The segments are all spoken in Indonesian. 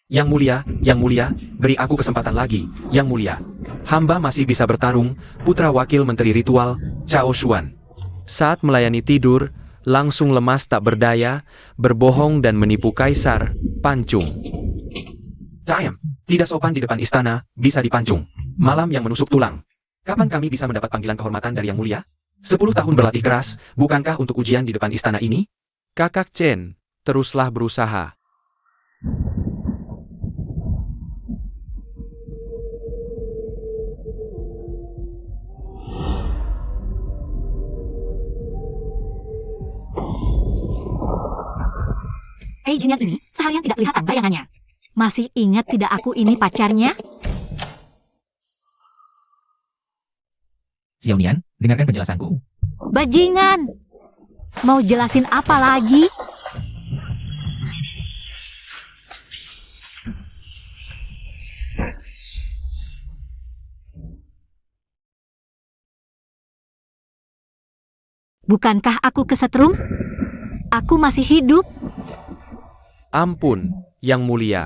Yang mulia, beri aku kesempatan lagi, Yang Mulia. Hamba masih bisa bertarung, putra wakil menteri ritual, Cao Xuan. Saat melayani tidur, langsung lemas tak berdaya, berbohong dan menipu Kaisar, pancung. Caem, tidak sopan di depan istana, bisa dipancung. Malam yang menusuk tulang. Kapan kami bisa mendapat panggilan kehormatan dari Yang Mulia? 10 tahun berlatih keras, bukankah untuk ujian di depan istana ini? Kakak Chen, teruslah berusaha. Jin ini seharian tidak kelihatan bayangannya. Masih ingat tidak aku ini pacarnya? Xiaonian, dengarkan penjelasanku. Bajingan! Mau jelasin apa lagi? Bukankah aku kesetrum? Aku masih hidup. Ampun, Yang Mulia.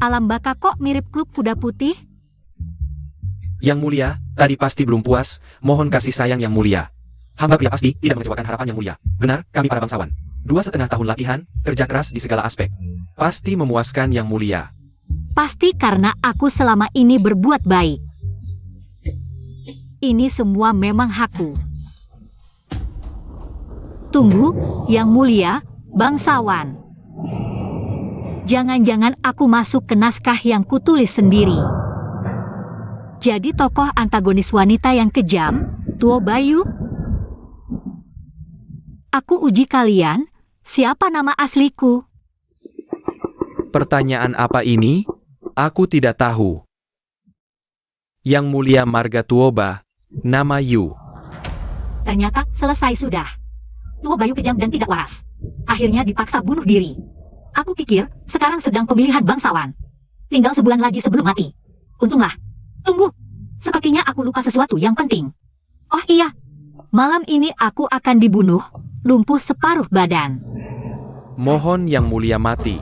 Alam baka kok mirip klub kuda putih? Yang Mulia, tadi pasti belum puas, mohon kasih sayang Yang Mulia. Hamba pria pasti tidak mengecewakan harapan Yang Mulia. Benar, kami para bangsawan. 2,5 tahun latihan, kerja keras di segala aspek. Pasti memuaskan Yang Mulia. Pasti karena aku selama ini berbuat baik. Ini semua memang hakku. Tunggu, Yang Mulia, bangsawan. Jangan-jangan aku masuk ke naskah yang kutulis sendiri. Jadi tokoh antagonis wanita yang kejam, Tuo Bayu? Aku uji kalian, siapa nama asliku? Pertanyaan apa ini? Aku tidak tahu. Yang Mulia Margatuoba, nama Yu. Ternyata selesai sudah. Tuo Bayu kejam dan tidak waras. Akhirnya dipaksa bunuh diri. Aku pikir sekarang sedang pemilihan bangsawan. Tinggal sebulan lagi sebelum mati. Untunglah. Tunggu. Sepertinya aku lupa sesuatu yang penting. Oh iya. Malam ini aku akan dibunuh, lumpuh separuh badan. Mohon Yang Mulia mati.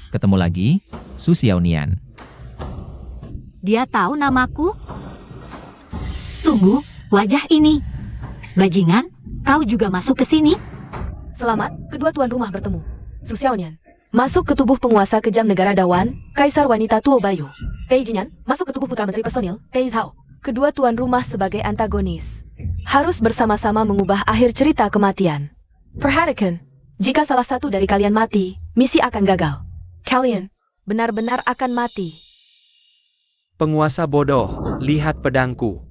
Ketemu lagi, Su Xiaonian. Dia tahu namaku? Tunggu, wajah ini. Bajingan, kau juga masuk ke sini? Selamat, kedua tuan rumah bertemu. Su Xiaonian, masuk ke tubuh penguasa kejam negara Dawan, Kaisar wanita Tuo Bayu. Pei Jinyan, masuk ke tubuh putra menteri personil, Pei Zhao. Kedua tuan rumah sebagai antagonis. Harus bersama-sama mengubah akhir cerita kematian. Perhatikan, jika salah satu dari kalian mati, misi akan gagal. Kalian benar-benar akan mati. Penguasa bodoh, lihat pedangku.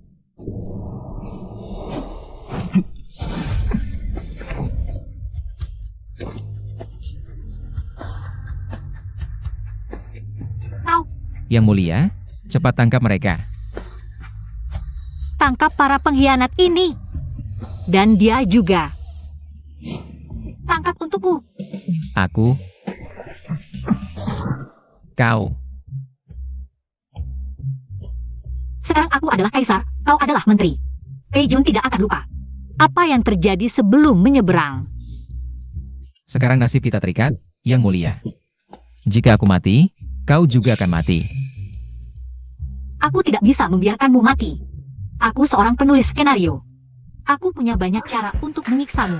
Yang Mulia, cepat tangkap mereka. Tangkap para pengkhianat ini. Dan dia juga. Tangkap untukku. Aku. Kau. Sekarang aku adalah kaisar, kau adalah menteri. Pei Jun tidak akan lupa. Apa yang terjadi sebelum menyeberang? Sekarang nasib kita terikat, Yang Mulia. Jika aku mati, kau juga akan mati. Aku tidak bisa membiarkanmu mati. Aku seorang penulis skenario. Aku punya banyak cara untuk menyiksamu.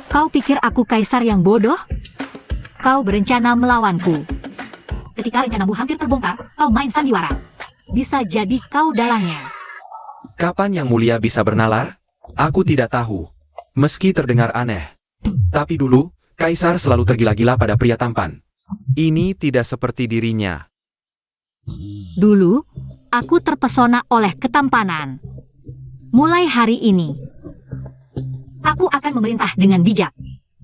Kau pikir aku kaisar yang bodoh? Kau berencana melawanku. Ketika rencanamu hampir terbongkar, kau main sandiwara. Bisa jadi kau dalangnya. Kapan Yang Mulia bisa bernalar? Aku tidak tahu. Meski terdengar aneh. Tapi dulu, Kaisar selalu tergila-gila pada pria tampan. Ini tidak seperti dirinya. Dulu, aku terpesona oleh ketampanan. Mulai hari ini, aku akan memerintah dengan bijak.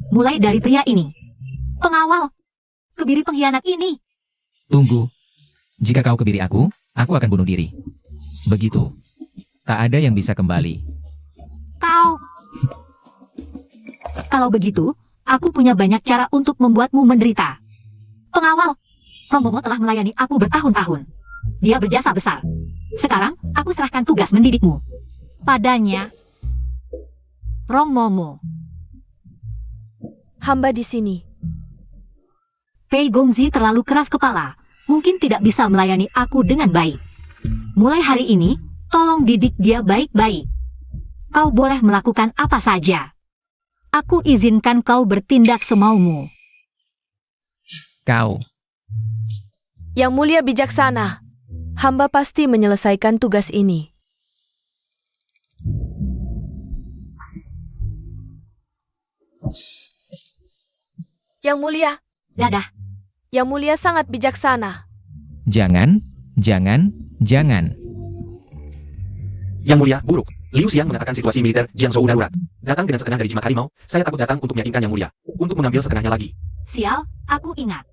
Mulai dari pria ini. Pengawal, kebiri pengkhianat ini. Tunggu. Jika kau kebiri aku akan bunuh diri. Begitu. Tak ada yang bisa kembali. Kau. Kalau begitu, aku punya banyak cara untuk membuatmu menderita. Pengawal, Romomo telah melayani aku bertahun-tahun. Dia berjasa besar. Sekarang, aku serahkan tugas mendidikmu padanya. Romomo. Hamba di sini. Pei Gongzi terlalu keras kepala. Mungkin tidak bisa melayani aku dengan baik. Mulai hari ini, tolong didik dia baik-baik. Kau boleh melakukan apa saja. Aku izinkan kau bertindak semaumu. Kau. Yang mulia bijaksana. Hamba pasti menyelesaikan tugas ini. Yang mulia. Dadah. Yang mulia sangat bijaksana. Jangan, jangan, jangan. Yang mulia, buruk. Liu Xiang mengatakan situasi militer Jiangzhou darurat. Datang dengan setengah dari jimat harimau, saya takut datang untuk meyakinkan Yang mulia. Untuk mengambil setengahnya lagi. Sial, aku ingat.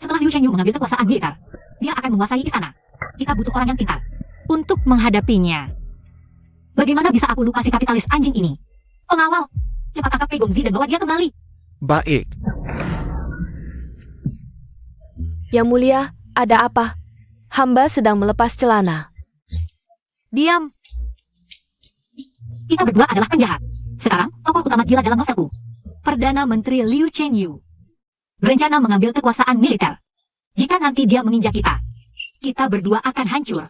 Setelah Liu Chengyu mengambil kekuasaan militer, dia akan menguasai istana. Kita butuh orang yang pintar untuk menghadapinya. Bagaimana bisa aku lupa si kapitalis anjing ini? Pengawal, cepat tangkap Pei Gongzi dan bawa dia kembali. Baik. Yang mulia, ada apa? Hamba sedang melepas celana. Diam. Kita berdua adalah penjahat. Sekarang, tokoh utama gila dalam novelku. Perdana Menteri Liu Chengyu berencana mengambil kekuasaan militer. Jika nanti dia menginjak kita, kita berdua akan hancur.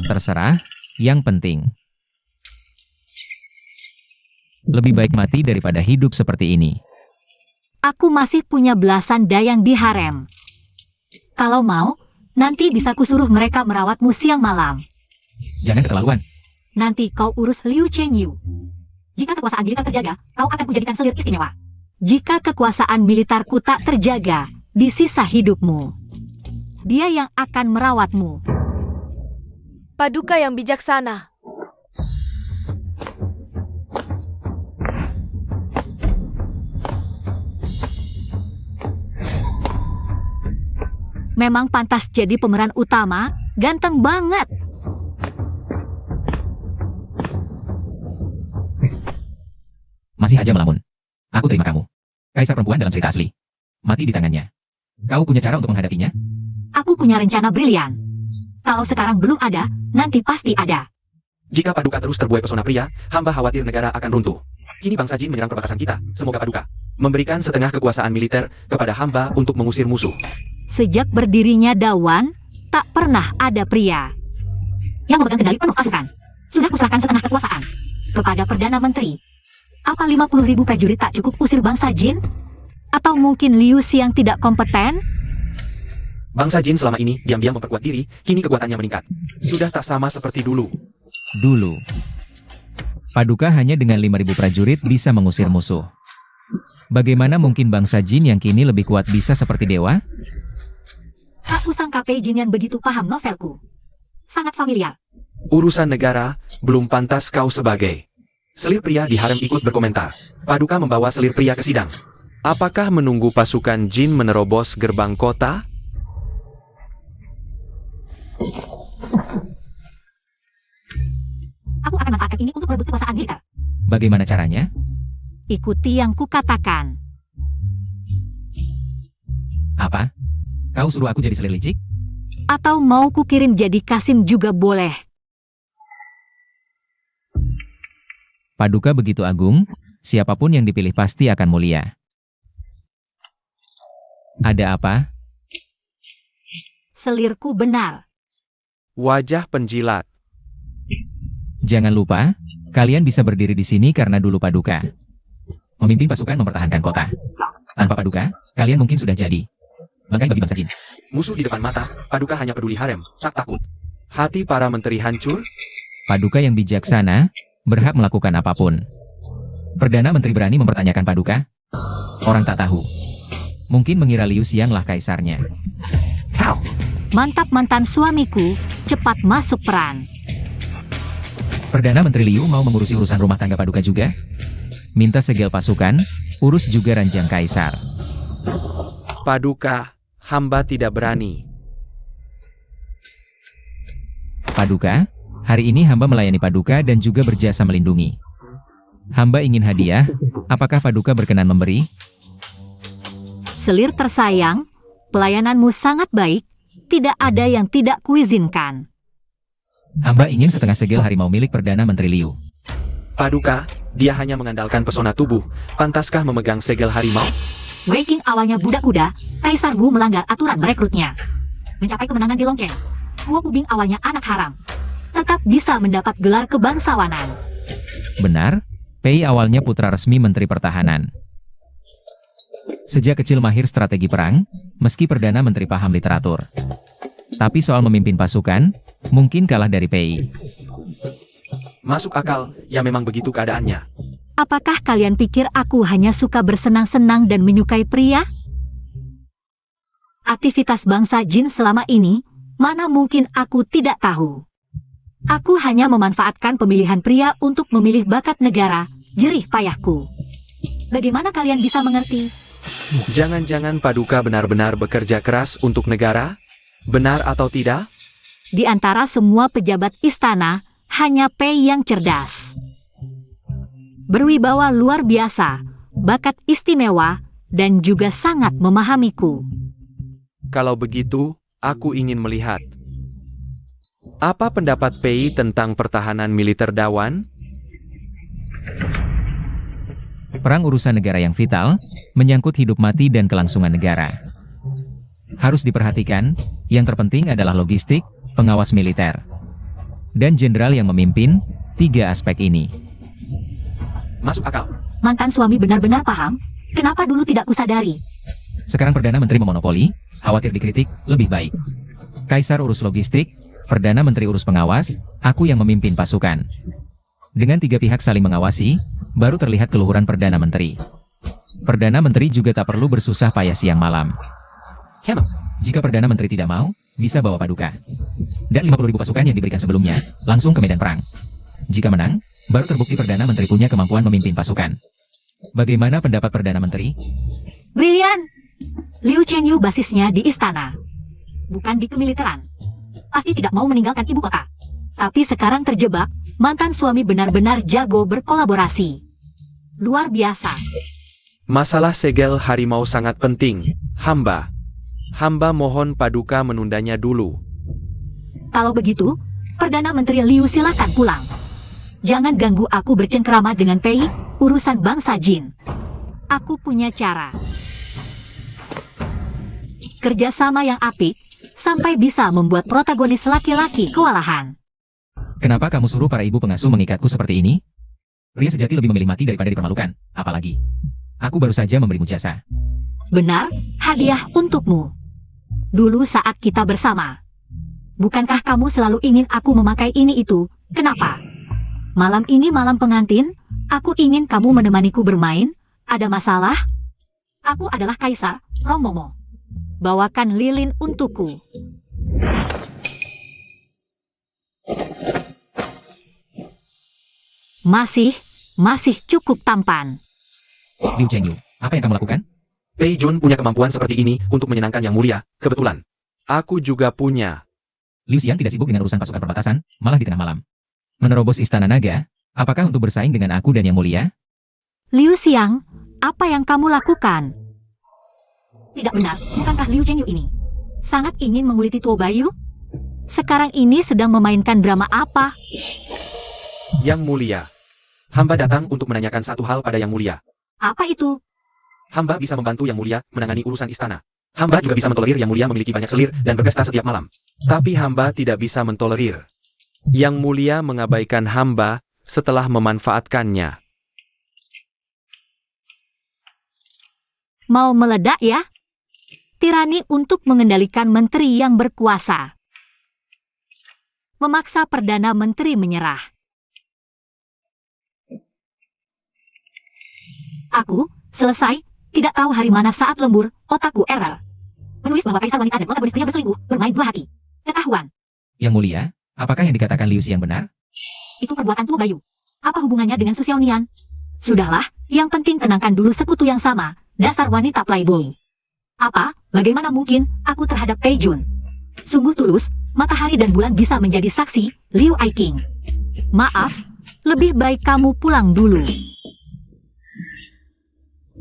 Terserah, yang penting. Lebih baik mati daripada hidup seperti ini. Aku masih punya belasan dayang di harem. Kalau mau, nanti bisa kusuruh mereka merawatmu siang malam. Jangan keterlaluan. Nanti kau urus Liu Chengyu. Jika kekuasaan militer terjaga, kau akan kujadikan selir istimewa. Jika kekuasaan militerku tak terjaga, di sisa hidupmu, dia yang akan merawatmu. Paduka yang bijaksana. Memang pantas jadi pemeran utama, ganteng banget. Masih aja melamun. Aku terima kamu. Kaisar perempuan dalam cerita asli. Mati di tangannya. Kau punya cara untuk menghadapinya? Aku punya rencana brilian. Kalau sekarang belum ada, nanti pasti ada. Jika Paduka terus terbuai pesona pria, hamba khawatir negara akan runtuh. Kini bangsa Jin menyerang perbatasan kita. Semoga Paduka memberikan setengah kekuasaan militer kepada hamba untuk mengusir musuh. Sejak berdirinya Dawan, tak pernah ada pria yang memegang kendali penuh pasukan. Sudah kuserahkan setengah kekuasaan kepada Perdana Menteri. Apa 50.000 prajurit tak cukup usir bangsa Jin? Atau mungkin Liu Xiang tidak kompeten? Bangsa Jin selama ini diam-diam memperkuat diri, kini kekuatannya meningkat. Sudah tak sama seperti dulu. Dulu. Paduka hanya dengan 5.000 prajurit bisa mengusir musuh. Bagaimana mungkin bangsa Jin yang kini lebih kuat bisa seperti dewa? Tak kusangka Pei Jinian begitu paham novelku. Sangat familiar. Urusan negara, belum pantas kau sebagai. Selir pria di harem ikut berkomentar. Paduka membawa selir pria ke sidang. Apakah menunggu pasukan Jin menerobos gerbang kota? Aku akan manfaatkan ini untuk merebut kekuasaan militer. Bagaimana caranya? Ikuti yang kukatakan. Apa? Kau suruh aku jadi selir licik? Atau mau kukirim jadi Kasim juga boleh. Paduka begitu agung, siapapun yang dipilih pasti akan mulia. Ada apa? Selirku benar. Wajah penjilat. Jangan lupa, kalian bisa berdiri di sini karena dulu Paduka memimpin pasukan mempertahankan kota. Tanpa Paduka, kalian mungkin sudah jadi bangkai bagi bangsa Jin. Musuh di depan mata, Paduka hanya peduli harem, tak takut. Hati para menteri hancur. Paduka yang bijaksana, berhak melakukan apapun. Perdana Menteri berani mempertanyakan Paduka? Orang tak tahu. Mungkin mengira Liu Xiang lah kaisarnya. Mantap mantan suamiku, cepat masuk peran. Perdana Menteri Liu mau mengurusi urusan rumah tangga Paduka juga? Minta segel pasukan, urus juga ranjang kaisar. Paduka, hamba tidak berani. Paduka, hari ini hamba melayani Paduka dan juga berjasa melindungi. Hamba ingin hadiah, apakah Paduka berkenan memberi? Selir tersayang, Pelayananmu sangat baik, tidak ada yang tidak kuizinkan. Hamba ingin setengah segel harimau milik Perdana Menteri Liu. Paduka, dia hanya mengandalkan pesona tubuh. Pantaskah memegang segel harimau? Wei Qing awalnya budak kuda, Kaisar Wu melanggar aturan merekrutnya. Mencapai kemenangan di Longchen, Guo Pubing awalnya anak haram. Tetap bisa mendapat gelar kebangsawanan. Benar, Pei awalnya putra resmi Menteri Pertahanan. Sejak kecil mahir strategi perang, meski Perdana Menteri paham literatur. Tapi soal memimpin pasukan, mungkin kalah dari Pei. Masuk akal, ya memang begitu keadaannya. Apakah kalian pikir aku hanya suka bersenang-senang dan menyukai pria? Aktivitas bangsa jin selama ini, mana mungkin aku tidak tahu. Aku hanya memanfaatkan pemilihan pria untuk memilih bakat negara, jerih payahku. Bagaimana kalian bisa mengerti? Jangan-jangan Paduka benar-benar bekerja keras untuk negara? Benar atau tidak? Di antara semua pejabat istana, hanya Pei yang cerdas. Berwibawa luar biasa, bakat istimewa, dan juga sangat memahamiku. Kalau begitu, aku ingin melihat. Apa pendapat Pei tentang pertahanan militer Dawan? Perang urusan negara yang vital, menyangkut hidup mati dan kelangsungan negara. Harus diperhatikan, yang terpenting adalah logistik, pengawas militer, dan jenderal yang memimpin, 3 aspek ini. Masuk akal. Mantan suami benar-benar paham, kenapa dulu tidak kusadari. Sekarang Perdana Menteri memonopoli, khawatir dikritik, lebih baik. Kaisar urus logistik, Perdana Menteri urus pengawas, aku yang memimpin pasukan. Dengan 3 pihak saling mengawasi, baru terlihat keluhuran Perdana Menteri. Perdana Menteri juga tak perlu bersusah payah siang malam. Jika Perdana Menteri tidak mau, bisa bawa Paduka. Dan 50.000 pasukan yang diberikan sebelumnya, langsung ke medan perang. Jika menang, baru terbukti Perdana Menteri punya kemampuan memimpin pasukan. Bagaimana pendapat Perdana Menteri? Brilian! Liu Chengyu basisnya di istana, bukan di kemiliteran. Pasti tidak mau meninggalkan ibu kota. Tapi sekarang terjebak, mantan suami benar-benar jago berkolaborasi. Luar biasa. Masalah segel harimau sangat penting. Hamba mohon Paduka menundanya dulu. Kalau begitu, Perdana Menteri Liu silakan pulang. Jangan ganggu aku bercengkrama dengan Pei, urusan bangsa jin. Aku punya cara. Kerjasama yang apik, sampai bisa membuat protagonis laki-laki kewalahan. Kenapa kamu suruh para ibu pengasuh mengikatku seperti ini? Pria sejati lebih memilih mati daripada dipermalukan, apalagi. Aku baru saja memberimu jasa. Benar, hadiah untukmu. Dulu saat kita bersama. Bukankah kamu selalu ingin aku memakai ini itu? Kenapa? Malam ini malam pengantin, aku ingin kamu menemaniku bermain. Ada masalah? Aku adalah Kaisar, Romomo. Bawakan lilin untukku. Masih cukup tampan. Liu Chengyu, apa yang kamu lakukan? Pei Jun punya kemampuan seperti ini untuk menyenangkan Yang Mulia, kebetulan. Aku juga punya. Liu Xiang tidak sibuk dengan urusan pasukan perbatasan, malah di tengah malam. Menerobos istana naga, apakah untuk bersaing dengan aku dan Yang Mulia? Liu Xiang, apa yang kamu lakukan? Tidak benar, bukankah Liu Chengyu ini sangat ingin menguliti Tuo Bayu? Sekarang ini sedang memainkan drama apa? Yang Mulia. Hamba datang untuk menanyakan satu hal pada Yang Mulia. Apa itu? Hamba bisa membantu Yang Mulia menangani urusan istana. Hamba juga bisa mentolerir Yang Mulia memiliki banyak selir dan berpesta setiap malam. Tapi hamba tidak bisa mentolerir Yang Mulia mengabaikan hamba setelah memanfaatkannya. Mau meledak ya? Tirani untuk mengendalikan menteri yang berkuasa. Memaksa Perdana Menteri menyerah. Aku, selesai, tidak tahu hari mana saat lembur, otakku error. Menulis bahwa Kaisar wanita dan protagonis pria berselingkuh, bermain dua hati. Ketahuan. Yang Mulia, apakah yang dikatakan Liu Xiang benar? Itu perbuatan Tuo Bayu. Apa hubungannya dengan Su Xiaonian? Sudahlah, yang penting tenangkan dulu sekutu yang sama, dasar wanita playboy. Apa, bagaimana mungkin, aku terhadap Pei Jun? Sungguh tulus, matahari dan bulan bisa menjadi saksi, Liu Aiking. Maaf, lebih baik kamu pulang dulu.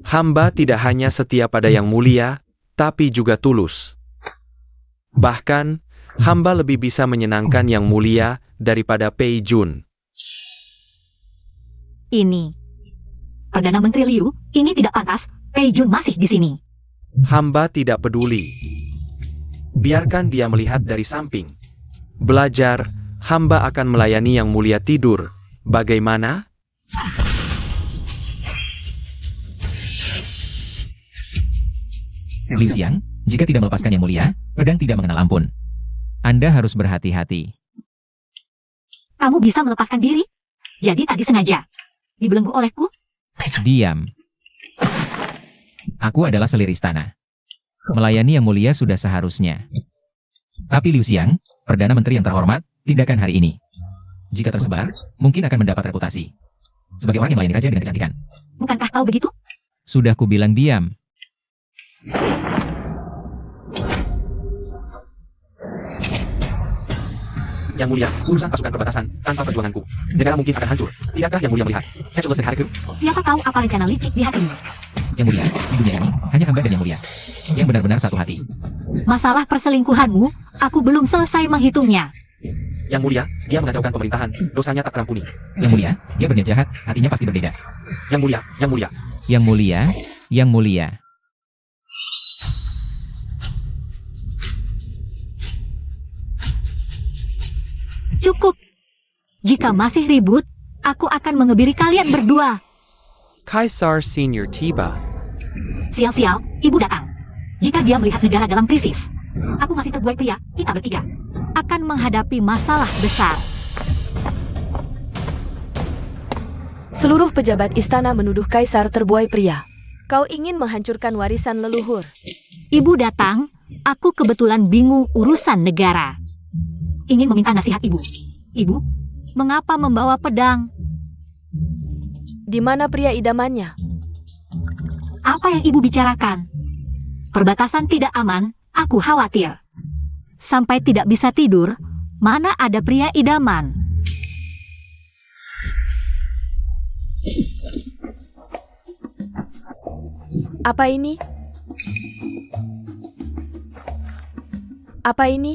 Hamba tidak hanya setia pada Yang Mulia, tapi juga tulus. Bahkan, hamba lebih bisa menyenangkan Yang Mulia daripada Pei Jun. Ini. Perdana Menteri Liu, ini tidak pantas. Pei Jun masih di sini. Hamba tidak peduli. Biarkan dia melihat dari samping. Belajar, hamba akan melayani Yang Mulia tidur. Bagaimana? Liu Xiang, jika tidak melepaskan Yang Mulia, pedang tidak mengenal ampun. Anda harus berhati-hati. Kamu bisa melepaskan diri? Jadi tadi sengaja dibelenggu olehku? Diam. Aku adalah selir istana. Melayani Yang Mulia sudah seharusnya. Tapi Liu Xiang, Perdana Menteri yang terhormat, tindakan hari ini, jika tersebar, mungkin akan mendapat reputasi sebagai orang yang melayani raja dengan kecantikan. Bukankah kau begitu? Sudah kubilang diam. Yang Mulia, urusan pasukan perbatasan, tanpa perjuanganku, negara mungkin akan hancur. Tidakkah Yang Mulia melihat? Hatchless dan Hareku. Siapa tahu apa rencana licik di hatimu? Yang Mulia, di dunia ini, hanya hamba dan Yang Mulia yang benar-benar satu hati. Masalah perselingkuhanmu, aku belum selesai menghitungnya. Yang Mulia, dia mengacaukan pemerintahan, dosanya tak terampuni. Yang Mulia, dia berniat jahat, hatinya pasti berbeda. Yang Mulia, Yang Mulia. Yang Mulia, Yang Mulia. Cukup. Jika masih ribut, aku akan mengebiri kalian berdua. Kaisar Senior tiba. Sial-sial, ibu datang. Jika dia melihat negara dalam krisis, aku masih terbuai pria, kita bertiga akan menghadapi masalah besar. Seluruh pejabat istana menuduh Kaisar terbuai pria. Kau ingin menghancurkan warisan leluhur. Ibu datang, aku kebetulan bingung urusan negara. Ingin meminta nasihat ibu. Ibu, mengapa membawa pedang? Di mana pria idamannya? Apa yang ibu bicarakan? Perbatasan tidak aman, aku khawatir. Sampai tidak bisa tidur, mana ada pria idaman? Apa ini? Apa ini?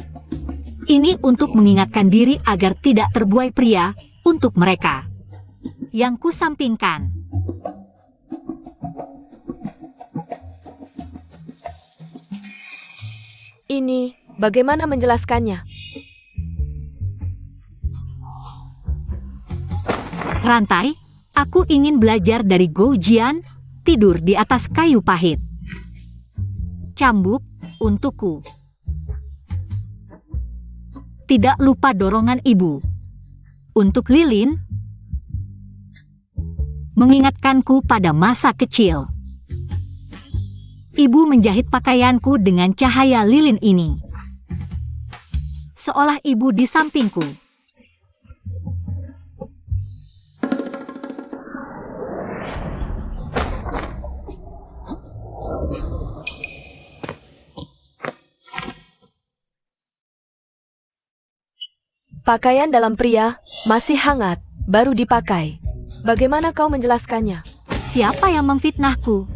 Ini untuk mengingatkan diri agar tidak terbuai pria untuk mereka. Yang kusampingkan. Ini, bagaimana menjelaskannya? Rantai, aku ingin belajar dari Gou Jian, tidur di atas kayu pahit. Cambuk, untukku. Tidak lupa dorongan ibu. Untuk lilin, mengingatkanku pada masa kecil. Ibu menjahit pakaianku dengan cahaya lilin ini. Seolah ibu di sampingku. Pakaian dalam pria masih hangat, baru dipakai. Bagaimana kau menjelaskannya? Siapa yang memfitnahku?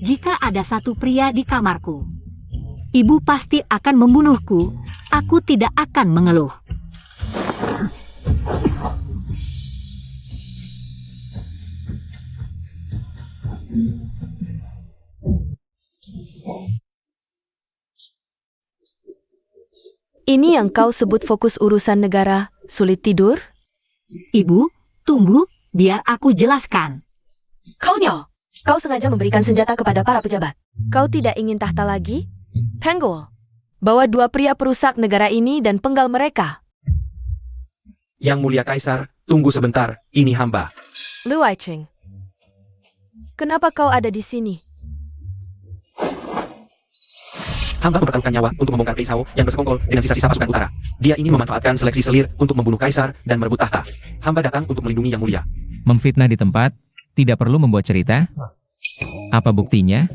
Jika ada satu pria di kamarku, ibu pasti akan membunuhku. Aku tidak akan mengeluh. Ini yang kau sebut fokus urusan negara, sulit tidur? Ibu, tunggu, biar aku jelaskan. Kau sengaja memberikan senjata kepada para pejabat. Kau tidak ingin tahta lagi? Penggol, bawa dua pria perusak negara ini dan penggal mereka. Yang Mulia Kaisar, tunggu sebentar, ini hamba. Lu Aicheng, kenapa kau ada di sini? Hamba mempertaruhkan nyawa untuk membongkar Pei Zhao yang bersekongkol dengan sisa-sisa pasukan utara. Dia ingin memanfaatkan seleksi selir untuk membunuh Kaisar dan merebut tahta. Hamba datang untuk melindungi Yang Mulia. Memfitnah di tempat, tidak perlu membuat cerita. Apa buktinya?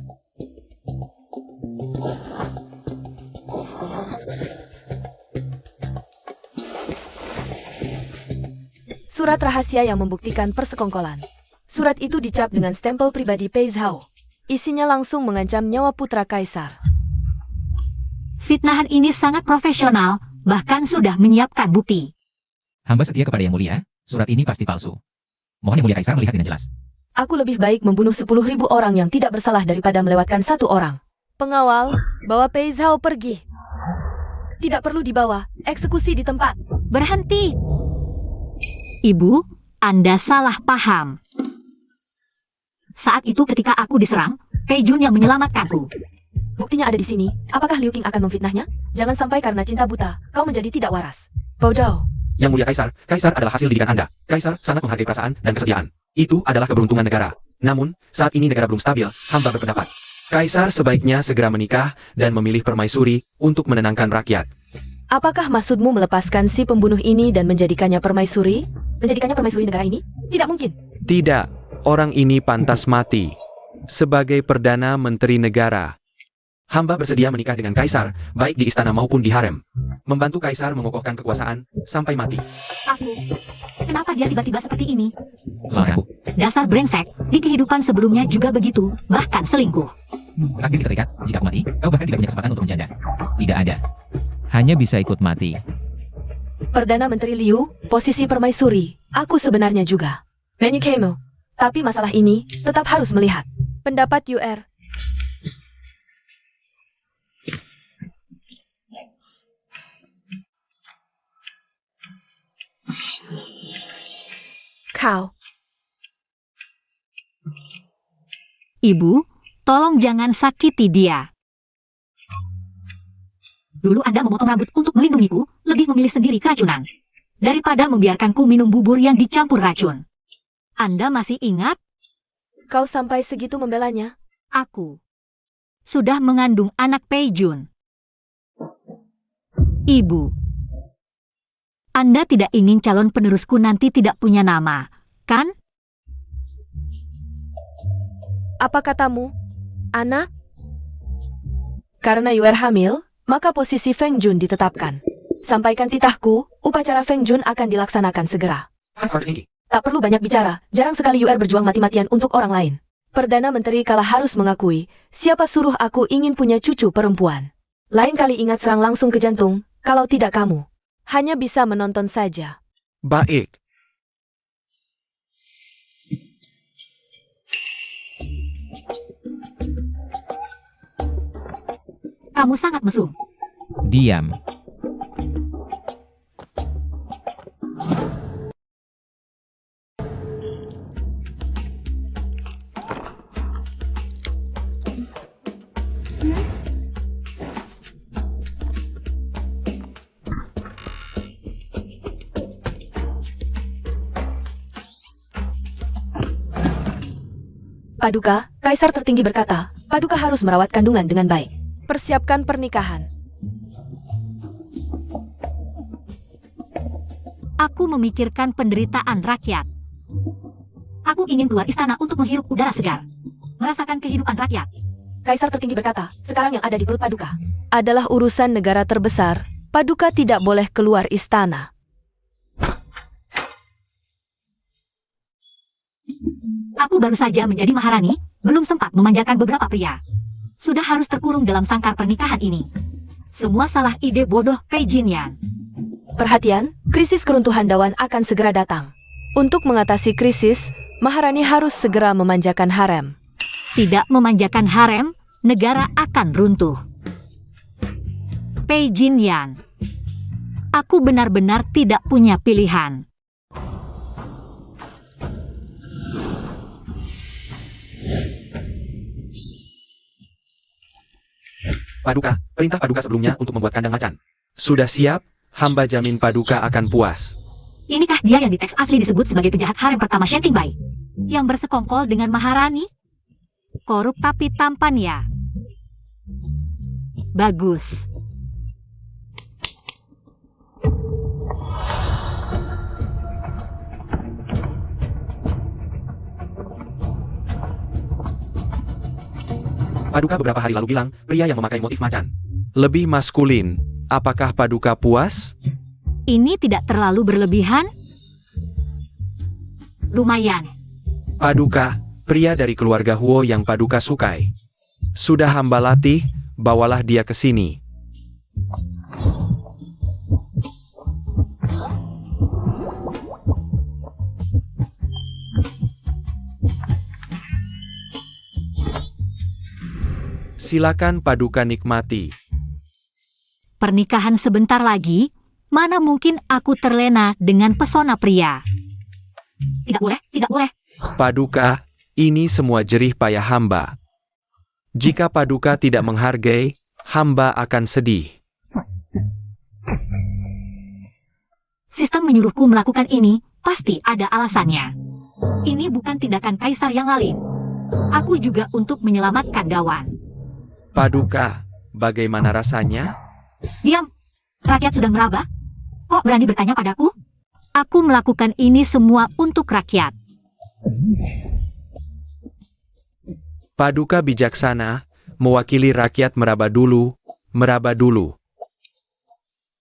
Surat rahasia yang membuktikan persekongkolan. Surat itu dicap dengan stempel pribadi Pei Zhao. Isinya langsung mengancam nyawa putra kaisar. Fitnahan ini sangat profesional, bahkan sudah menyiapkan bukti. Hamba setia kepada Yang Mulia, surat ini pasti palsu. Mohon Yang Mulia Kaisar melihat dengan jelas. Aku lebih baik membunuh 10.000 orang yang tidak bersalah daripada melewatkan satu orang. Pengawal, bawa Pei Zhao pergi. Tidak perlu dibawa, eksekusi di tempat. Berhenti! Ibu, Anda salah paham. Saat itu ketika aku diserang, Pei Jun yang menyelamatkanku. Buktinya ada di sini. Apakah Liu Qing akan memfitnahnya? Jangan sampai karena cinta buta, kau menjadi tidak waras. Bodoh. Yang Mulia Kaisar, Kaisar adalah hasil didikan Anda. Kaisar sangat menghargai perasaan dan kesetiaan. Itu adalah keberuntungan negara. Namun, saat ini negara belum stabil, hamba berpendapat. Kaisar sebaiknya segera menikah dan memilih permaisuri untuk menenangkan rakyat. Apakah maksudmu melepaskan si pembunuh ini dan menjadikannya permaisuri? Menjadikannya permaisuri negara ini? Tidak mungkin. Tidak, orang ini pantas mati. Sebagai Perdana Menteri Negara, hamba bersedia menikah dengan Kaisar, baik di istana maupun di harem. Membantu Kaisar mengokohkan kekuasaan sampai mati. Aku. Kenapa dia tiba-tiba seperti ini? Lawan aku. Dasar brengsek, di kehidupan sebelumnya juga begitu, bahkan selingkuh. Takdir kita terikat, jika aku mati, kau bahkan tidak punya kesempatan untuk menjanda. Tidak ada. Hanya bisa ikut mati. Perdana Menteri Liu, posisi permaisuri. Aku sebenarnya juga. Menu Kemo. Tapi masalah ini tetap harus melihat. Pendapat UR. Kau. Ibu, tolong jangan sakiti dia. Dulu Anda memotong rambut untuk melindungiku, lebih memilih sendiri keracunan. Daripada membiarkanku minum bubur yang dicampur racun. Anda masih ingat? Kau sampai segitu membelanya? Aku sudah mengandung anak Pei Jun. Ibu, Anda tidak ingin calon penerusku nanti tidak punya nama, kan? Apa katamu? Anak? Karena UR hamil, maka posisi Feng Jun ditetapkan. Sampaikan titahku, upacara Feng Jun akan dilaksanakan segera. Tak perlu banyak bicara, jarang sekali UR berjuang mati-matian untuk orang lain. Perdana Menteri kalah harus mengakui, siapa suruh aku ingin punya cucu perempuan. Lain kali ingat serang langsung ke jantung, kalau tidak kamu. Hanya bisa menonton saja. Baik. Kamu sangat mesum. Diam. Paduka, Kaisar tertinggi berkata, Paduka harus merawat kandungan dengan baik. Persiapkan pernikahan. Aku memikirkan penderitaan rakyat. Aku ingin keluar istana untuk menghirup udara segar. Merasakan kehidupan rakyat. Kaisar tertinggi berkata, sekarang yang ada di perut Paduka adalah urusan negara terbesar. Paduka tidak boleh keluar istana. Aku baru saja menjadi maharani, belum sempat memanjakan beberapa pria. Sudah harus terkurung dalam sangkar pernikahan ini. Semua salah ide bodoh Pei Jinyan. Perhatian, krisis keruntuhan Dawan akan segera datang. Untuk mengatasi krisis, Maharani harus segera memanjakan harem. Tidak memanjakan harem, negara akan runtuh. Pei Jinyan. Aku benar-benar tidak punya pilihan. Paduka, perintah Paduka sebelumnya untuk membuat kandang macan. Sudah siap, hamba jamin Paduka akan puas. Inikah dia yang di teks asli disebut sebagai penjahat harem pertama Shenting Bai? Yang bersekongkol dengan Maharani? Korup tapi tampan ya. Bagus. Paduka beberapa hari lalu bilang, pria yang memakai motif macan lebih maskulin. Apakah Paduka puas? Ini tidak terlalu berlebihan? Lumayan. Paduka, Pria dari keluarga Huo yang Paduka sukai. Sudah hamba latih, bawalah dia ke sini. Silakan Paduka nikmati. Pernikahan sebentar lagi, mana mungkin aku terlena dengan pesona pria. Tidak boleh, tidak boleh. Paduka, ini semua jerih payah hamba. Jika Paduka tidak menghargai, hamba akan sedih. Sistem menyuruhku melakukan ini, pasti ada alasannya. Ini bukan tindakan kaisar yang lain. Aku juga untuk menyelamatkan Dawan. Paduka, bagaimana rasanya? Diam, rakyat sudah meraba. Kok berani bertanya padaku? Aku melakukan ini semua untuk rakyat. Paduka bijaksana, mewakili rakyat meraba dulu, meraba dulu.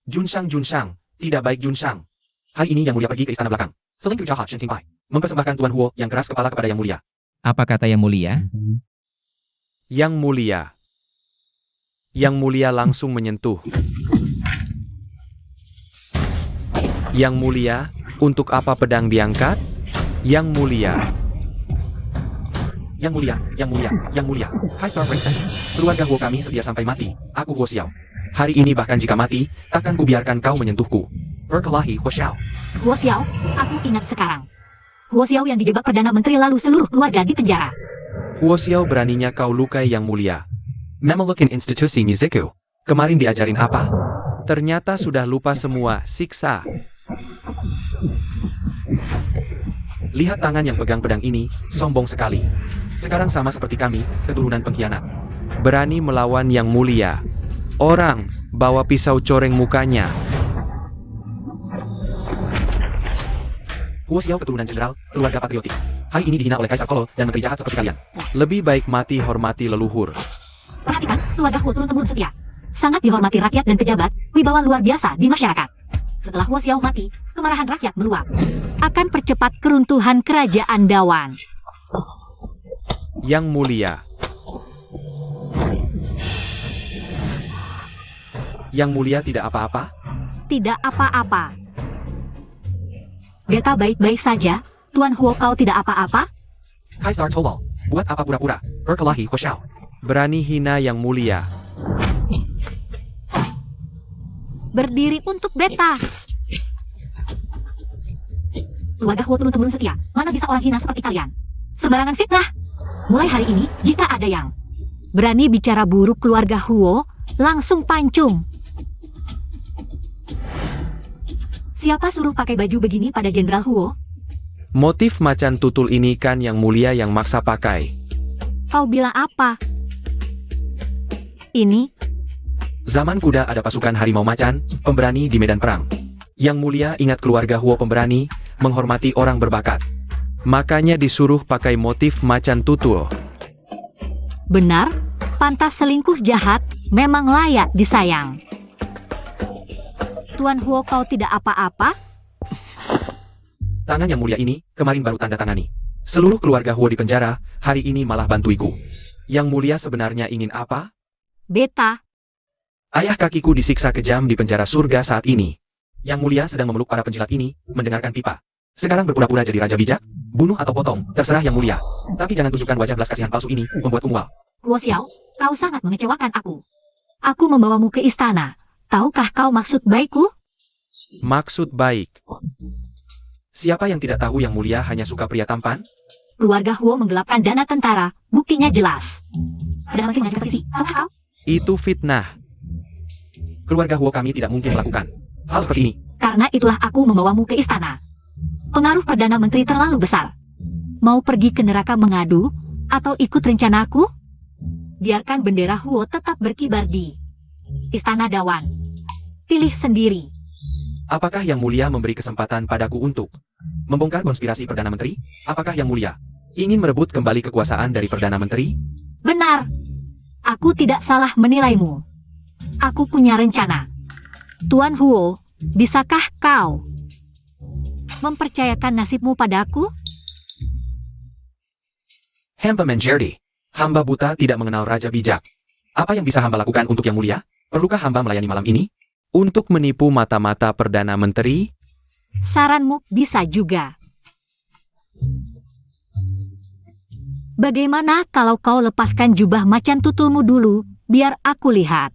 Junsang, tidak baik Junsang. Hari ini Yang Mulia pergi ke istana belakang. Selingkuh jahat Shen Xingbai, mempersembahkan Tuan Huo yang keras kepala kepada Yang Mulia. Apa kata Yang Mulia? Yang Mulia. Yang Mulia langsung menyentuh. Yang Mulia, untuk apa pedang diangkat? Yang Mulia. Yang Mulia, Yang Mulia, Yang Mulia. Kaisar Weixin, keluarga Huo kami setia sampai mati. Aku Huo Xiao. Hari ini bahkan jika mati, takkan kubiarkan kau menyentuhku. Berkelahi Huo Xiao. Huo Xiao, aku ingat sekarang. Huo Xiao yang dijebak Perdana Menteri lalu seluruh keluarga di penjara. Huo Xiao, beraninya kau lukai Yang Mulia. Memelukin institusi Miziku. Kemarin diajarin apa? Ternyata sudah lupa semua, siksa. Lihat tangan yang pegang pedang ini, sombong sekali. Sekarang sama seperti kami, keturunan pengkhianat. Berani melawan Yang Mulia. Orang, bawa pisau coreng mukanya. Huo Xiao keturunan jenderal, keluarga patriotik. Hari ini dihina oleh Kaisar Kolol dan menteri jahat seperti kalian. Lebih baik mati hormati leluhur. Perhatikan, keluarga Huo turun-temurun setia. Sangat dihormati rakyat dan pejabat, wibawa luar biasa di masyarakat. Setelah Huo Xiao mati, kemarahan rakyat meluap. Akan percepat keruntuhan kerajaan Dawan. Yang Mulia. Yang Mulia tidak apa-apa? Tidak apa-apa. Beta baik-baik saja, Tuan Huo kau tidak apa-apa? Kaisar tolol, buat apa pura-pura? Berkelahi Huo Xiao. Berani hina Yang Mulia. Berdiri untuk beta. Keluarga Huo turun-temurun setia, mana bisa orang hina seperti kalian? Sembarangan fitnah. Mulai hari ini, jika ada yang berani bicara buruk keluarga Huo, langsung pancung. Siapa suruh pakai baju begini pada Jenderal Huo? Motif macan tutul ini kan Yang Mulia yang maksa pakai. Kau bilang apa? Ini, Zaman kuda ada pasukan harimau macan, pemberani di medan perang. Yang Mulia ingat keluarga Huo pemberani, menghormati orang berbakat. Makanya disuruh pakai motif macan tutul. benar, pantas selingkuh jahat, memang layak disayang. Tuan Huo kau tidak apa-apa? Tangan Yang Mulia ini, kemarin baru tanda tangani. Seluruh keluarga Huo di penjara, hari ini malah bantuiku. Yang Mulia sebenarnya ingin apa? Beta, Ayah kakiku disiksa kejam di penjara surga saat ini. Yang Mulia sedang memeluk para penjilat ini, mendengarkan pipa. Sekarang berpura-pura jadi raja bijak, bunuh atau potong, terserah Yang Mulia. Tapi jangan tunjukkan wajah belas kasihan palsu ini, membuatku mual. Huo Xiao, kau sangat mengecewakan aku. Aku membawamu ke istana. Tahukah kau maksud baikku? Maksud baik. Siapa yang tidak tahu Yang Mulia hanya suka pria tampan? Keluarga Huo menggelapkan dana tentara, buktinya jelas. Perdana Menteri mengajukan petisi, tahukah kau? Itu fitnah. Keluarga Huo kami tidak mungkin melakukan hal seperti ini. Karena itulah aku membawamu ke istana. Pengaruh Perdana Menteri terlalu besar. Mau pergi ke neraka mengadu, atau ikut rencanaku? Biarkan bendera Huo tetap berkibar di Istana Dawan. Pilih sendiri. Apakah Yang Mulia memberi kesempatan padaku untuk membongkar konspirasi Perdana Menteri? Apakah Yang Mulia ingin merebut kembali kekuasaan dari Perdana Menteri? Benar. Aku tidak salah menilaimu. Aku punya rencana. Tuan Huo, bisakah kau mempercayakan nasibmu padaku? Hamba menjadi. Hamba buta tidak mengenal raja bijak. Apa yang bisa hamba lakukan untuk yang mulia? Perlukah hamba melayani malam ini? Untuk menipu mata-mata Perdana Menteri? Saranmu bisa juga. Bagaimana kalau kau lepaskan jubah macan tutulmu dulu, biar aku lihat.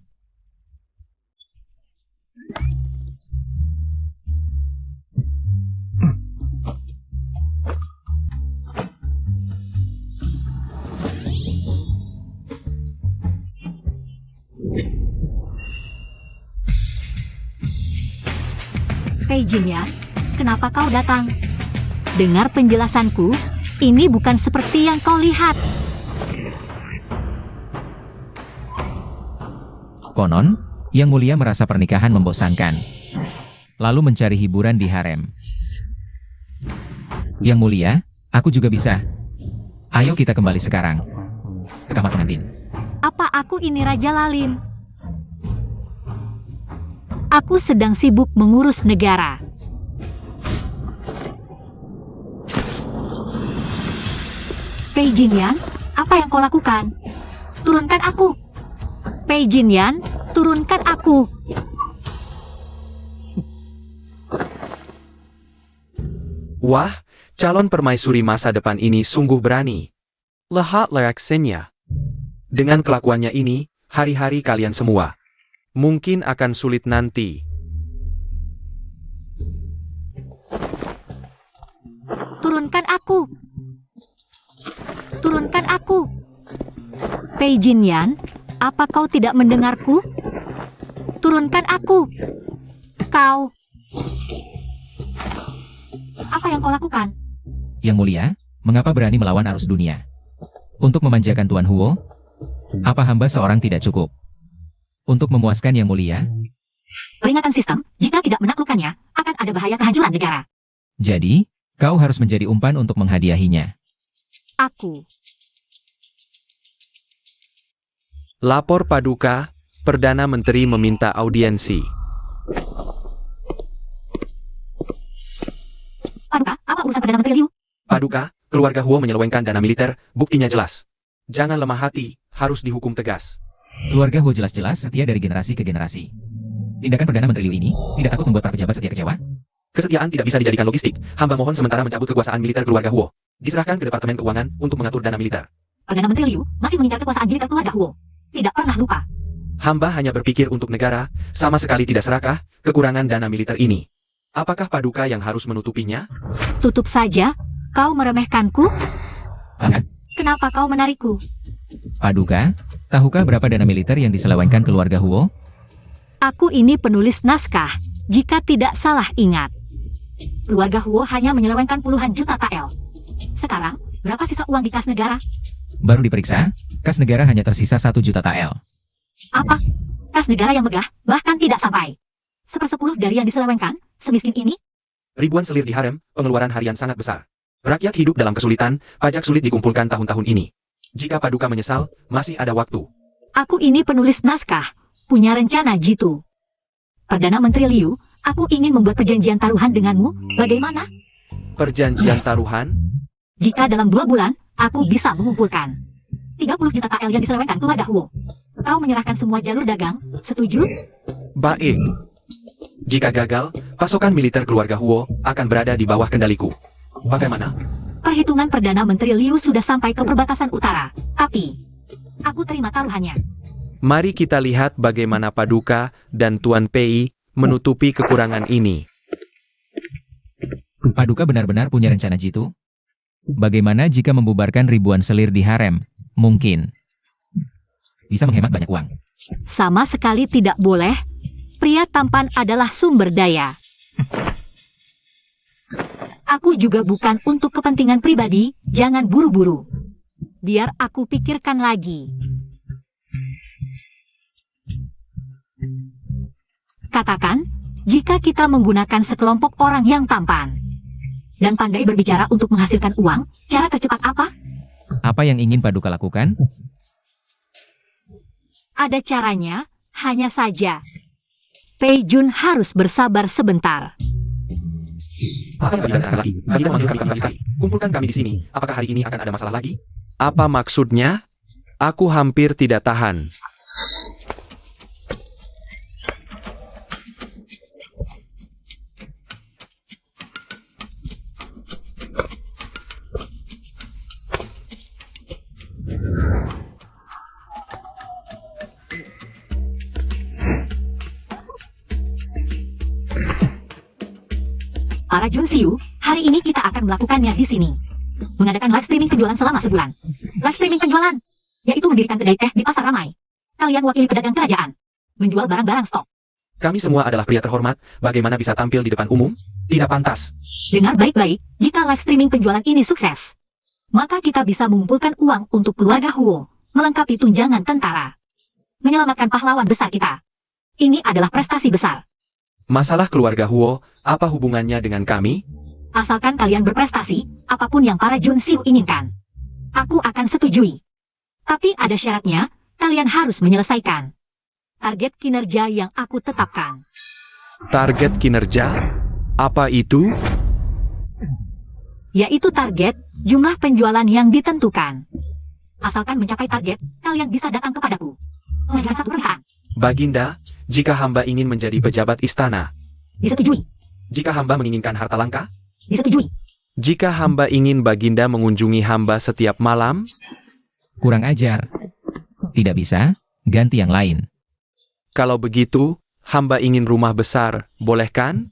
Pei Jinyan, kenapa kau datang? Dengar penjelasanku, ini bukan seperti yang kau lihat. Konon, Yang Mulia merasa pernikahan membosankan. Lalu mencari hiburan di harem. Yang Mulia, aku juga bisa. Ayo kita kembali sekarang ke kamar pengantin. Apa aku ini Raja Lalin? Aku sedang sibuk mengurus negara. Pei Jinyan, apa yang kau lakukan? Turunkan aku. Pei Jinyan, turunkan aku. Wah, calon permaisuri masa depan ini sungguh berani. Lihat reaksinya. Dengan kelakuannya ini, hari-hari kalian semua mungkin akan sulit nanti. Turunkan aku. Turunkan aku. Pei Jinyan, apa kau tidak mendengarku? Turunkan aku. Kau. Apa yang kau lakukan? Yang Mulia, mengapa berani melawan arus dunia? Untuk memanjakan Tuan Huo? Apa hamba seorang tidak cukup? Untuk memuaskan Yang Mulia? Peringatan sistem, jika tidak menaklukkannya, akan ada bahaya kehancuran negara. Jadi, kau harus menjadi umpan untuk menghadiahinya. Aku. Lapor Paduka, Perdana Menteri meminta audiensi. Paduka, apa urusan Perdana Menteri Liu? Paduka, keluarga Huo menyelewengkan dana militer, buktinya jelas. Jangan lemah hati, harus dihukum tegas. Keluarga Huo jelas-jelas setia dari generasi ke generasi. Tindakan Perdana Menteri Liu ini tidak takut membuat para pejabat setia kecewa? Kesetiaan tidak bisa dijadikan logistik. Hamba mohon sementara mencabut kekuasaan militer keluarga Huo. Diserahkan ke Departemen Keuangan untuk mengatur dana militer. Perdana Menteri Liu masih mengincar kekuasaan militer keluarga Huo. Tidak pernah lupa. Hamba hanya berpikir untuk negara, sama sekali tidak serakah, kekurangan dana militer ini. Apakah Paduka yang harus menutupinya? Tutup saja. Kau meremehkanku? Paman, Kenapa kau menarikku? Paduka, tahukah berapa dana militer yang diselewengkan keluarga Huo? Aku ini penulis naskah. Jika tidak salah ingat, keluarga Huo hanya menyelewengkan puluhan juta TL. Sekarang, berapa sisa uang di kas negara? Baru diperiksa, kas negara hanya tersisa 1 juta TL. Apa? Kas negara yang megah, bahkan tidak sampai 1/10 dari yang diselewengkan, semiskin ini? Ribuan selir di harem, pengeluaran harian sangat besar. Rakyat hidup dalam kesulitan, pajak sulit dikumpulkan tahun-tahun ini. Jika Paduka menyesal, masih ada waktu. Aku ini penulis naskah, punya rencana jitu. Perdana Menteri Liu, aku ingin membuat perjanjian taruhan denganmu, bagaimana? Perjanjian taruhan? Jika dalam 2 bulan, aku bisa mengumpulkan 30 juta TL yang diselewengkan keluarga Huo. Kau menyerahkan semua jalur dagang, setuju? Baik. Jika gagal, pasokan militer keluarga Huo akan berada di bawah kendaliku. Bagaimana? Perhitungan Perdana Menteri Liu sudah sampai ke perbatasan utara, tapi aku terima taruhannya. Mari kita lihat bagaimana Paduka dan Tuan Pei menutupi kekurangan ini. Paduka benar-benar punya rencana jitu? Bagaimana jika membubarkan ribuan selir di harem? Mungkin bisa menghemat banyak uang. Sama sekali tidak boleh. Pria tampan adalah sumber daya. Aku juga bukan untuk kepentingan pribadi, jangan buru-buru. Biar aku pikirkan lagi. Katakan, jika kita menggunakan sekelompok orang yang tampan dan pandai berbicara untuk menghasilkan uang, cara tercepat apa? Apa yang ingin Paduka lakukan? Ada caranya, hanya saja Pei Jun harus bersabar sebentar. Apa yang bagaimana sekarang lagi? Bagi memanggil kami sekali. Kumpulkan kami di sini. Apakah hari ini akan ada masalah lagi? Apa maksudnya? Aku hampir tidak tahan. Para Junsiu, hari ini kita akan melakukannya di sini. Mengadakan live streaming penjualan selama sebulan. Live streaming penjualan, yaitu mendirikan kedai teh di pasar ramai. Kalian wakili pedagang kerajaan. Menjual barang-barang stok. Kami semua adalah pria terhormat, bagaimana bisa tampil di depan umum? Tidak pantas. Dengar baik-baik, jika live streaming penjualan ini sukses, maka kita bisa mengumpulkan uang untuk keluarga Huo, melengkapi tunjangan tentara. Menyelamatkan pahlawan besar kita. Ini adalah prestasi besar. Masalah keluarga Huo, apa hubungannya dengan kami? Asalkan kalian berprestasi, apapun yang para Junsiu inginkan, aku akan setujui. Tapi ada syaratnya, kalian harus menyelesaikan target kinerja yang aku tetapkan. Target kinerja? Apa itu? Yaitu target jumlah penjualan yang ditentukan. Asalkan mencapai target, kalian bisa datang kepadaku. Mengajukan satu permintaan. Baginda, jika hamba ingin menjadi pejabat istana, Disetujui. jika hamba menginginkan harta langka, Disetujui. jika hamba ingin Baginda mengunjungi hamba setiap malam, Kurang ajar. Tidak bisa, ganti yang lain. kalau begitu, hamba ingin rumah besar, boleh kan?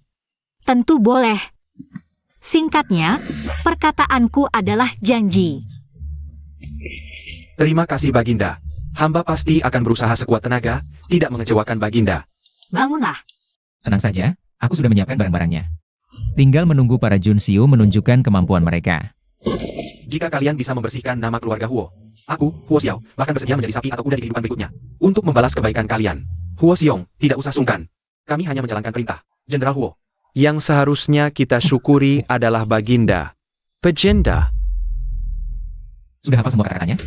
Tentu boleh. Singkatnya, perkataanku adalah janji. Terima kasih Baginda. Hamba pasti akan berusaha sekuat tenaga, tidak mengecewakan Baginda. Bangunlah. Tenang saja, aku sudah menyiapkan barang-barangnya. Tinggal menunggu para Junsiu menunjukkan kemampuan mereka. Jika kalian bisa membersihkan nama keluarga Huo, aku, Huo Xiao, bahkan bersedia menjadi sapi atau kuda di kehidupan berikutnya. Untuk membalas kebaikan kalian. Huo Xiong, tidak usah sungkan. Kami hanya menjalankan perintah. Jenderal Huo. Yang seharusnya kita syukuri adalah Baginda. Pejenda. Sudah hafal semua kata-katanya?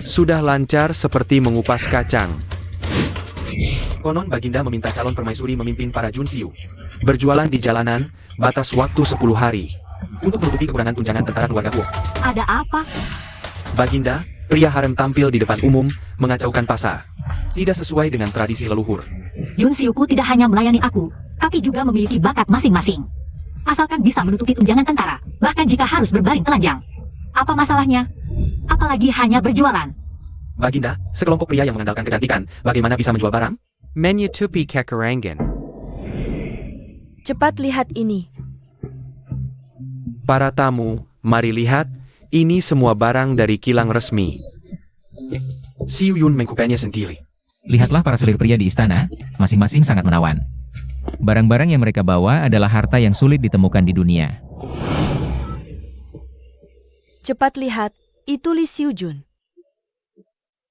Sudah lancar seperti mengupas kacang. Konon Baginda meminta calon permaisuri memimpin para Junsiu. Berjualan di jalanan, batas waktu 10 hari. Untuk menutupi kekurangan tunjangan tentara keluarga Huo. Ada apa? Baginda, pria harem tampil di depan umum, mengacaukan pasar. Tidak sesuai dengan tradisi leluhur. Junsiuku tidak hanya melayani aku, tapi juga memiliki bakat masing-masing. Asalkan bisa menutupi tunjangan tentara, bahkan jika harus berbaring telanjang. Apa masalahnya? Apalagi hanya berjualan. Baginda, sekelompok pria yang mengandalkan kecantikan, bagaimana bisa menjual barang? Menyutupi kekurangan. Cepat lihat ini. Para tamu, mari lihat, ini semua barang dari kilang resmi. Xiu Yun mengkupenya sendiri. Lihatlah para selir pria di istana, masing-masing sangat menawan. Barang-barang yang mereka bawa adalah harta yang sulit ditemukan di dunia. Cepat lihat, itu Li Xiujun.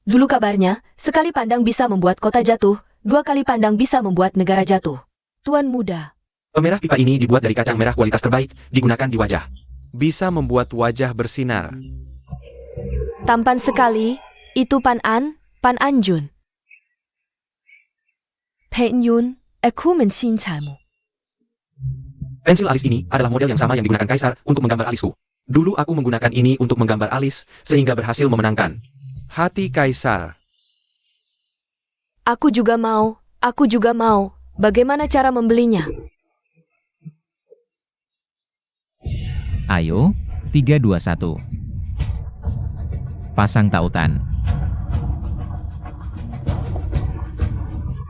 Dulu kabarnya, sekali pandang bisa membuat kota jatuh, 2 kali pandang bisa membuat negara jatuh. Tuan muda. Pemerah pipa ini dibuat dari kacang merah kualitas terbaik, digunakan di wajah. Bisa membuat wajah bersinar. Tampan sekali, itu Pan Anjun. Pen Yun, aku mencintaimu. Pensil alis ini adalah model yang sama yang digunakan Kaisar untuk menggambar alisku. Dulu aku menggunakan ini untuk menggambar alis, sehingga berhasil memenangkan hati Kaisar. Aku juga mau. Bagaimana cara membelinya? Ayo, 3, 2, 1. Pasang tautan.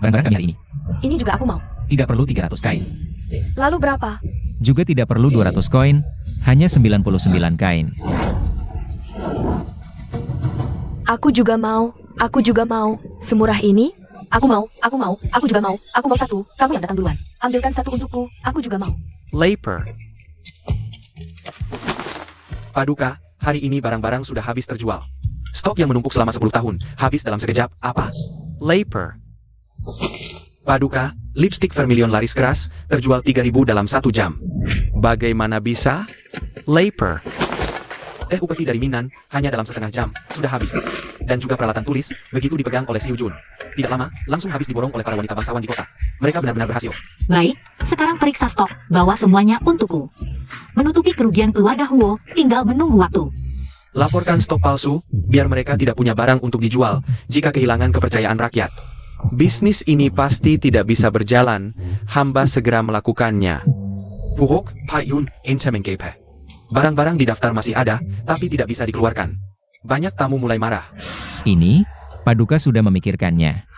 Barang-barang kami hari ini. Ini juga aku mau. Tidak perlu 300 kain. Lalu berapa? Juga tidak perlu 200 koin, hanya 99 kain. Aku juga mau. Semurah ini? Aku mau. Aku juga mau. Aku mau 1, kamu yang datang duluan. Ambilkan 1 untukku, aku juga mau. Laper. Paduka, hari ini barang-barang sudah habis terjual. Stok yang menumpuk selama 10 tahun, habis dalam sekejap, apa? Laper. Paduka, lipstik vermilion laris keras, terjual 3.000 dalam 1 jam. Bagaimana bisa? Laper. Teh upeti dari Minnan, hanya dalam setengah jam, sudah habis. Dan juga peralatan tulis, begitu dipegang oleh Xiu Jun. Tidak lama, langsung habis diborong oleh para wanita bangsawan di kota. Mereka benar-benar berhasil. Baik, sekarang periksa stok, bawa semuanya untukku. Menutupi kerugian keluarga Huo, tinggal menunggu waktu. Laporkan stok palsu, biar mereka tidak punya barang untuk dijual jika kehilangan kepercayaan rakyat. Bisnis ini pasti tidak bisa berjalan, hamba segera melakukannya. Puhok, Payun, Insemengkepe. Barang-barang di daftar masih ada, tapi tidak bisa dikeluarkan. Banyak tamu mulai marah. Ini, Paduka sudah memikirkannya.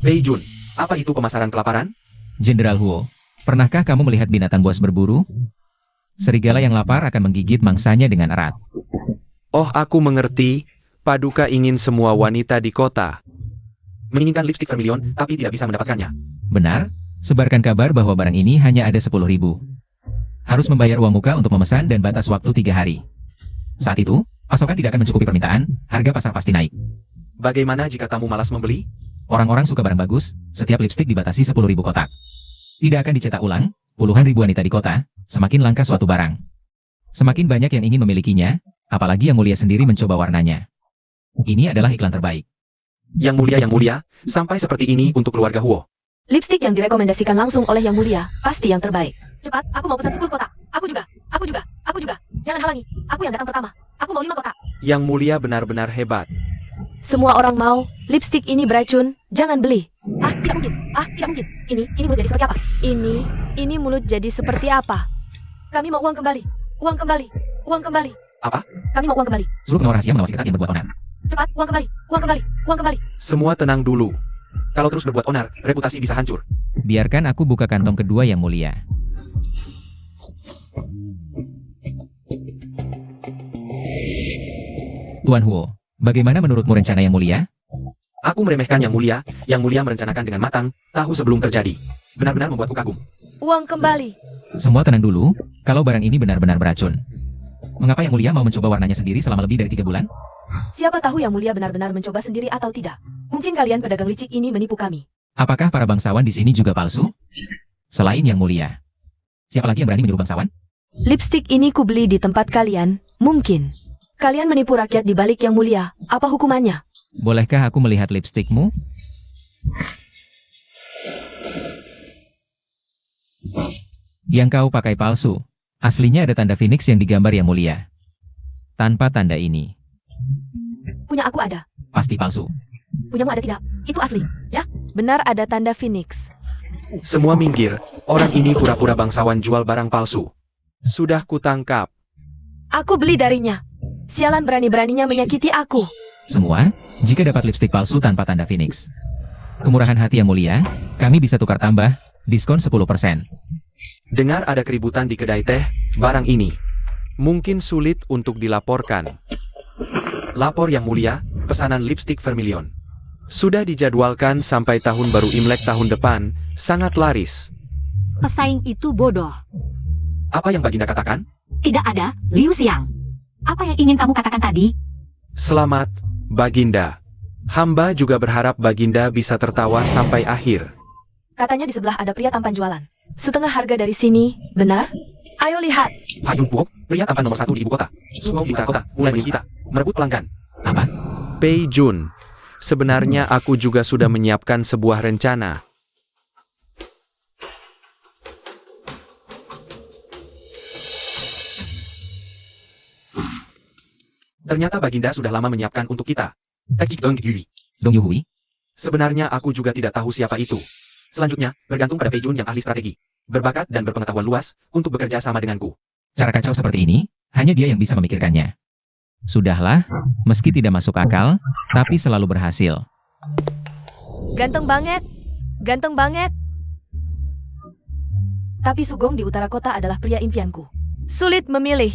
Pei Jun, apa itu pemasaran kelaparan? Jenderal Huo, pernahkah kamu melihat binatang buas berburu? Serigala yang lapar akan menggigit mangsanya dengan erat. Oh, aku mengerti. Paduka ingin semua wanita di kota menginginkan lipstik vermilion, tapi tidak bisa mendapatkannya. Benar, sebarkan kabar bahwa barang ini hanya ada 10.000. Harus membayar uang muka untuk memesan dan batas waktu 3 hari. Saat itu, pasokan tidak akan mencukupi permintaan, harga pasar pasti naik. Bagaimana jika tamu malas membeli? Orang-orang suka barang bagus, setiap lipstik dibatasi 10.000 kotak. Tidak akan dicetak ulang, puluhan ribu wanita di kota, semakin langka suatu barang. Semakin banyak yang ingin memilikinya, apalagi yang mulia sendiri mencoba warnanya. Ini adalah iklan terbaik. Yang mulia, sampai seperti ini untuk keluarga Huo. Lipstik yang direkomendasikan langsung oleh Yang Mulia, pasti yang terbaik. Cepat, aku mau pesan 10 kotak. Aku juga. Jangan halangi, aku yang datang pertama. Aku mau 5 kotak. Yang mulia benar-benar hebat. Semua orang mau, lipstik ini beracun, jangan beli. Tidak mungkin. Ini mulut jadi seperti apa? Ini mulut jadi seperti apa? Kami mau uang kembali. Apa? Kami mau uang kembali. Suruh pengawal rahasia mengawasi ketat yang berbuat onar. Cepat, uang kembali. Semua tenang dulu. Kalau terus berbuat onar, reputasi bisa hancur. Biarkan aku buka kantong kedua Yang Mulia. Tuan Huo, bagaimana menurutmu rencana Yang Mulia? Aku meremehkan Yang Mulia merencanakan dengan matang, tahu sebelum terjadi. Benar-benar membuatku kagum. Uang kembali. Semua tenang dulu, kalau barang ini benar-benar beracun. Mengapa Yang Mulia mau mencoba warnanya sendiri selama lebih dari 3 bulan? Siapa tahu Yang Mulia benar-benar mencoba sendiri atau tidak. Mungkin kalian pedagang licik ini menipu kami. Apakah para bangsawan di sini juga palsu? Selain Yang Mulia, siapa lagi yang berani menyuruh bangsawan? Lipstik ini kubeli di tempat kalian, mungkin. Kalian menipu rakyat di balik Yang Mulia, apa hukumannya? Bolehkah aku melihat lipstikmu? Yang kau pakai palsu. Aslinya ada tanda Phoenix yang digambar Yang Mulia. Tanpa tanda ini, Punya aku ada. pasti palsu. Punyamu ada tidak? Itu asli, ya? Benar ada tanda Phoenix. Semua minggir, orang ini pura-pura bangsawan jual barang palsu. Sudah kutangkap. Aku beli darinya. Sialan berani-beraninya menyakiti aku. Semua, jika dapat lipstik palsu tanpa tanda Phoenix. Kemurahan hati Yang Mulia, kami bisa tukar tambah, diskon 10%. Dengar ada keributan di kedai teh, barang ini mungkin sulit untuk dilaporkan. Lapor Yang Mulia, pesanan lipstik vermilion sudah dijadwalkan sampai tahun baru Imlek tahun depan, sangat laris. Pesaing itu bodoh. Apa yang Baginda katakan? Tidak ada, Liu Xiang. Apa yang ingin kamu katakan tadi? Selamat, Baginda. Hamba juga berharap Baginda bisa tertawa sampai akhir. Katanya di sebelah ada pria tampan jualan. Setengah harga dari sini, benar? Ayo lihat. Payung Puok, pria tampan nomor 1 di ibu kota. Suho di utara kota, mulai menipu kita, merebut pelanggan. Apa? Pei Jun, sebenarnya aku juga sudah menyiapkan sebuah rencana. Ternyata Baginda sudah lama menyiapkan untuk kita. Teknik Dong Yui. Dong Yuhui? Sebenarnya aku juga tidak tahu siapa itu. Selanjutnya, bergantung pada Pei Jun yang ahli strategi, berbakat dan berpengetahuan luas, untuk bekerja sama denganku. Cara kacau seperti ini, hanya dia yang bisa memikirkannya. Sudahlah, meski tidak masuk akal, tapi selalu berhasil. Ganteng banget. Tapi Sugong di utara kota adalah pria impianku. Sulit memilih.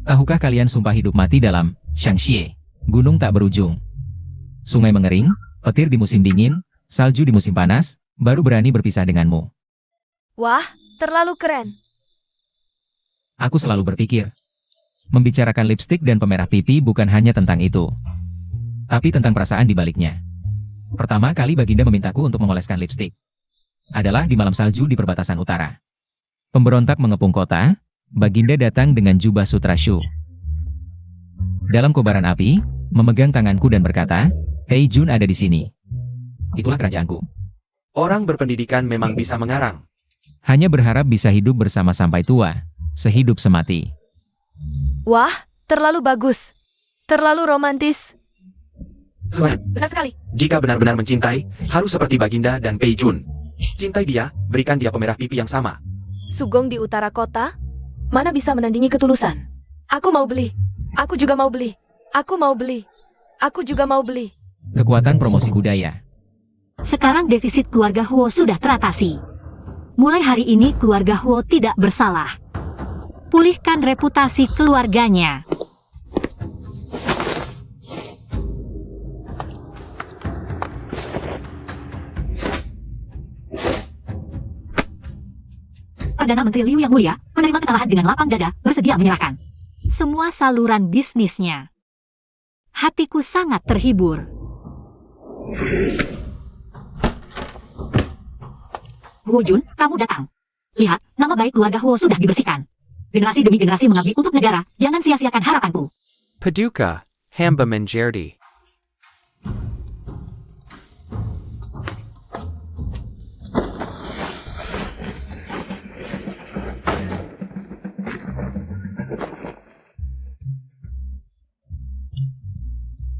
Tahukah kalian sumpah hidup mati dalam Shangxie? Gunung tak berujung. Sungai mengering, petir di musim dingin, salju di musim panas, baru berani berpisah denganmu. Wah, terlalu keren. Aku selalu berpikir, membicarakan lipstik dan pemerah pipi bukan hanya tentang itu, tapi tentang perasaan di baliknya. Pertama kali Baginda memintaku untuk mengoleskan lipstik adalah di malam salju di perbatasan utara. Pemberontak mengepung kota, Baginda datang dengan jubah sutra shu. Dalam kobaran api, memegang tanganku dan berkata, "Pei Jun ada di sini. Itulah kerajaanku." Orang berpendidikan memang bisa mengarang. Hanya berharap bisa hidup bersama sampai tua, sehidup semati. Wah, terlalu bagus. Terlalu romantis. Swan, Benar sekali. jika benar-benar mencintai, harus seperti Baginda dan Pei Jun. Cintai dia, berikan dia pemerah pipi yang sama. Sugong di utara kota? Mana bisa menandingi ketulusan? Aku mau beli. Aku juga mau beli. Aku mau beli. Aku juga mau beli. Kekuatan promosi budaya. Sekarang defisit keluarga Huo sudah teratasi. Mulai hari ini keluarga Huo tidak bersalah. Pulihkan reputasi keluarganya. Perdana Menteri Liu yang mulia menerima kekalahan dengan lapang dada, bersedia menyerahkan semua saluran bisnisnya. Hatiku sangat terhibur. Huo Jun, kamu datang. Lihat, nama baik keluarga Huo sudah dibersihkan. Generasi demi generasi mengabdi untuk negara, jangan sia-siakan harapanku. Paduka, hamba menjadi.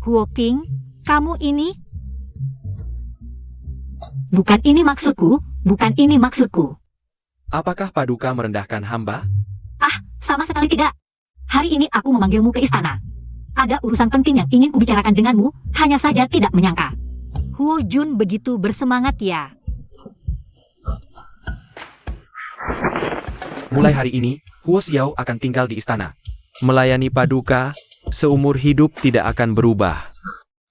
Huo King, kamu ini? Bukan ini maksudku, bukan ini maksudku. Apakah Paduka merendahkan hamba? Ah, sama sekali tidak. Hari ini aku memanggilmu ke istana. Ada urusan penting yang ingin kubicarakan denganmu, hanya saja tidak menyangka. Huo Jun begitu bersemangat ya. Mulai hari ini, Huo Xiao akan tinggal di istana. Melayani Paduka, seumur hidup tidak akan berubah.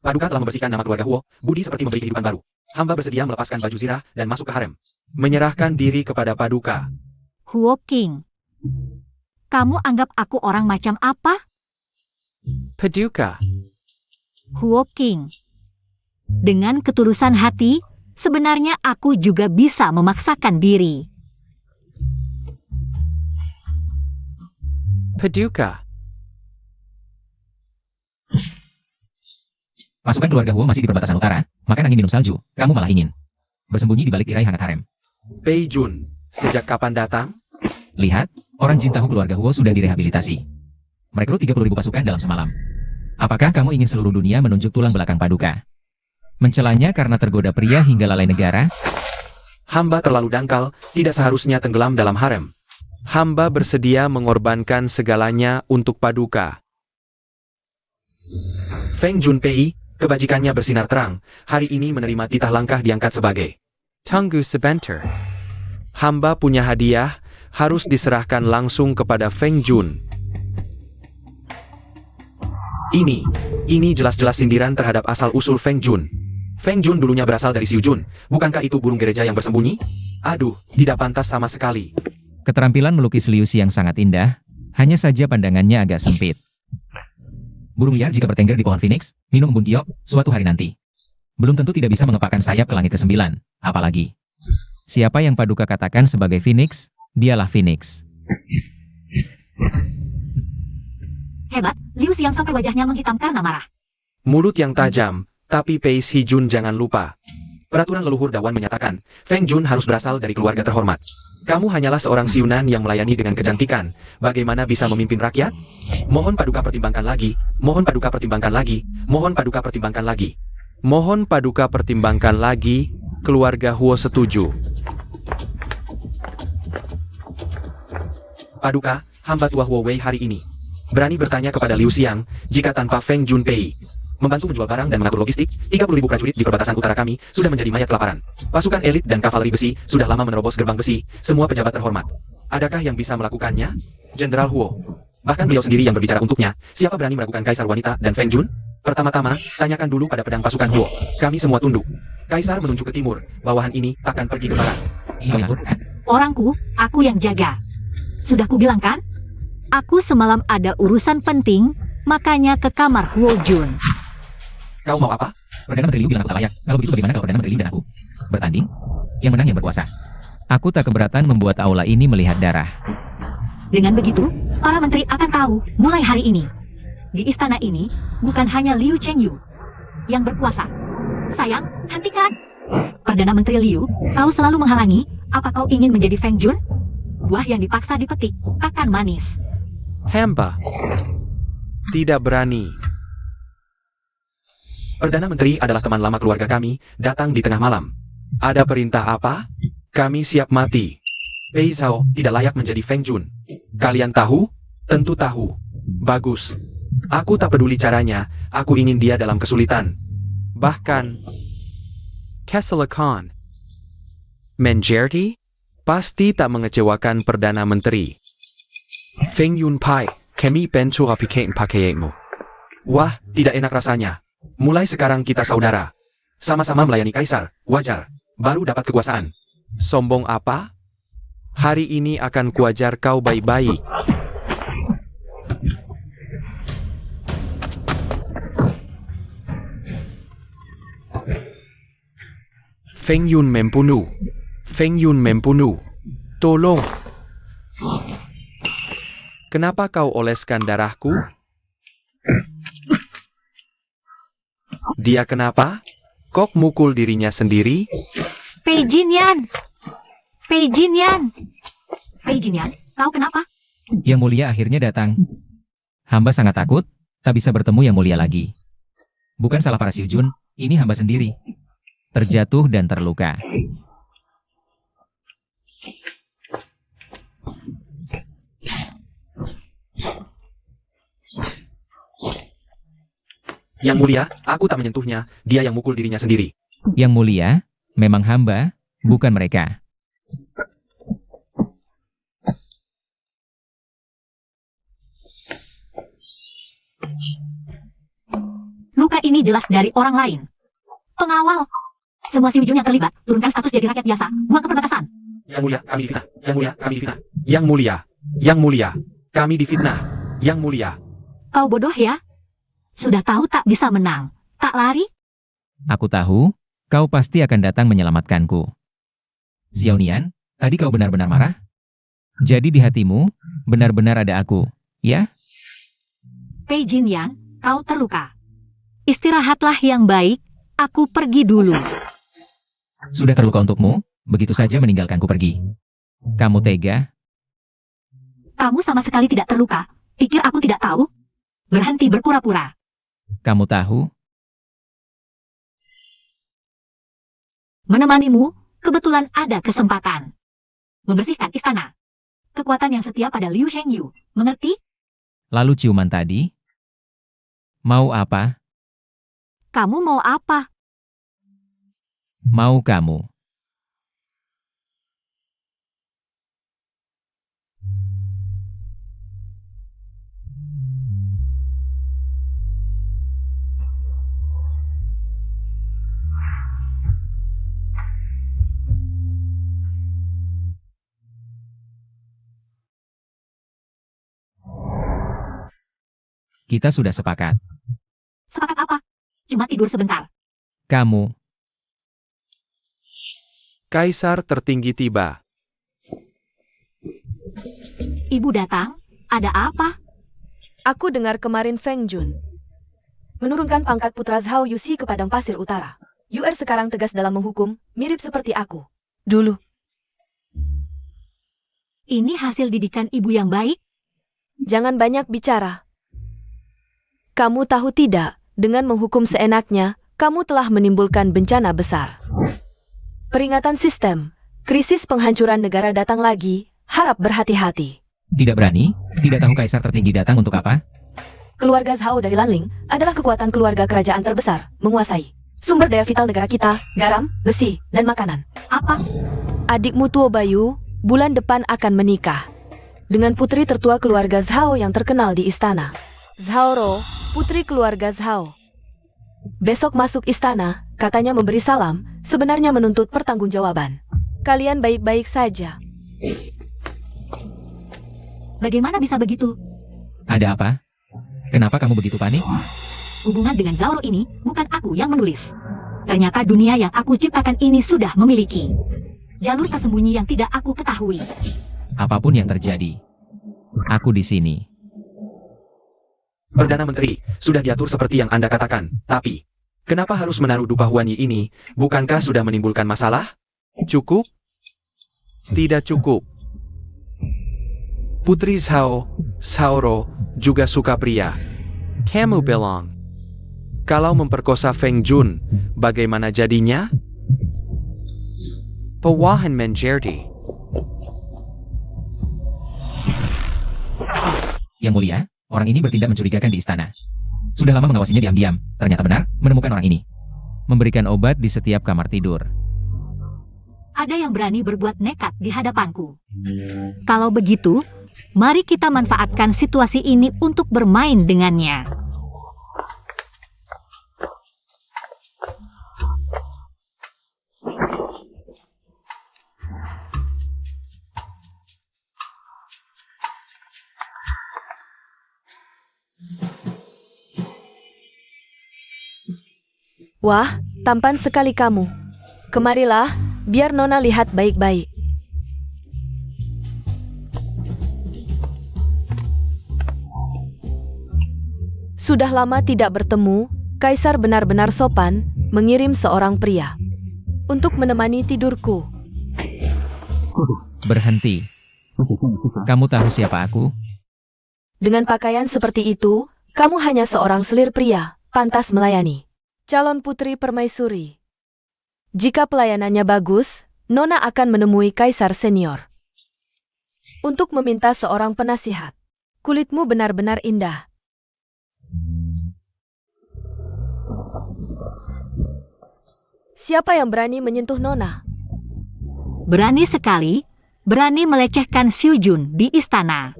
Paduka telah membersihkan nama keluarga Huo, budi seperti memberi kehidupan baru. Hamba bersedia melepaskan baju zirah dan masuk ke harem. Menyerahkan diri kepada Paduka. Huo King, kamu anggap aku orang macam apa? Paduka, Huo King, dengan ketulusan hati, sebenarnya aku juga bisa memaksakan diri. Paduka. Pasukan keluarga Huo masih di perbatasan utara, makan angin minum salju, kamu malah ingin bersembunyi di balik tirai hangat harem. Pei Jun, sejak kapan datang? Lihat, orang Jin tahu keluarga Huo sudah direhabilitasi. Merekrut 30.000 pasukan dalam semalam. Apakah kamu ingin seluruh dunia menunjuk tulang belakang Paduka? Mencelanya karena tergoda pria hingga lalai negara? Hamba terlalu dangkal, tidak seharusnya tenggelam dalam harem. Hamba bersedia mengorbankan segalanya untuk Paduka. Feng Junpei, kebajikannya bersinar terang, hari ini menerima titah langkah diangkat sebagai Tunggu sebentar. Hamba punya hadiah, harus diserahkan langsung kepada Feng Jun. Ini jelas-jelas sindiran terhadap asal-usul Feng Jun. Feng Jun dulunya berasal dari Xiu Jun, bukankah itu burung gereja yang bersembunyi? Aduh, tidak pantas sama sekali. Keterampilan melukis Liu Xi yang sangat indah, hanya saja pandangannya agak sempit. Burung liar jika bertengger di pohon Phoenix, minum embun giok, suatu hari nanti belum tentu tidak bisa mengepakkan sayap ke langit ke-9, apalagi siapa yang Paduka katakan sebagai Phoenix, dialah Phoenix. Hebat, Liu Xiang sampai wajahnya menghitam karena marah. Mulut yang tajam, tapi Pei Si Jun jangan lupa. Peraturan leluhur Dawan menyatakan, Feng Jun harus berasal dari keluarga terhormat. Kamu hanyalah seorang siunan yang melayani dengan kecantikan. Bagaimana bisa memimpin rakyat? Mohon Paduka pertimbangkan lagi. Mohon Paduka pertimbangkan lagi. Mohon Paduka pertimbangkan lagi. Mohon Paduka pertimbangkan lagi. Keluarga Huo setuju. Paduka, hamba tua Huo Wei hari ini berani bertanya kepada Liu Xiang, jika tanpa Feng Junpei membantu menjual barang dan mengatur logistik, 30.000 prajurit di perbatasan utara kami sudah menjadi mayat kelaparan. Pasukan elit dan kavaleri besi sudah lama menerobos gerbang besi, semua pejabat terhormat. Adakah yang bisa melakukannya? Jenderal Huo. Bahkan beliau sendiri yang berbicara untuknya, siapa berani meragukan Kaisar Wanita dan Feng Jun? Pertama-tama, tanyakan dulu pada pedang pasukan Huo. Kami semua tunduk. Kaisar menunjuk ke timur, bawahan ini takkan pergi ke barat. Orangku, aku yang jaga. Sudah kubilang kan? Aku semalam ada urusan penting, makanya ke kamar Huo Jun. Kau mau apa? Perdana Menteri Liu bilang aku tak layak. Kalau begitu bagaimana kalau Perdana Menteri Liu dan aku bertanding? Yang menang yang berkuasa. Aku tak keberatan membuat aula ini melihat darah. Dengan begitu, para menteri akan tahu mulai hari ini. Di istana ini, bukan hanya Liu Chengyu yang berkuasa. Sayang, hentikan. Perdana Menteri Liu, kau selalu menghalangi. Apa kau ingin menjadi Feng Jun? Buah yang dipaksa dipetik, takkan manis. Hamba. Tidak berani. Perdana Menteri adalah teman lama keluarga kami, datang di tengah malam. Ada perintah apa? Kami siap mati. Pei Zhao tidak layak menjadi Feng Jun. Kalian tahu? Tentu tahu. Bagus. Aku tak peduli caranya, aku ingin dia dalam kesulitan. Bahkan Kesalahan Menjerti pasti tak mengecewakan Perdana Menteri. Feng Yun Pai, kami pencu apikain pakaianmu. Wah, tidak enak rasanya. Mulai sekarang kita saudara. Sama-sama melayani kaisar, wajar. Baru dapat kekuasaan. Sombong apa? Hari ini akan kuajar kau baik-baik. Feng Yun membunuh. Feng Yun membunuh. Tolong. Kenapa kau oleskan darahku? Dia kenapa? Kok mukul dirinya sendiri? Pei Jinyan! Pei Jinyan! Pei Jinyan, kau kenapa? Yang Mulia akhirnya datang. Hamba sangat takut, tak bisa bertemu Yang Mulia lagi. Bukan salah para Xiu Jun, ini hamba sendiri. Terjatuh dan terluka. Yang Mulia, aku tak menyentuhnya, dia yang mukul dirinya sendiri. Yang Mulia, memang hamba, bukan mereka. Luka ini jelas dari orang lain. Pengawal. Semua Xiu Jun yang terlibat, turunkan status jadi rakyat biasa, buang ke perbatasan. Yang Mulia, kami difitnah. Yang Mulia, kami difitnah. Yang Mulia, Yang Mulia, kami difitnah. Yang Mulia. Kau bodoh ya? Sudah tahu tak bisa menang. Tak lari? Aku tahu, kau pasti akan datang menyelamatkanku. Xiao Nian, tadi kau benar-benar marah? Jadi di hatimu, benar-benar ada aku, ya? Pei Jinyan, kau terluka. Istirahatlah yang baik, aku pergi dulu. Sudah terluka untukmu, begitu saja meninggalkanku pergi. Kamu tega? Kamu sama sekali tidak terluka. Pikir aku tidak tahu? Berhenti berpura-pura. Kamu tahu? Menemanimu, kebetulan ada kesempatan. Membersihkan istana. Kekuatan yang setia pada Liu Shengyu, mengerti? Lalu ciuman tadi? Mau apa? Kamu mau apa? Mau kamu. Kita sudah sepakat. Sepakat apa? Cuma tidur sebentar. Kamu. Kaisar tertinggi tiba. Ibu datang, ada apa? Aku dengar kemarin Feng Jun menurunkan pangkat putra Zhao Yuxi ke padang pasir utara. UR sekarang tegas dalam menghukum, mirip seperti aku dulu. Ini hasil didikan ibu yang baik? Jangan banyak bicara. Kamu tahu tidak, dengan menghukum seenaknya, kamu telah menimbulkan bencana besar. Peringatan sistem, krisis penghancuran negara datang lagi, harap berhati-hati. Tidak berani? Tidak tahu kaisar tertinggi datang untuk apa? Keluarga Zhao dari Lanling adalah kekuatan keluarga kerajaan terbesar, menguasai sumber daya vital negara kita, garam, besi, dan makanan. Apa? Adikmu Tuo Bayu, bulan depan akan menikah dengan putri tertua keluarga Zhao yang terkenal di istana. Zhao Ro, putri keluarga Zhao. Besok masuk istana, katanya memberi salam, sebenarnya menuntut pertanggungjawaban. Kalian baik-baik saja. Bagaimana bisa begitu? Ada apa? Kenapa kamu begitu panik? Hubungan dengan Zhao Ro ini bukan aku yang menulis. Ternyata dunia yang aku ciptakan ini sudah memiliki jalur tersembunyi yang tidak aku ketahui. Apapun yang terjadi, aku di sini. Perdana Menteri, sudah diatur seperti yang Anda katakan, tapi Kenapa harus menaruh dupa Huanyi ini? Bukankah sudah menimbulkan masalah? Cukup? Tidak cukup. Putri Zhao, Xiaoro, juga suka pria. Kamu bilang, kalau memperkosa Feng Jun, bagaimana jadinya? Pewahan menjadi. Yang mulia, orang ini bertindak mencurigakan di istana. Sudah lama mengawasinya diam-diam, ternyata benar, menemukan orang ini. Memberikan obat di setiap kamar tidur. Ada yang berani berbuat nekat di hadapanku. Kalau begitu, mari kita manfaatkan situasi ini untuk bermain dengannya. Wah, tampan sekali kamu. Kemarilah, biar Nona lihat baik-baik. Sudah lama tidak bertemu, Kaisar benar-benar sopan mengirim seorang pria untuk menemani tidurku. Berhenti. Kamu tahu siapa aku? Dengan pakaian seperti itu, kamu hanya seorang selir pria, pantas melayani calon putri permaisuri. Jika pelayanannya bagus, Nona akan menemui Kaisar senior untuk meminta seorang penasihat. Kulitmu benar-benar indah. Siapa yang berani menyentuh Nona? Berani sekali, berani melecehkan Xiu Jun di istana.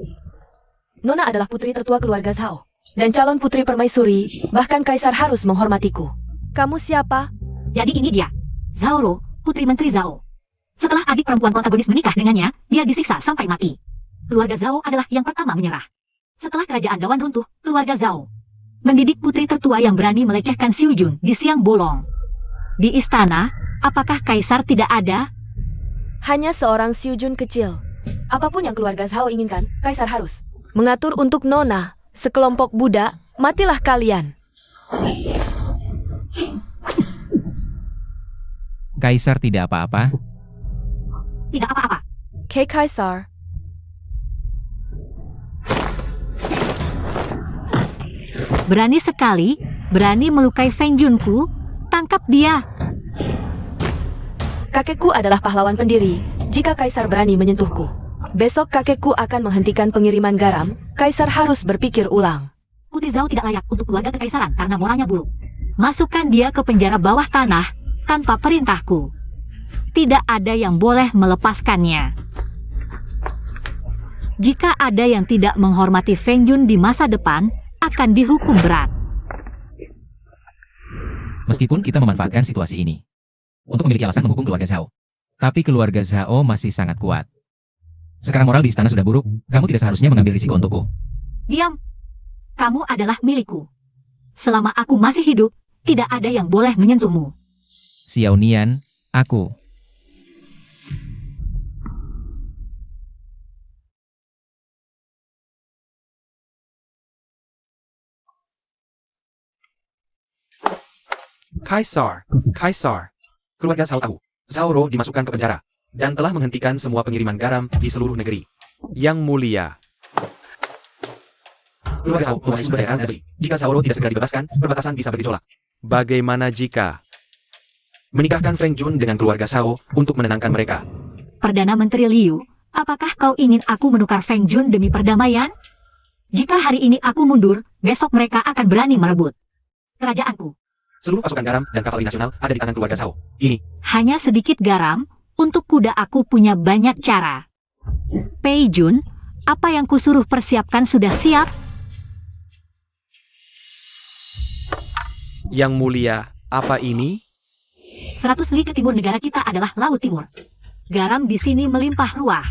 Nona adalah putri tertua keluarga Zhao dan calon putri permaisuri, bahkan Kaisar harus menghormatiku. Kamu siapa? Jadi ini dia, Zhaoro, putri menteri Zhao. Setelah adik perempuan protagonis menikah dengannya, dia disiksa sampai mati. Keluarga Zhao adalah yang pertama menyerah. Setelah kerajaan Dawan runtuh, keluarga Zhao mendidik putri tertua yang berani melecehkan Xiu Jun di siang bolong. Di istana, apakah Kaisar tidak ada? Hanya seorang Xiu Jun kecil. Apapun yang keluarga Zhao inginkan, Kaisar harus mengatur untuk Nona. Sekelompok budak, matilah kalian. Kaisar tidak apa-apa. Tidak apa-apa. Kaisar. Berani sekali, berani melukai Feng Junku. Tangkap dia. Kakekku adalah pahlawan pendiri. Jika Kaisar berani menyentuhku, besok kakekku akan menghentikan pengiriman garam. Kaisar harus berpikir ulang. Putri Zhao tidak layak untuk keluarga kekaisaran karena moralnya buruk. Masukkan dia ke penjara bawah tanah tanpa perintahku. Tidak ada yang boleh melepaskannya. Jika ada yang tidak menghormati Feng Jun di masa depan, akan dihukum berat. Meskipun kita memanfaatkan situasi ini untuk memiliki alasan menghukum keluarga Zhao, tapi keluarga Zhao masih sangat kuat. Sekarang moral di istana sudah buruk, kamu tidak seharusnya mengambil risiko untukku. Diam. Kamu adalah milikku. Selama aku masih hidup, tidak ada yang boleh menyentuhmu. Xiao Nian, aku. Kaisar. Keluarga Zhao tahu, Zhaoro dimasukkan ke penjara, dan telah menghentikan semua pengiriman garam di seluruh negeri. Yang mulia. Keluarga Zhao menguasai sumber daya garam negeri. Jika Zhaoro tidak segera dibebaskan, perbatasan bisa bergejolak. Bagaimana jika menikahkan Feng Jun dengan keluarga Zhao untuk menenangkan mereka? Perdana Menteri Liu, apakah kau ingin aku menukar Feng Jun demi perdamaian? Jika hari ini aku mundur, besok mereka akan berani merebut kerajaanku. Seluruh pasukan garam dan kavaleri nasional ada di tangan keluarga Zhao. Ini. Hanya sedikit garam, untuk kuda aku punya banyak cara. Pei Jun, apa yang kusuruh persiapkan sudah siap? Yang mulia, apa ini? 100 li ke timur negara kita adalah Laut Timur. Garam di sini melimpah ruah.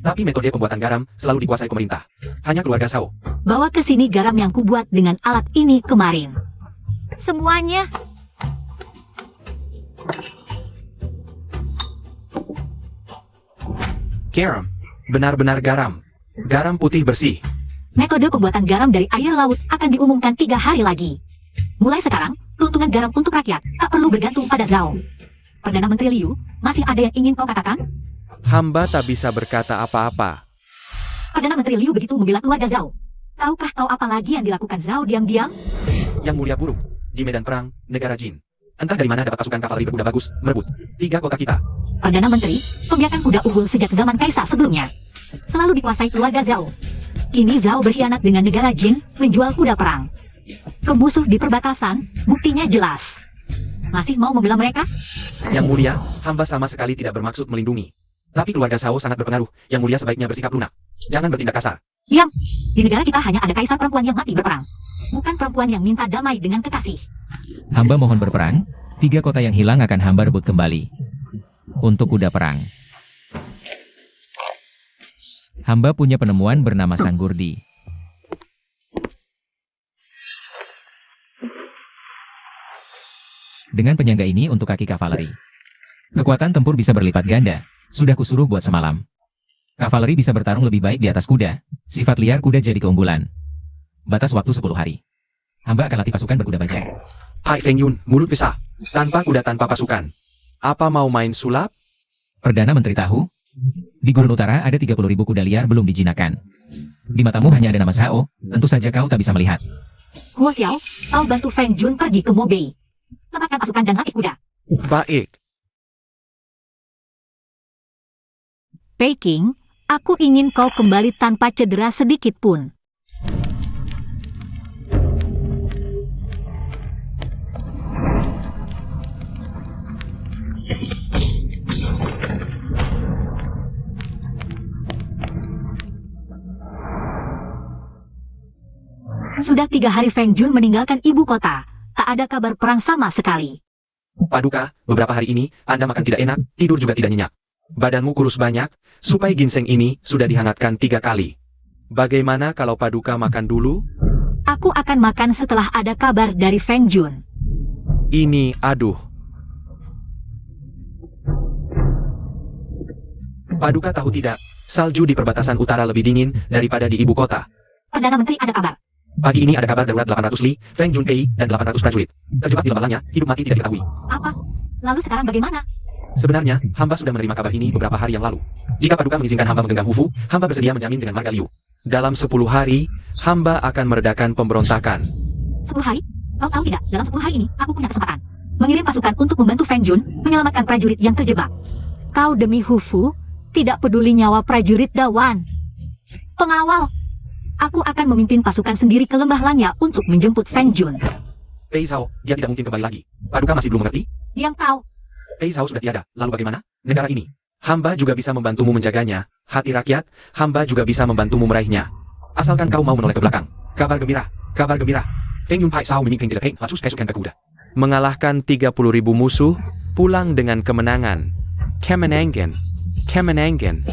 Tapi metode pembuatan garam selalu dikuasai pemerintah. Hanya keluarga Zhao. Bawa ke sini garam yang kubuat dengan alat ini kemarin. Semuanya. Garam. Benar-benar garam. Garam putih bersih. Metode pembuatan garam dari air laut akan diumumkan 3 hari lagi. Mulai sekarang, keuntungan garam untuk rakyat tak perlu bergantung pada Zhao. Perdana Menteri Liu, masih ada yang ingin kau katakan? Hamba tak bisa berkata apa-apa. Perdana Menteri Liu begitu membela keluarga Zhao. Tahukah kau apa lagi yang dilakukan Zhao diam-diam? Yang mulia buruk. Di medan perang, negara Jin. Entah dari mana dapat pasukan kavaleri berkuda bagus, merebut 3 kota kita. Perdana Menteri, pembiakan kuda unggul sejak zaman Kaisar sebelumnya. Selalu dikuasai keluarga Zhao. Kini Zhao berkhianat dengan negara Jin, menjual kuda perang. Ke musuh di perbatasan, buktinya jelas. Masih mau membela mereka? Yang mulia, hamba sama sekali tidak bermaksud melindungi. Tapi keluarga Zhao sangat berpengaruh. Yang mulia sebaiknya bersikap lunak. Jangan bertindak kasar. Diam! Di negara kita hanya ada kaisar perempuan yang mati berperang. Bukan perempuan yang minta damai dengan kekasih. Hamba mohon berperang, 3 kota yang hilang akan hamba rebut kembali. Untuk kuda perang. Hamba punya penemuan bernama Sanggurdi. Dengan penyangga ini untuk kaki kavaleri. Kekuatan tempur bisa berlipat ganda. Sudah kusuruh buat semalam. Kavaleri bisa bertarung lebih baik di atas kuda. Sifat liar kuda jadi keunggulan. Batas waktu 10 hari. Hamba akan latih pasukan berkuda bajak. Hai Feng Yun, mulut besar. Tanpa kuda tanpa pasukan. Apa mau main sulap? Perdana Menteri tahu? Di Gurun Utara ada 30.000 kuda liar belum dijinakkan. Di matamu hanya ada nama Zhao, tentu saja kau tak bisa melihat. Huo Xiao, kau bantu Feng Jun pergi ke Mobei. Tempatkan pasukan dan latih kuda. Baik. Peking, aku ingin kau kembali tanpa cedera sedikit pun. Sudah 3 hari Feng Jun meninggalkan ibu kota. Tak ada kabar perang sama sekali. Paduka, beberapa hari ini, Anda makan tidak enak, tidur juga tidak nyenyak. Badanmu kurus banyak, supai ginseng ini sudah dihangatkan 3 kali. Bagaimana kalau Paduka makan dulu? Aku akan makan setelah ada kabar dari Feng Jun. Ini, aduh. Paduka tahu tidak, salju di perbatasan utara lebih dingin daripada di ibu kota. Perdana Menteri ada kabar. Pagi ini ada kabar darurat 800 li, Feng Jun Pei, dan 800 prajurit. Terjebak di lembalannya, hidup mati tidak diketahui. Apa? Lalu sekarang bagaimana? Sebenarnya, hamba sudah menerima kabar ini beberapa hari yang lalu. Jika Paduka mengizinkan hamba menggenggam Hufu, hamba bersedia menjamin dengan marga Liu. Dalam 10 hari, hamba akan meredakan pemberontakan. 10 hari? Kau tahu tidak, dalam 10 hari ini, aku punya kesempatan. Mengirim pasukan untuk membantu Feng Jun, menyelamatkan prajurit yang terjebak. Kau demi Hufu, tidak peduli nyawa prajurit Dawan. Pengawal! Aku akan memimpin pasukan sendiri ke lembah Langya untuk menjemput Feng Jun. Pei Zhao, dia tidak mungkin kembali lagi. Paduka masih belum mengerti? Diam kau. Pei Zhao sudah tiada, lalu bagaimana? Negara ini. Hamba juga bisa membantumu menjaganya. Hati rakyat, hamba juga bisa membantumu meraihnya. Asalkan kau mau menoleh ke belakang. Kabar gembira, kabar gembira. Feng Yun Pai Sao memimpin tidak Peng, Hatsus Kesukan Kuda. Mengalahkan 30.000 musuh, pulang dengan kemenangan. Kemenangan, kemenangan.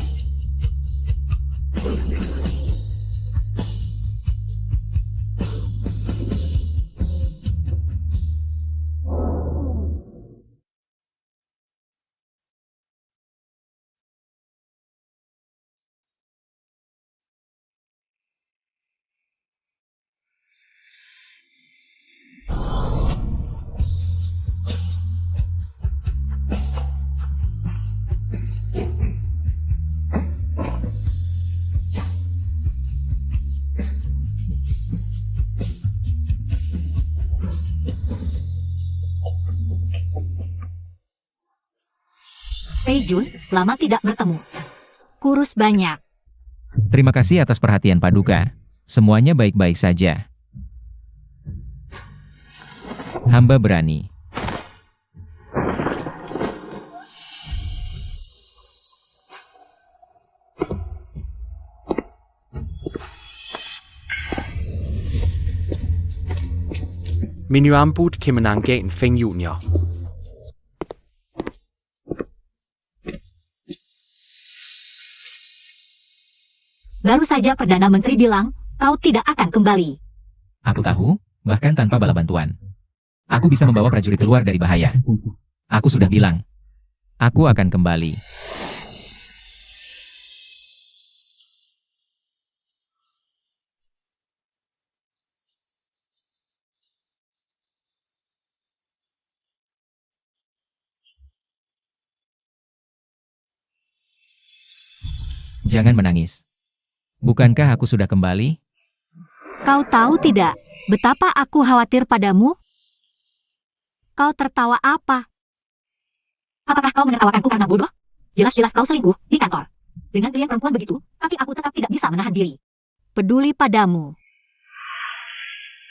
Pei Jun, lama tidak bertemu. Kurus banyak. Terima kasih atas perhatian Paduka. Semuanya baik-baik saja. Hamba berani. Menyambut kemenangan Feng Yunnya. Baru saja Perdana Menteri bilang, kau tidak akan kembali. Aku tahu, bahkan tanpa bala bantuan. Aku bisa membawa prajurit keluar dari bahaya. Aku sudah bilang. Aku akan kembali. Jangan menangis. Bukankah aku sudah kembali? Kau tahu tidak betapa aku khawatir padamu? Kau tertawa apa? Apakah kau menertawakanku karena bodoh? Jelas-jelas kau selingkuh di kantor. Dengan pilihan perempuan begitu, tapi aku tetap tidak bisa menahan diri. Peduli padamu.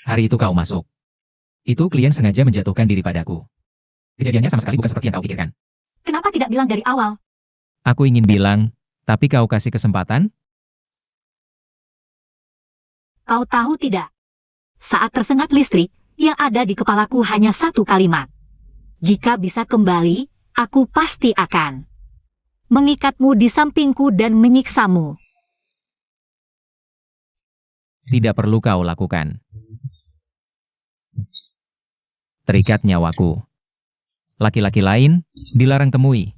Hari itu kau masuk. Itu klien sengaja menjatuhkan diri padaku. Kejadiannya sama sekali bukan seperti yang kau pikirkan. Kenapa tidak bilang dari awal? Aku ingin bilang, tapi kau kasih kesempatan? Kau tahu tidak? Saat tersengat listrik, yang ada di kepalaku hanya satu kalimat. Jika bisa kembali, aku pasti akan mengikatmu di sampingku dan menyiksamu. Tidak perlu kau lakukan. Terikat nyawaku. Laki-laki lain dilarang temui.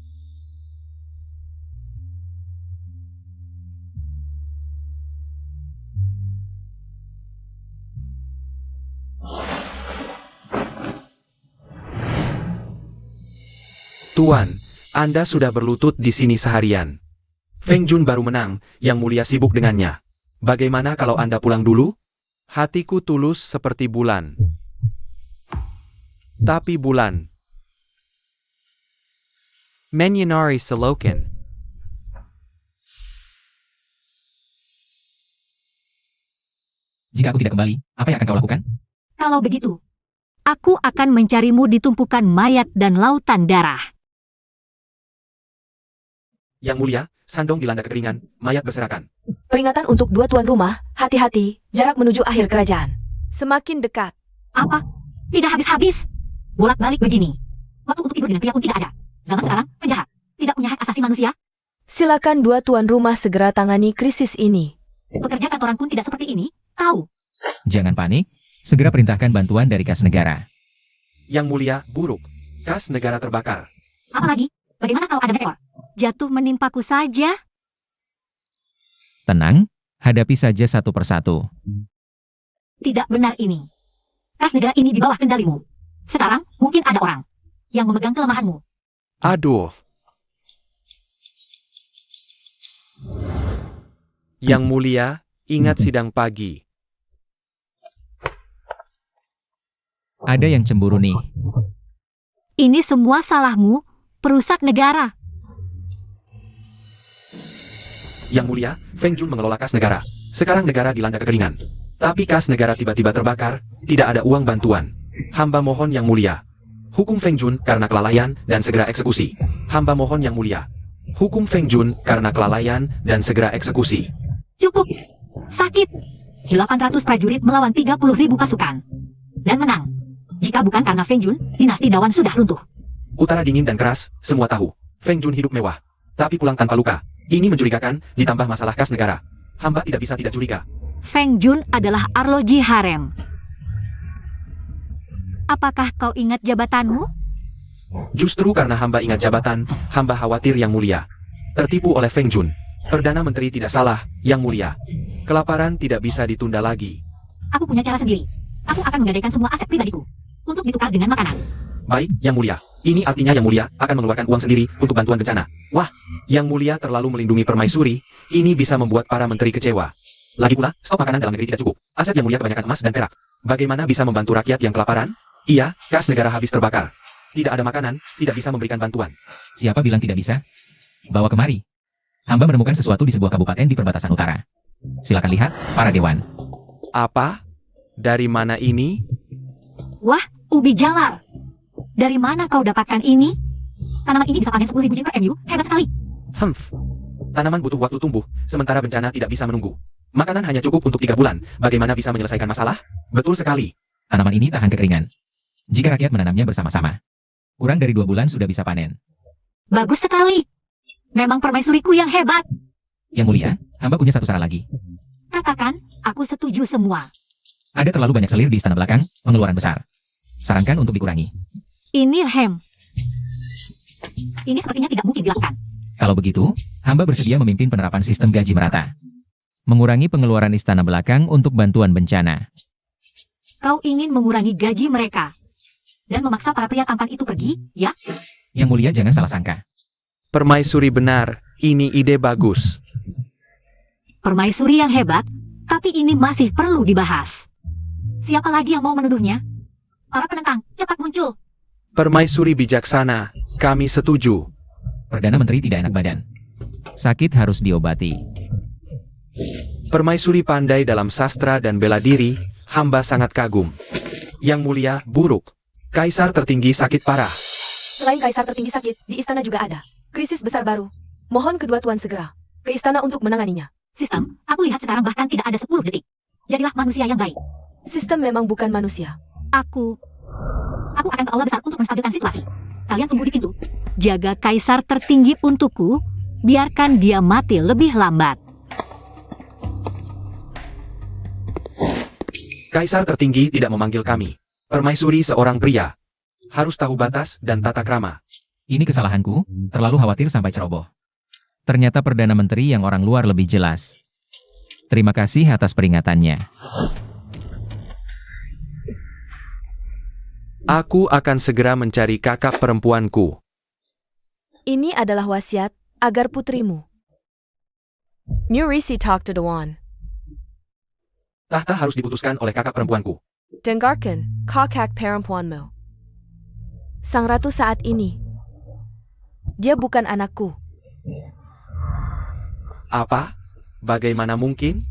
Tuan, Anda sudah berlutut di sini seharian. Feng Jun baru menang, Yang Mulia sibuk dengannya. Bagaimana kalau Anda pulang dulu? Hatiku tulus seperti bulan. Tapi bulan. Menyinari Seloken. Jika aku tidak kembali, apa yang akan kau lakukan? Kalau begitu, aku akan mencarimu di tumpukan mayat dan lautan darah. Yang Mulia, Sandong dilanda kekeringan, mayat berserakan. Peringatan untuk dua tuan rumah, hati-hati, jarak menuju akhir kerajaan. Semakin dekat. Apa? Tidak habis-habis. Bolak-balik begini. Waktu untuk tidur dengan pria pun tidak ada. Zaman sekarang, penjahat. Tidak punya hak asasi manusia. Silakan dua tuan rumah segera tangani krisis ini. Pekerja kantoran pun tidak seperti ini. Tahu. Jangan panik, segera perintahkan bantuan dari kas negara. Yang Mulia, buruk. Kas negara terbakar. Apalagi? Bagaimana kau ada meteor? Jatuh menimpaku saja. Tenang, hadapi saja satu persatu. Tidak benar ini. Kas negara ini di bawah kendalimu. Sekarang, mungkin ada orang yang memegang kelemahanmu. Aduh. Yang Mulia, ingat sidang pagi. Ada yang cemburu nih. Ini semua salahmu, perusak negara. Yang Mulia, Feng Jun mengelola kas negara. Sekarang negara dilanda kekeringan. Tapi kas negara tiba-tiba terbakar, tidak ada uang bantuan. Hamba mohon Yang Mulia. Hukum Feng Jun karena kelalaian dan segera eksekusi. Hamba mohon Yang Mulia. Hukum Feng Jun karena kelalaian dan segera eksekusi. Cukup. Sakit. 800 prajurit melawan 30.000 pasukan. Dan menang. Jika bukan karena Feng Jun, dinasti Dawan sudah runtuh. Utara dingin dan keras, semua tahu. Feng Jun hidup mewah. Tapi pulang tanpa luka. Ini mencurigakan, ditambah masalah kas negara. Hamba tidak bisa tidak curiga. Feng Jun adalah arloji harem. Apakah kau ingat jabatanmu? Justru karena hamba ingat jabatan, hamba khawatir Yang Mulia. Tertipu oleh Feng Jun. Perdana Menteri tidak salah, Yang Mulia. Kelaparan tidak bisa ditunda lagi. Aku punya cara sendiri. Aku akan menggadaikan semua aset pribadiku untuk ditukar dengan makanan. Baik, Yang Mulia. Ini artinya Yang Mulia akan mengeluarkan uang sendiri untuk bantuan bencana. Wah, Yang Mulia terlalu melindungi permaisuri. Ini bisa membuat para menteri kecewa. Lagi pula, stok makanan dalam negeri tidak cukup. Aset Yang Mulia kebanyakan emas dan perak. Bagaimana bisa membantu rakyat yang kelaparan? Iya, kas negara habis terbakar. Tidak ada makanan, tidak bisa memberikan bantuan. Siapa bilang tidak bisa? Bawa kemari. Hamba menemukan sesuatu di sebuah kabupaten di perbatasan utara. Silakan lihat, para dewan. Apa? Dari mana ini? Wah, ubi jalar. Dari mana kau dapatkan ini? Tanaman ini bisa panen 10.000 jin per MU. Hebat sekali. Humph. Tanaman butuh waktu tumbuh, sementara bencana tidak bisa menunggu. Makanan hanya cukup untuk 3 bulan. Bagaimana bisa menyelesaikan masalah? Betul sekali. Tanaman ini tahan kekeringan. Jika rakyat menanamnya bersama-sama, kurang dari 2 bulan sudah bisa panen. Bagus sekali. Memang permaisuriku yang hebat. Yang Mulia, hamba punya satu saran lagi. Katakan, aku setuju semua. Ada terlalu banyak selir di istana belakang, pengeluaran besar. Sarankan untuk dikurangi. Ini hem. Ini sepertinya tidak mungkin dilakukan. Kalau begitu, hamba bersedia memimpin penerapan sistem gaji merata. Mengurangi pengeluaran istana belakang untuk bantuan bencana. Kau ingin mengurangi gaji mereka dan memaksa para pria tampan itu pergi, ya? Yang Mulia jangan salah sangka. Permaisuri benar, ini ide bagus. permaisuri yang hebat, tapi ini masih perlu dibahas. Siapa lagi yang mau menuduhnya? Para penentang, cepat muncul. Permaisuri bijaksana, kami setuju. Perdana Menteri tidak enak badan. Sakit harus diobati. Permaisuri pandai dalam sastra dan bela diri, hamba sangat kagum. Yang mulia, buruk. Kaisar tertinggi sakit parah. Selain kaisar tertinggi sakit, di istana juga ada krisis besar baru. Mohon kedua tuan segera ke istana untuk menanganinya. Sistem, aku lihat sekarang bahkan tidak ada 10 detik. Jadilah manusia yang baik. Sistem memang bukan manusia. Aku akan ke aula besar untuk menstabilkan situasi. Kalian tunggu di pintu. Jaga kaisar tertinggi untukku, biarkan dia mati lebih lambat. Kaisar tertinggi tidak memanggil kami. Permaisuri seorang pria. Harus tahu batas dan tata krama. Ini kesalahanku, terlalu khawatir sampai ceroboh. Ternyata Perdana Menteri yang orang luar lebih jelas. Terima kasih atas peringatannya. Aku akan segera mencari kakak perempuanku. Ini adalah wasiat agar putrimu. New Risi talk to Dewan. Tahta harus diputuskan oleh kakak perempuanku. Dengarkan, kakak perempuanmu. Sang ratu saat ini. Dia bukan anakku. Apa? Bagaimana mungkin?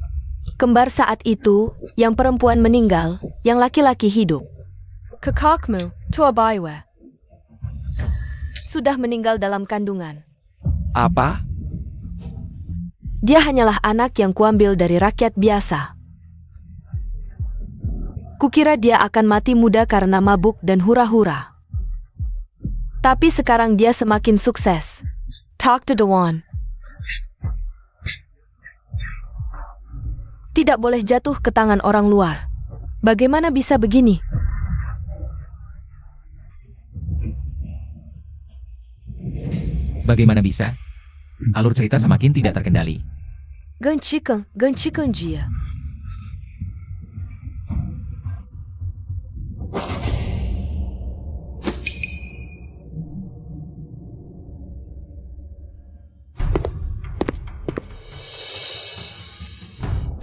Kembar saat itu, yang perempuan meninggal, yang laki-laki hidup. Kakakmu, Tua Baiwe, sudah meninggal dalam kandungan. Apa? Dia hanyalah anak yang kuambil dari rakyat biasa. Kukira dia akan mati muda karena mabuk dan hura-hura. Tapi sekarang dia semakin sukses. Talk to Dewan. Tidak boleh jatuh ke tangan orang luar. Bagaimana bisa begini? Bagaimana bisa? Alur cerita semakin tidak terkendali. Gencikeng dia.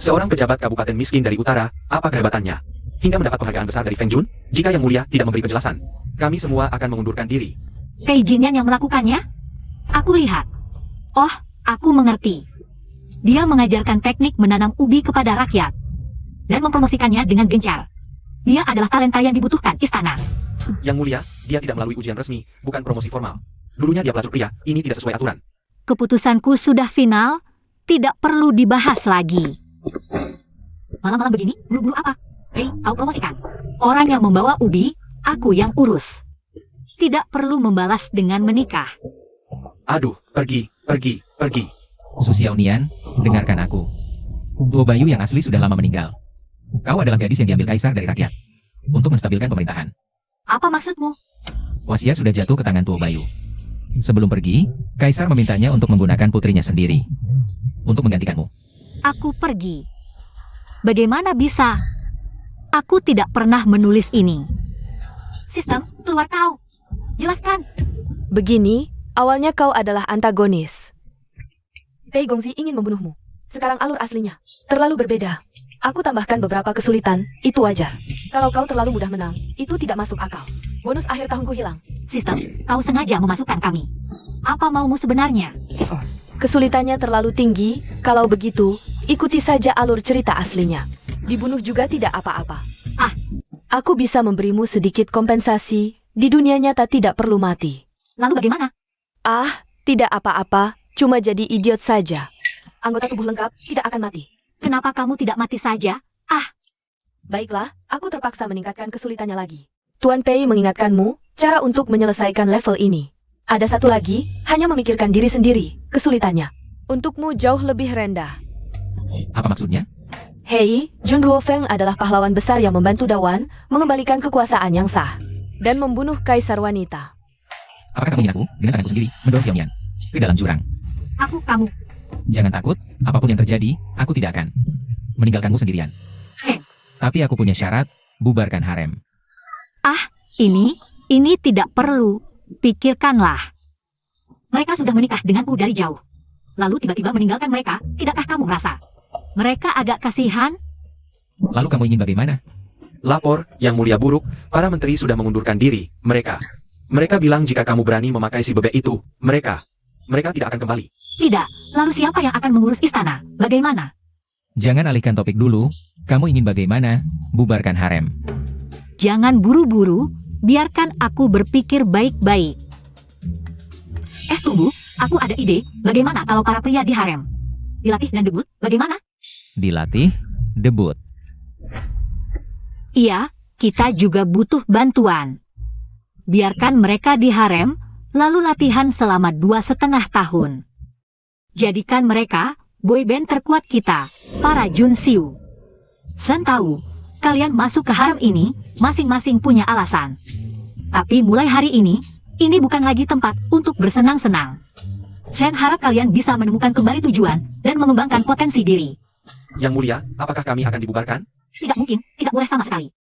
Seorang pejabat kabupaten miskin dari utara, apa kehebatannya? Hingga mendapat penghargaan besar dari Feng Jun, jika Yang Mulia tidak memberi penjelasan, kami semua akan mengundurkan diri. Pei Jinyan yang melakukannya? Aku lihat. Oh, aku mengerti. Dia mengajarkan teknik menanam ubi kepada rakyat dan mempromosikannya dengan gencar. Dia adalah talenta yang dibutuhkan istana. Yang Mulia, dia tidak melalui ujian resmi, bukan promosi formal. Dulunya dia pelacur pria, ini tidak sesuai aturan. Keputusanku sudah final, tidak perlu dibahas lagi. Malam-malam begini, buru-buru apa? Hei, kau promosikan. Orang yang membawa ubi, aku yang urus. Tidak perlu membalas dengan menikah. Aduh, pergi. Su Xiaonian, dengarkan aku. Tua Bayu yang asli sudah lama meninggal. Kau adalah gadis yang diambil kaisar dari rakyat untuk menstabilkan pemerintahan. Apa maksudmu? Wasiat sudah jatuh ke tangan Tua Bayu. Sebelum pergi, kaisar memintanya untuk menggunakan putrinya sendiri untuk menggantikanmu. Aku pergi. Bagaimana bisa? Aku tidak pernah menulis ini. Sistem, keluar kau. Jelaskan. Begini, awalnya kau adalah antagonis. Pei Gongzi ingin membunuhmu. Sekarang alur aslinya terlalu berbeda. Aku tambahkan beberapa kesulitan, itu wajar. Kalau kau terlalu mudah menang, itu tidak masuk akal. Bonus akhir tahunku hilang. Sistem, kau sengaja memasukkan kami. Apa maumu sebenarnya? Kesulitannya terlalu tinggi, kalau begitu, ikuti saja alur cerita aslinya. Dibunuh juga tidak apa-apa. Aku bisa memberimu sedikit kompensasi, di dunia nyata tidak perlu mati. Lalu bagaimana? Tidak apa-apa, cuma jadi idiot saja. Anggota tubuh lengkap tidak akan mati. Kenapa kamu tidak mati saja? Baiklah, aku terpaksa meningkatkan kesulitannya lagi. Tuan Pei mengingatkanmu, cara untuk menyelesaikan level ini. Ada satu lagi, hanya memikirkan diri sendiri, kesulitannya. Untukmu jauh lebih rendah. Apa maksudnya? Hei, Jun Ruofeng adalah pahlawan besar yang membantu Dawan mengembalikan kekuasaan yang sah dan membunuh kaisar wanita. Apakah kamu ingin aku, dengan tanganku sendiri, mendorong Xiaonian ke dalam jurang? Kamu. Jangan takut, apapun yang terjadi, aku tidak akan meninggalkanmu sendirian. Tapi aku punya syarat, bubarkan harem. Ini tidak perlu. Pikirkanlah. Mereka sudah menikah denganku dari jauh. Lalu tiba-tiba meninggalkan mereka, tidakkah kamu merasa Mereka agak kasihan. Lalu kamu ingin bagaimana? Lapor, Yang Mulia buruk, para menteri sudah mengundurkan diri, Mereka bilang jika kamu berani memakai si bebek itu, mereka tidak akan kembali. Tidak, lalu siapa yang akan mengurus istana? Bagaimana? Jangan alihkan topik dulu. Kamu ingin bagaimana? Bubarkan harem. Jangan buru-buru, biarkan aku berpikir baik-baik. Tunggu, aku ada ide, bagaimana kalau para pria di harem? Dilatih dan debut, bagaimana? Dilatih, debut. Iya, kita juga butuh bantuan. Biarkan mereka di harem, lalu latihan selama 2,5 tahun. Jadikan mereka boyband terkuat kita, para Junsiu. Sen tahu, kalian masuk ke harem ini, masing-masing punya alasan. Tapi mulai hari ini bukan lagi tempat untuk bersenang-senang. Sen harap kalian bisa menemukan kembali tujuan dan mengembangkan potensi diri. Yang Mulia, apakah kami akan dibubarkan? Tidak mungkin, tidak boleh sama sekali.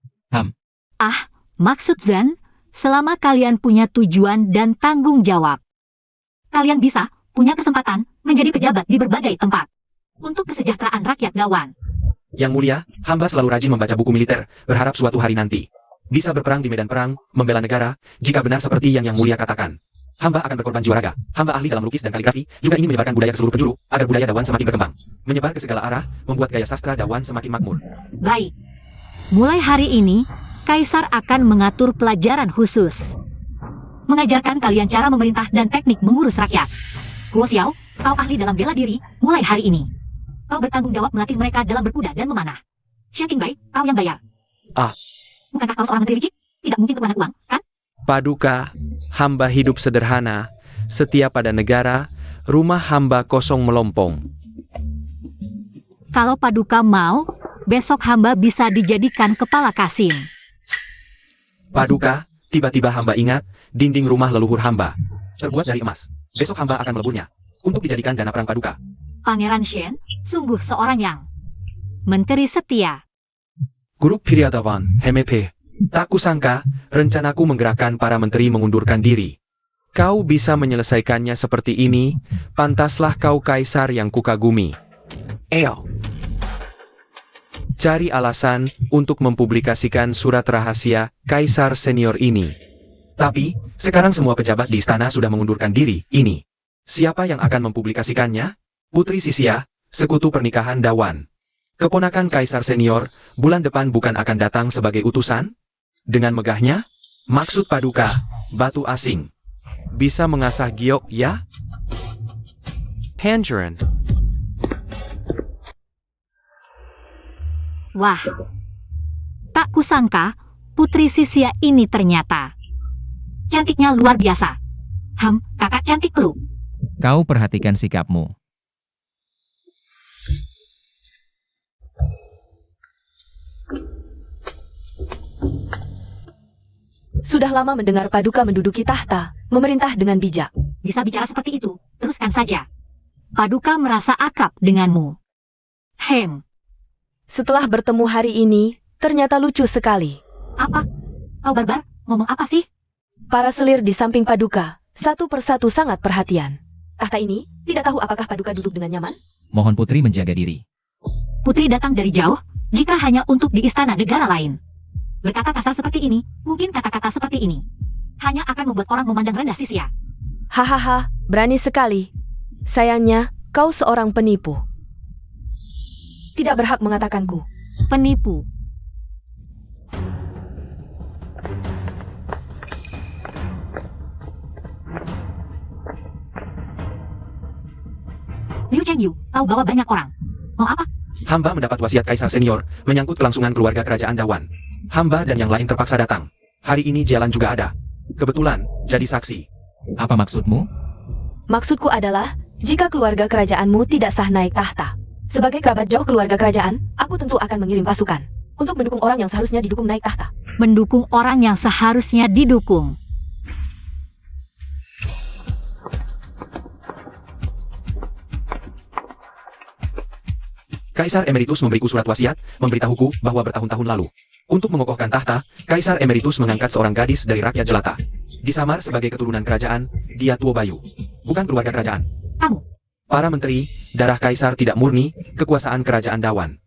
Ah, Maksud Zen, selama kalian punya tujuan dan tanggung jawab, kalian bisa punya kesempatan menjadi pejabat di berbagai tempat. Untuk kesejahteraan rakyat Dawan. Yang Mulia, hamba selalu rajin membaca buku militer, berharap suatu hari nanti bisa berperang di medan perang, membela negara, jika benar seperti yang Mulia katakan. Hamba akan berkorban jiwa raga. Hamba ahli dalam lukis dan kaligrafi, juga ingin menyebarkan budaya ke seluruh penjuru, agar budaya Dawan semakin berkembang. Menyebar ke segala arah, membuat gaya sastra Dawan semakin makmur. Baik. Mulai hari ini, Kaisar akan mengatur pelajaran khusus. Mengajarkan kalian cara memerintah dan teknik mengurus rakyat. Huo Xiao, kau ahli dalam bela diri, mulai hari ini. Kau bertanggung jawab melatih mereka dalam berkuda dan memanah. Shen Qingbai, kau yang bayar. Bukankah kau seorang menteri licik? Tidak mungkin kekurangan uang, kan? Paduka, hamba hidup sederhana, setia pada negara, rumah hamba kosong melompong. Kalau Paduka mau, besok hamba bisa dijadikan kepala Kasim. Paduka, tiba-tiba hamba ingat, dinding rumah leluhur hamba terbuat dari emas. Besok hamba akan meleburnya untuk dijadikan dana perang Paduka. Pangeran Shen, sungguh seorang yang menteri setia. Guru Piryadawan, Hemepe, tak kusangka, rencanaku menggerakkan para menteri mengundurkan diri. Kau bisa menyelesaikannya seperti ini, pantaslah kau kaisar yang kukagumi. Cari alasan untuk mempublikasikan surat rahasia kaisar senior ini. Tapi, sekarang semua pejabat di istana sudah mengundurkan diri, ini. Siapa yang akan mempublikasikannya? Putri Sisia, sekutu pernikahan Dawan. Keponakan kaisar senior, bulan depan bukan akan datang sebagai utusan? Dengan megahnya, maksud Paduka, batu asing. Bisa mengasah giok, ya? Tangerine. Wah, tak kusangka Putri Sisia ini ternyata cantiknya luar biasa. Kakak cantik lu. kau perhatikan sikapmu. Sudah lama mendengar Paduka menduduki tahta, memerintah dengan bijak. Bisa bicara seperti itu, teruskan saja. Paduka merasa akrab denganmu. Setelah bertemu hari ini, ternyata lucu sekali. Apa? Kau barbar, ngomong apa sih? Para selir di samping Paduka, satu persatu sangat perhatian. Tahta ini, tidak tahu apakah Paduka duduk dengan nyaman? Mohon putri menjaga diri. Putri datang dari jauh, jika hanya untuk di istana negara lain. Berkata kasar seperti ini, mungkin kata-kata seperti ini hanya akan membuat orang memandang rendah Sisia. Hahaha, berani sekali. Sayangnya, kau seorang penipu. Tidak berhak mengatakanku. Penipu. Liu Chengyu, kau bawa banyak orang. Mau apa? Hamba mendapat wasiat kaisar senior, menyangkut kelangsungan keluarga kerajaan Dawan. Hamba dan yang lain terpaksa datang. Hari ini Jalan juga ada. Kebetulan, jadi saksi. Apa maksudmu? Maksudku adalah, jika keluarga kerajaanmu tidak sah naik tahta. Sebagai kerabat jauh keluarga kerajaan, aku tentu akan mengirim pasukan untuk mendukung orang yang seharusnya didukung naik tahta. Mendukung orang yang seharusnya didukung. Kaisar Emeritus memberiku surat wasiat, memberitahuku bahwa bertahun-tahun lalu, untuk mengokohkan tahta, Kaisar Emeritus mengangkat seorang gadis dari rakyat jelata. Disamar sebagai keturunan kerajaan, dia Tuo Bayu. Bukan keluarga kerajaan. Kamu, Para menteri, darah kaisar tidak murni, kekuasaan kerajaan Dawan.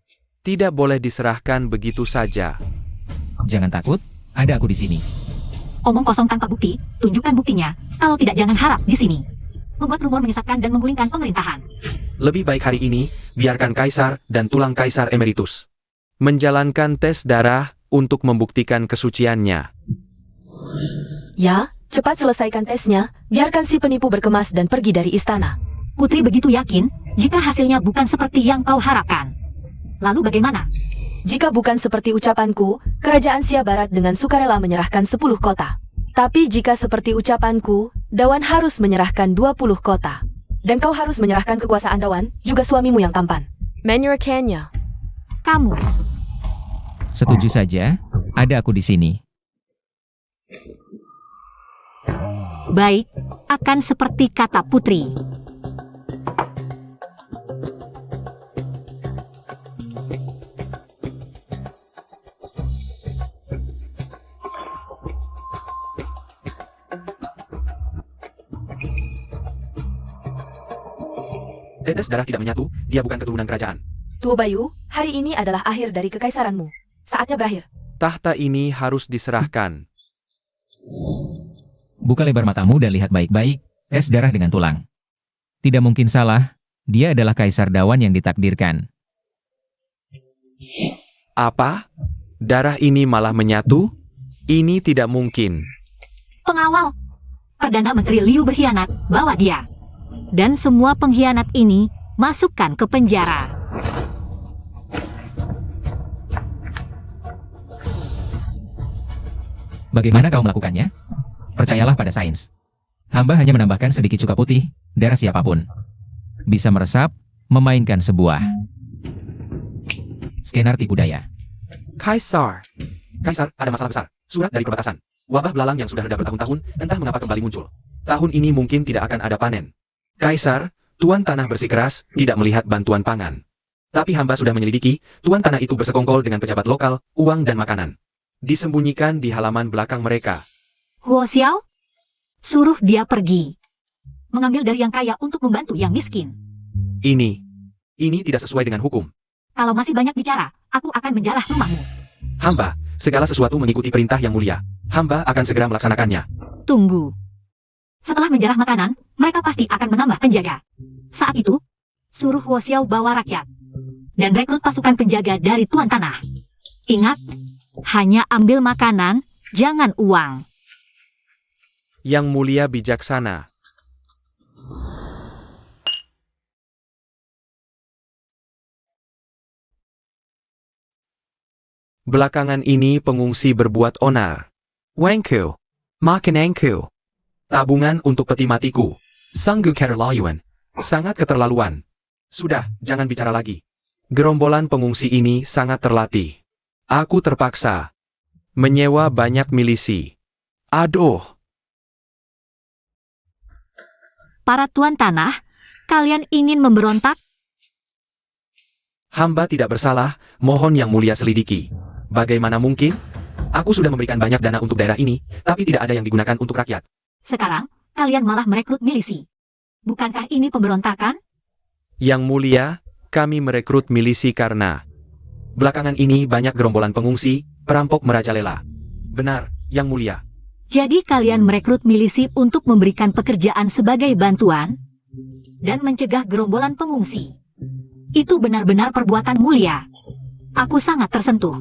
Tidak boleh diserahkan begitu saja. Jangan takut, ada aku di sini. Omong kosong tanpa bukti, tunjukkan buktinya. Kalau tidak jangan harap di sini. Membuat rumor menyesatkan dan menggulingkan pemerintahan. Lebih baik hari ini, biarkan kaisar dan tulang kaisar emeritus menjalankan tes darah untuk membuktikan kesuciannya. Ya, cepat selesaikan tesnya, biarkan si penipu berkemas dan pergi dari istana. Putri begitu yakin, jika hasilnya bukan seperti yang kau harapkan. Lalu bagaimana? Jika bukan seperti ucapanku, kerajaan Sia Barat dengan sukarela menyerahkan 10 kota. Tapi jika seperti ucapanku, Dawan harus menyerahkan 20 kota. Dan kau harus menyerahkan kekuasaan Dawan, juga suamimu yang tampan. Menyerahkannya. Kamu. Setuju saja, ada aku di sini. Baik, akan seperti kata Putri. Tetes darah tidak menyatu, dia bukan keturunan kerajaan. Tuo Bayu, hari ini adalah akhir dari kekaisaranmu. Saatnya berakhir. Tahta ini harus diserahkan. Buka lebar matamu dan lihat baik-baik, tes darah dengan tulang. Tidak mungkin salah, dia adalah Kaisar Dawan yang ditakdirkan. Apa? Darah ini malah menyatu? Ini tidak mungkin. Pengawal. Perdana Menteri Liu berkhianat, bawa dia. Dan semua pengkhianat ini, masukkan ke penjara. Bagaimana kau melakukannya? Percayalah pada sains. Hamba hanya menambahkan sedikit cuka putih, darah siapapun. Bisa meresap, memainkan sebuah skenar tipu daya. Kaisar, ada masalah besar. Surat dari perbatasan. Wabah belalang yang sudah reda bertahun-tahun, entah mengapa kembali muncul. Tahun ini mungkin tidak akan ada panen. Kaisar, tuan tanah bersikeras, tidak melihat bantuan pangan. Tapi hamba sudah menyelidiki, tuan tanah itu bersekongkol dengan pejabat lokal, uang dan makanan. Disembunyikan di halaman belakang mereka. Huo Xiao, suruh dia pergi. Mengambil dari yang kaya untuk membantu yang miskin. Ini tidak sesuai dengan hukum. Kalau masih banyak bicara, aku akan menjarah rumahmu. Hamba, segala sesuatu mengikuti perintah yang mulia. Hamba akan segera melaksanakannya. Tunggu. Setelah menjarah makanan, mereka pasti akan menambah penjaga. Saat itu, suruh Huo Xiao bawa rakyat. Dan rekrut pasukan penjaga dari tuan tanah. Ingat, hanya ambil makanan, jangan uang. Yang mulia bijaksana. Belakangan ini pengungsi berbuat onar. Wangku, makan angku. Tabungan untuk peti matiku. Sanggu Kerlayuan. Sangat keterlaluan. Sudah, jangan bicara lagi. Gerombolan pengungsi ini sangat terlatih. Aku terpaksa menyewa banyak milisi. Aduh. Para tuan tanah, kalian ingin memberontak? Hamba tidak bersalah, mohon yang mulia selidiki. Bagaimana mungkin? Aku sudah memberikan banyak dana untuk daerah ini, tapi tidak ada yang digunakan untuk rakyat. Sekarang, kalian malah merekrut milisi. Bukankah ini pemberontakan? Yang mulia, kami merekrut milisi karena belakangan ini banyak gerombolan pengungsi, perampok merajalela. Benar, yang mulia. Jadi kalian merekrut milisi untuk memberikan pekerjaan sebagai bantuan dan mencegah gerombolan pengungsi. Itu benar-benar perbuatan mulia. Aku sangat tersentuh.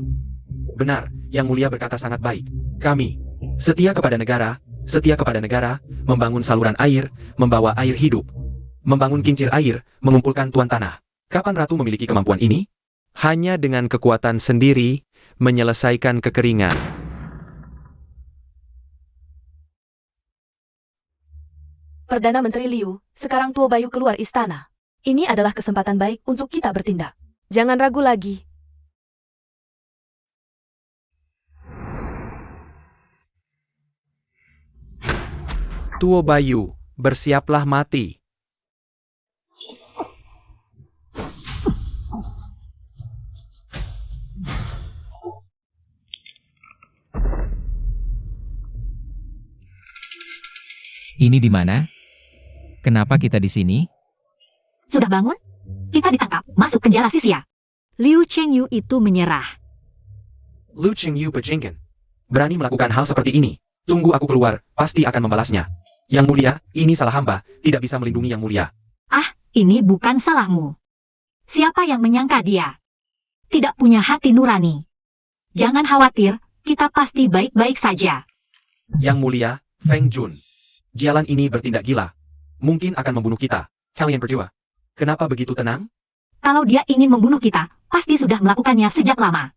Benar, yang mulia berkata sangat baik. Kami setia kepada negara, membangun saluran air, membawa air hidup, membangun kincir air, mengumpulkan tuan tanah. Kapan ratu memiliki kemampuan ini? Hanya dengan kekuatan sendiri, menyelesaikan kekeringan. Perdana Menteri Liu, sekarang Tuo Bayu keluar istana. Ini adalah kesempatan baik untuk kita bertindak. Jangan ragu lagi. Tuo Bayu, bersiaplah mati. Ini di mana? Kenapa kita di sini? sudah bangun? Kita ditangkap, masuk penjara Sisia. Liu Chengyu itu menyerah. Lu Chengyu bejengken. Berani melakukan hal seperti ini. Tunggu aku keluar, pasti akan membalasnya. Yang mulia, ini salah hamba, tidak bisa melindungi yang mulia. Ah, ini bukan salahmu. Siapa yang menyangka dia? Tidak punya hati nurani. Jangan khawatir, kita pasti baik-baik saja. Yang mulia, Feng Jun. Jalan ini bertindak gila. Mungkin akan membunuh kita. Kalian berdua. Kenapa begitu tenang? Kalau dia ingin membunuh kita, pasti sudah melakukannya sejak lama.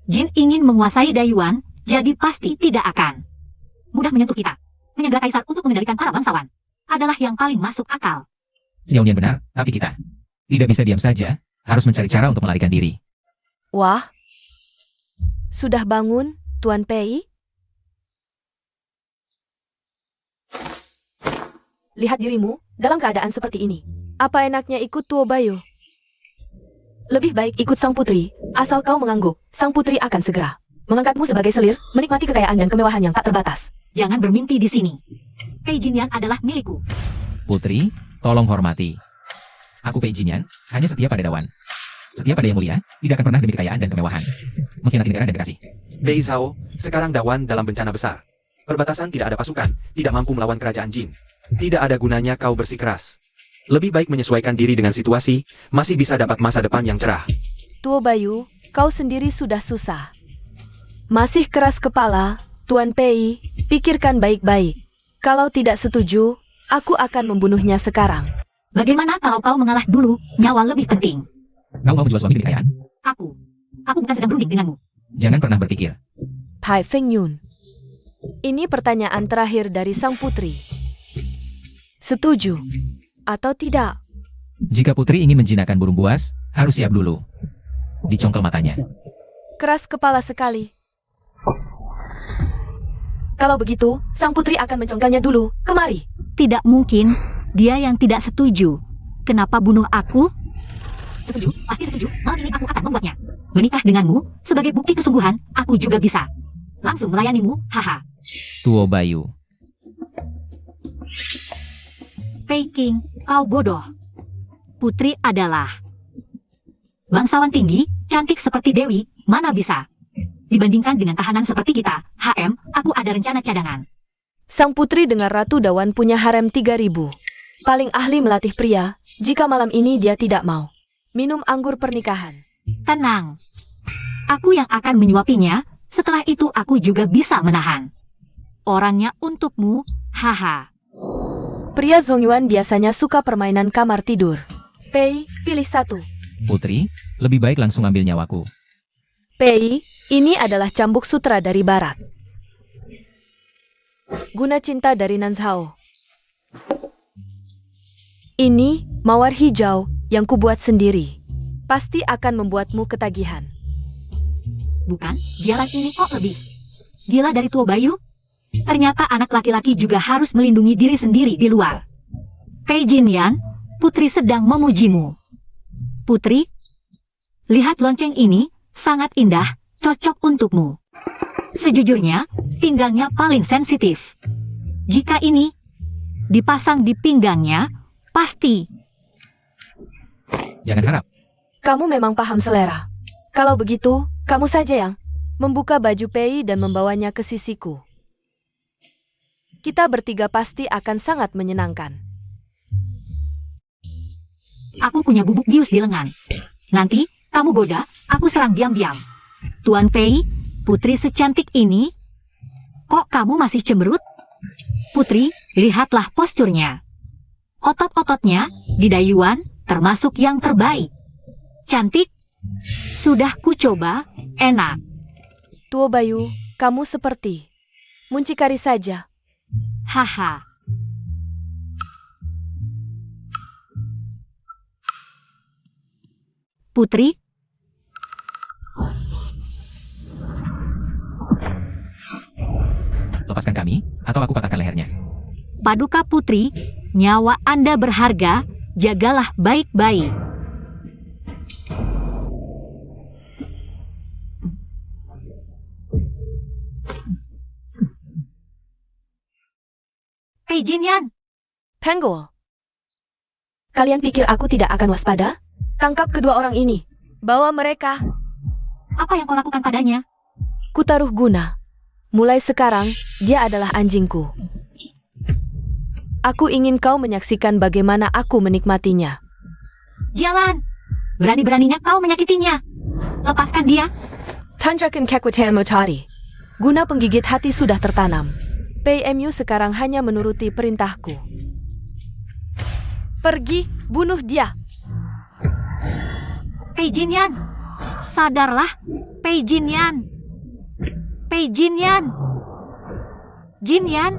Jin ingin menguasai Dayuan, jadi pasti tidak akan mudah menyentuh kita. Menyandera kaisar untuk mengendalikan para bangsawan adalah yang paling masuk akal. Xiaonian benar, tapi kita tidak bisa diam saja, harus mencari cara untuk melarikan diri. Wah. Sudah bangun, Tuan Pei? Lihat dirimu dalam keadaan seperti ini. Apa enaknya ikut Tuo Bayu? Lebih baik ikut sang putri, asal kau mengangguk, sang putri akan segera mengangkatmu sebagai selir, menikmati kekayaan dan kemewahan yang tak terbatas. Jangan bermimpi di sini. Pei Jinyan adalah milikku. Putri, tolong hormati. Aku Pei Jinyan, hanya setia pada Dawan. Setia pada yang mulia, tidak akan pernah demi kekayaan dan kemewahan. Mengkhianati negara dan kekasih. Bei Zhao, sekarang Dawan dalam bencana besar. Perbatasan tidak ada pasukan, tidak mampu melawan kerajaan Jin. Tidak ada gunanya kau bersikeras. Lebih baik menyesuaikan diri dengan situasi, masih bisa dapat masa depan yang cerah. Tuo Bayu, kau sendiri sudah susah. Masih keras kepala, Tuan Pei, pikirkan baik-baik. Kalau tidak setuju, aku akan membunuhnya sekarang. Bagaimana kalau kau mengalah dulu, nyawa lebih penting. Kau mau menjual suami demi kekayaan? Aku bukan sedang berunding denganmu. Jangan pernah berpikir. Pai Feng Yun. Ini pertanyaan terakhir dari sang putri. Setuju atau tidak? Jika putri ingin menjinakkan burung buas, harus siap dulu. Dicongkel matanya. Keras kepala sekali. Kalau begitu, sang putri akan mencongkelnya dulu. Kemari. Tidak mungkin, dia yang tidak setuju. Kenapa bunuh aku? Setuju, pasti setuju. Malam ini aku akan membuatnya. Menikah denganmu, sebagai bukti kesungguhan, aku juga bisa. Langsung melayanimu, haha. Tuo Bayu. Peking, kau bodoh. Putri adalah bangsawan tinggi, cantik seperti Dewi, mana bisa. Dibandingkan dengan tahanan seperti kita, HM, aku ada rencana cadangan. Sang putri dengan Ratu Dawan punya harem 3.000. Paling ahli melatih pria, jika malam ini dia tidak mau minum anggur pernikahan. Tenang. Aku yang akan menyuapinya, setelah itu aku juga bisa menahan. Orangnya untukmu, haha. Pria Zongyuan biasanya suka permainan kamar tidur. Pei, pilih satu. Putri, lebih baik langsung ambil nyawaku. Pei, ini adalah cambuk sutra dari barat. Guna cinta dari Nanzhao. Ini mawar hijau yang kubuat sendiri. Pasti akan membuatmu ketagihan. Bukan, jalan ini kok lebih gila dari Tuo Bayu? Ternyata anak laki-laki juga harus melindungi diri sendiri di luar. Pei Jinyan, putri sedang memujimu. Putri, lihat lonceng ini, sangat indah, cocok untukmu. Sejujurnya, pinggangnya paling sensitif. Jika ini dipasang di pinggangnya, pasti. Jangan harap. Kamu memang paham selera. Kalau begitu, kamu saja yang membuka baju Pei dan membawanya ke sisiku. Kita bertiga pasti akan sangat menyenangkan. Aku punya bubuk bius di lengan. Nanti, kamu goda, aku serang diam-diam. Tuan Pei, putri secantik ini, kok kamu masih cemberut? Putri, lihatlah posturnya. Otot-ototnya, di Dayuan, termasuk yang terbaik. Cantik? Sudah kucoba, enak. Tuo Bayu, kamu seperti muncikari saja. Haha. Putri, Lepaskan kami, atau aku patahkan lehernya. Paduka Putri, nyawa Anda berharga, jagalah baik-baik. Pei Jinyan, Penggol. Kalian pikir aku tidak akan waspada? Tangkap kedua orang ini. Bawa mereka. Apa yang kau lakukan padanya? Kutaruh guna. Mulai sekarang, dia adalah anjingku. Aku ingin kau menyaksikan bagaimana aku menikmatinya. Jalan! Berani-beraninya kau menyakitinya. Lepaskan dia. Tanjakan kekuatan tadi. Guna penggigit hati sudah tertanam. PMU sekarang hanya menuruti perintahku. Pergi, bunuh dia. Pei Jinyan. Sadarlah. Pei Jinyan. Pei Jinyan. Jinyan.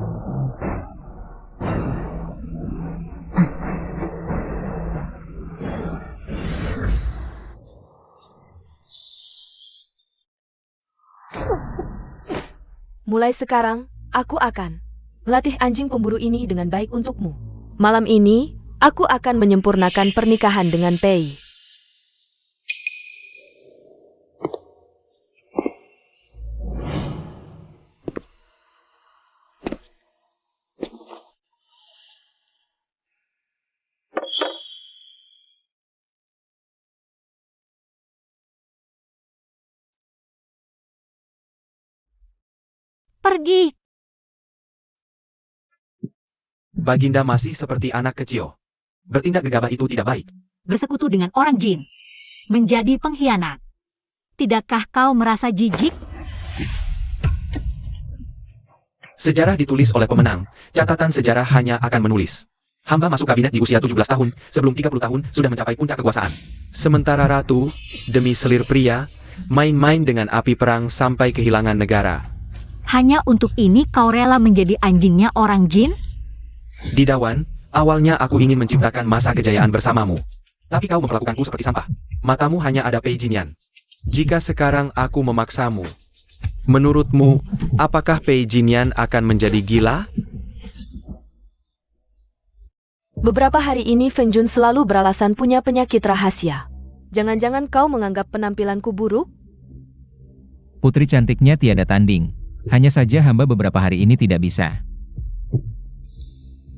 Mulai sekarang, aku akan melatih anjing pemburu ini dengan baik untukmu. Malam ini, aku akan menyempurnakan pernikahan dengan Pei. Pergi. Baginda masih seperti anak kecil. Bertindak gegabah itu tidak baik. Bersekutu dengan orang jin. Menjadi pengkhianat. Tidakkah kau merasa jijik? Sejarah ditulis oleh pemenang. Catatan sejarah hanya akan menulis. Hamba masuk kabinet di usia 17 tahun, sebelum 30 tahun sudah mencapai puncak kekuasaan. Sementara ratu, demi selir pria, main-main dengan api perang sampai kehilangan negara. Hanya untuk ini kau rela menjadi anjingnya orang jin? Didawan, awalnya aku ingin menciptakan masa kejayaan bersamamu. Tapi kau memperlakukanku seperti sampah. Matamu hanya ada Pei Jinyan. Jika sekarang aku memaksamu, menurutmu, apakah Pei Jinyan akan menjadi gila? Beberapa hari ini Feng Jun selalu beralasan punya penyakit rahasia. Jangan-jangan kau menganggap penampilanku buruk? Putri cantiknya tiada tanding. Hanya saja hamba beberapa hari ini tidak bisa.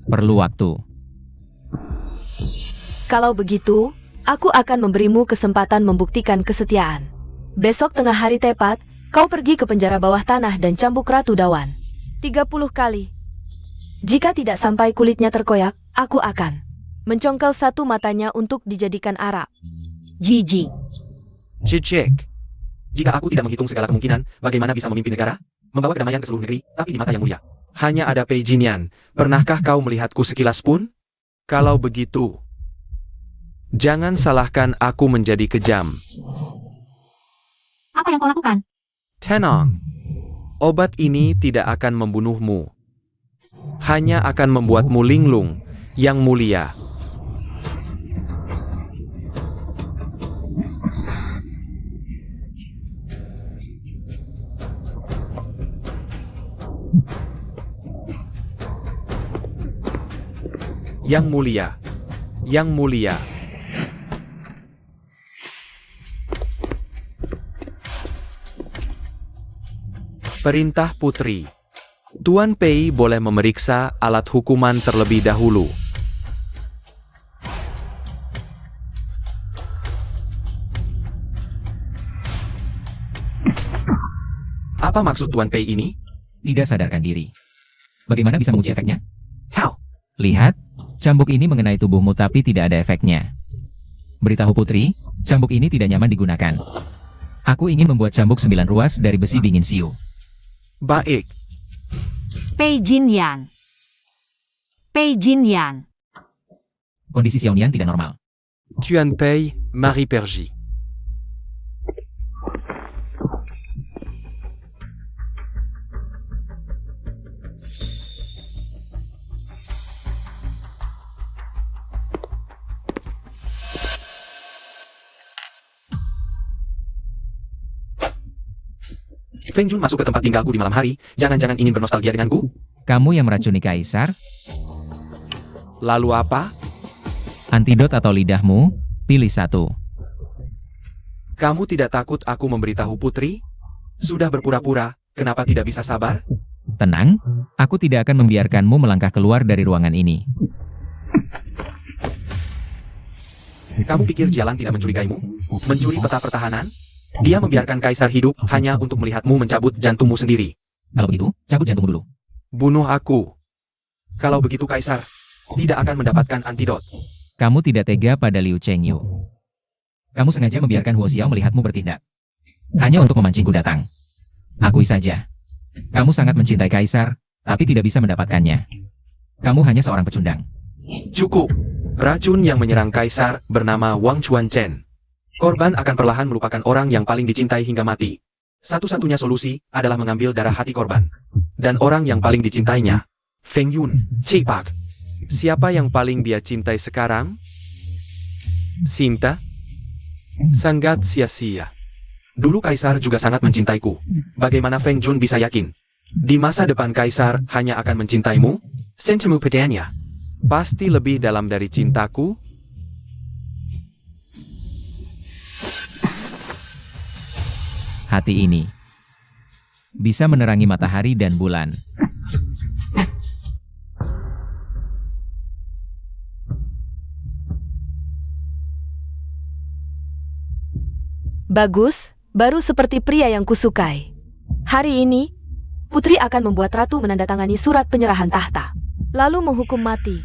Perlu waktu. Kalau begitu, aku akan memberimu kesempatan membuktikan kesetiaan. Besok tengah hari tepat, kau pergi ke penjara bawah tanah dan cambuk Ratu Dawan. 30 kali. Jika tidak sampai kulitnya terkoyak, aku akan mencongkel satu matanya untuk dijadikan arak. Jijik. Cicek. Jika aku tidak menghitung segala kemungkinan, bagaimana bisa memimpin negara? Membawa kedamaian ke seluruh negeri, tapi di mata yang mulia. Hanya ada Pei Jinyan. Pernahkah kau melihatku sekilas pun? Kalau begitu, jangan salahkan aku menjadi kejam. Apa yang kau lakukan? Tenang. Obat ini tidak akan membunuhmu. Hanya akan membuatmu linglung, yang mulia. Yang mulia. Yang mulia. Perintah Putri. Tuan Pei boleh memeriksa alat hukuman terlebih dahulu. Apa maksud Tuan Pei ini? Tidak sadarkan diri. Bagaimana bisa menguji efeknya? How? Lihat, cambuk ini mengenai tubuhmu tapi tidak ada efeknya. Beritahu Putri, cambuk ini tidak nyaman digunakan. Aku ingin membuat cambuk 9 ruas dari besi dingin siu. Baik. Pei Jinyan. Pei Jinyan. Kondisi Xiaonian tidak normal. Tuan Pei, Marie Perji. Feng Jun masuk ke tempat tinggalku di malam hari, jangan-jangan ingin bernostalgia denganku? Kamu yang meracuni Kaisar? Lalu apa? Antidot atau lidahmu? Pilih satu. Kamu tidak takut aku memberitahu Putri? Sudah berpura-pura, kenapa tidak bisa sabar? Tenang, aku tidak akan membiarkanmu melangkah keluar dari ruangan ini. Kamu pikir Jialan tidak mencurigaimu? Mencuri peta pertahanan? Dia membiarkan Kaisar hidup hanya untuk melihatmu mencabut jantungmu sendiri. Kalau begitu, cabut jantungmu dulu. Bunuh aku. Kalau begitu Kaisar tidak akan mendapatkan antidot. Kamu tidak tega pada Liu Chengyu. Kamu sengaja membiarkan Huo Xiao melihatmu bertindak. Hanya untuk memancingku datang. Akui saja. Kamu sangat mencintai Kaisar, tapi tidak bisa mendapatkannya. Kamu hanya seorang pecundang. Cukup. Racun yang menyerang Kaisar bernama Wang Chuanchen. Korban akan perlahan melupakan orang yang paling dicintai hingga mati. Satu-satunya solusi adalah mengambil darah hati korban. Dan orang yang paling dicintainya, Feng Yun, Cipak. Siapa yang paling dia cintai sekarang? Sinta? Sangat sia-sia. Dulu Kaisar juga sangat mencintaiku. Bagaimana Feng Jun bisa yakin? Di masa depan Kaisar hanya akan mencintaimu? Sentimu pedanya. Pasti lebih dalam dari cintaku. Hati ini bisa menerangi matahari dan bulan. Bagus, baru seperti pria yang kusukai. Hari ini, Putri akan membuat Ratu menandatangani surat penyerahan tahta, lalu menghukum mati.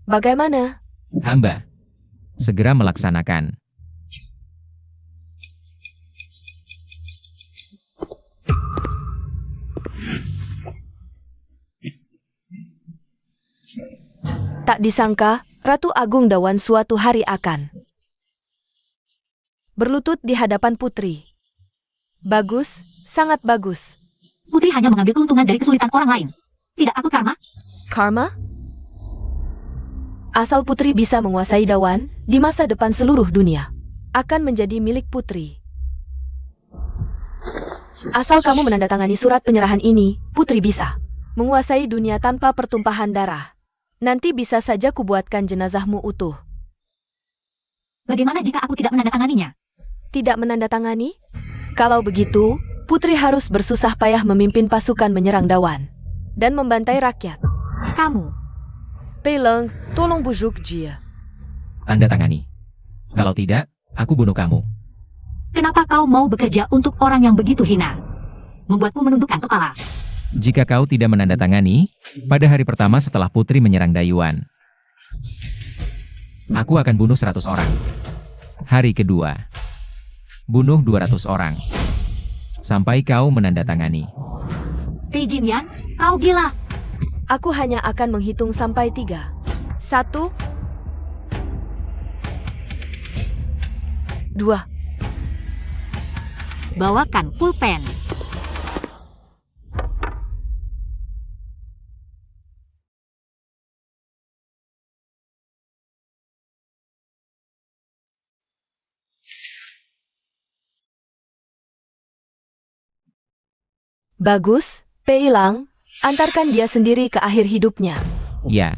Bagaimana? Hamba segera melaksanakan. Tak disangka, Ratu Agung Dawan suatu hari akan berlutut di hadapan Putri. Bagus, sangat bagus. Putri hanya mengambil keuntungan dari kesulitan orang lain. Tidak aku karma. Karma? Asal Putri bisa menguasai Dawan, di masa depan seluruh dunia akan menjadi milik Putri. Asal kamu menandatangani surat penyerahan ini, Putri bisa menguasai dunia tanpa pertumpahan darah. Nanti bisa saja kubuatkan jenazahmu utuh. Bagaimana jika aku tidak menandatanganinya? Tidak menandatangani? Kalau begitu, Putri harus bersusah payah memimpin pasukan menyerang Dawan dan membantai rakyat. Kamu. Peileng, tolong bujuk dia. Tanda tangani. Kalau tidak, aku bunuh kamu. Kenapa kau mau bekerja untuk orang yang begitu hina? Membuatku menundukkan kepala. Jika kau tidak menandatangani, pada hari pertama setelah Putri menyerang Dayuan, aku akan bunuh 100 orang. Hari kedua, bunuh 200 orang. Sampai kau menandatangani. Fei Jinyan, kau gila. Aku hanya akan menghitung sampai 3. 1, 2. Bawakan pulpen. Bagus, Peilang, antarkan dia sendiri ke akhir hidupnya. Ya.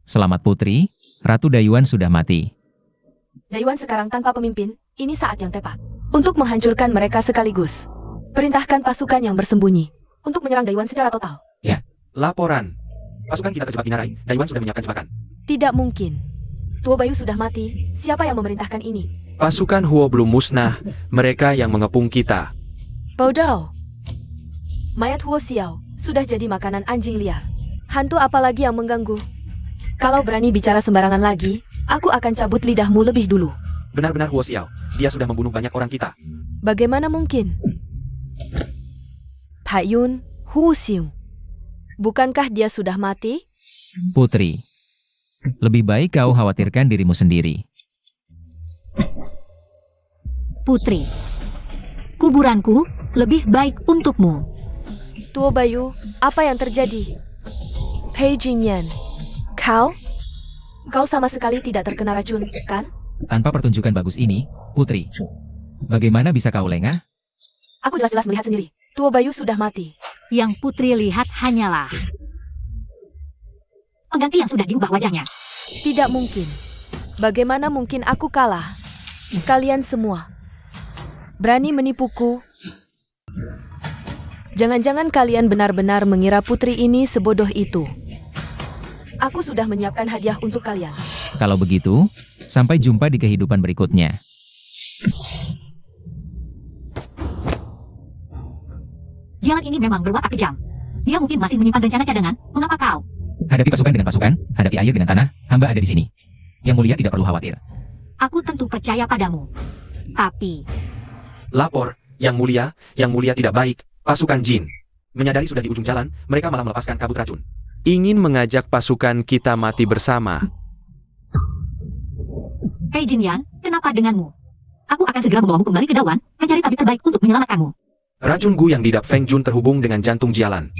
Selamat Putri, Ratu Dayuan sudah mati. Dayuan sekarang tanpa pemimpin, ini saat yang tepat untuk menghancurkan mereka sekaligus. Perintahkan pasukan yang bersembunyi untuk menyerang Dayuan secara total. Ya. Laporan. Pasukan kita terjebak di Narai. Dayuan sudah menyiapkan jebakan. Tidak mungkin. Tuo Bayu sudah mati. Siapa yang memerintahkan ini? Pasukan Huo belum musnah. Mereka yang mengepung kita. Bodoh. Mayat Huo Xiao sudah jadi makanan anjing liar. Hantu apa lagi yang mengganggu? Kalau berani bicara sembarangan lagi, aku akan cabut lidahmu lebih dulu. Benar-benar Huo Xiao. Dia sudah membunuh banyak orang kita. Bagaimana mungkin? Pak Yun, Hu Xiu. Bukankah dia sudah mati? Putri, lebih baik kau khawatirkan dirimu sendiri. Putri, kuburanku lebih baik untukmu. Tuo Bayu, apa yang terjadi? Pei Jingyan, kau sama sekali tidak terkena racun, kan? Tanpa pertunjukan bagus ini, Putri, bagaimana bisa kau lengah? Aku jelas-jelas melihat sendiri. Tuo Bayu sudah mati. Yang Putri lihat hanyalah pengganti yang sudah diubah wajahnya. Tidak mungkin. Bagaimana mungkin aku kalah? Kalian semua berani menipuku? Jangan-jangan kalian benar-benar mengira putri ini sebodoh itu. Aku sudah menyiapkan hadiah untuk kalian. Kalau begitu, sampai jumpa di kehidupan berikutnya. Jialan ini memang berwatak kejam. Dia mungkin masih menyimpan rencana cadangan. Mengapa kau? Hadapi pasukan dengan pasukan, hadapi air dengan tanah, hamba ada di sini. Yang mulia tidak perlu khawatir. Aku tentu percaya padamu. Tapi, Lapor, Yang Mulia tidak baik, pasukan jin. Menyadari sudah di ujung jalan, mereka malah melepaskan kabut racun. Ingin mengajak pasukan kita mati bersama. Pei Jinyan, kenapa denganmu? Aku akan segera membawamu kembali ke Dawan, mencari tabib terbaik untuk menyelamatkanmu. Racun Gu yang didap Feng Jun terhubung dengan jantung Jialan.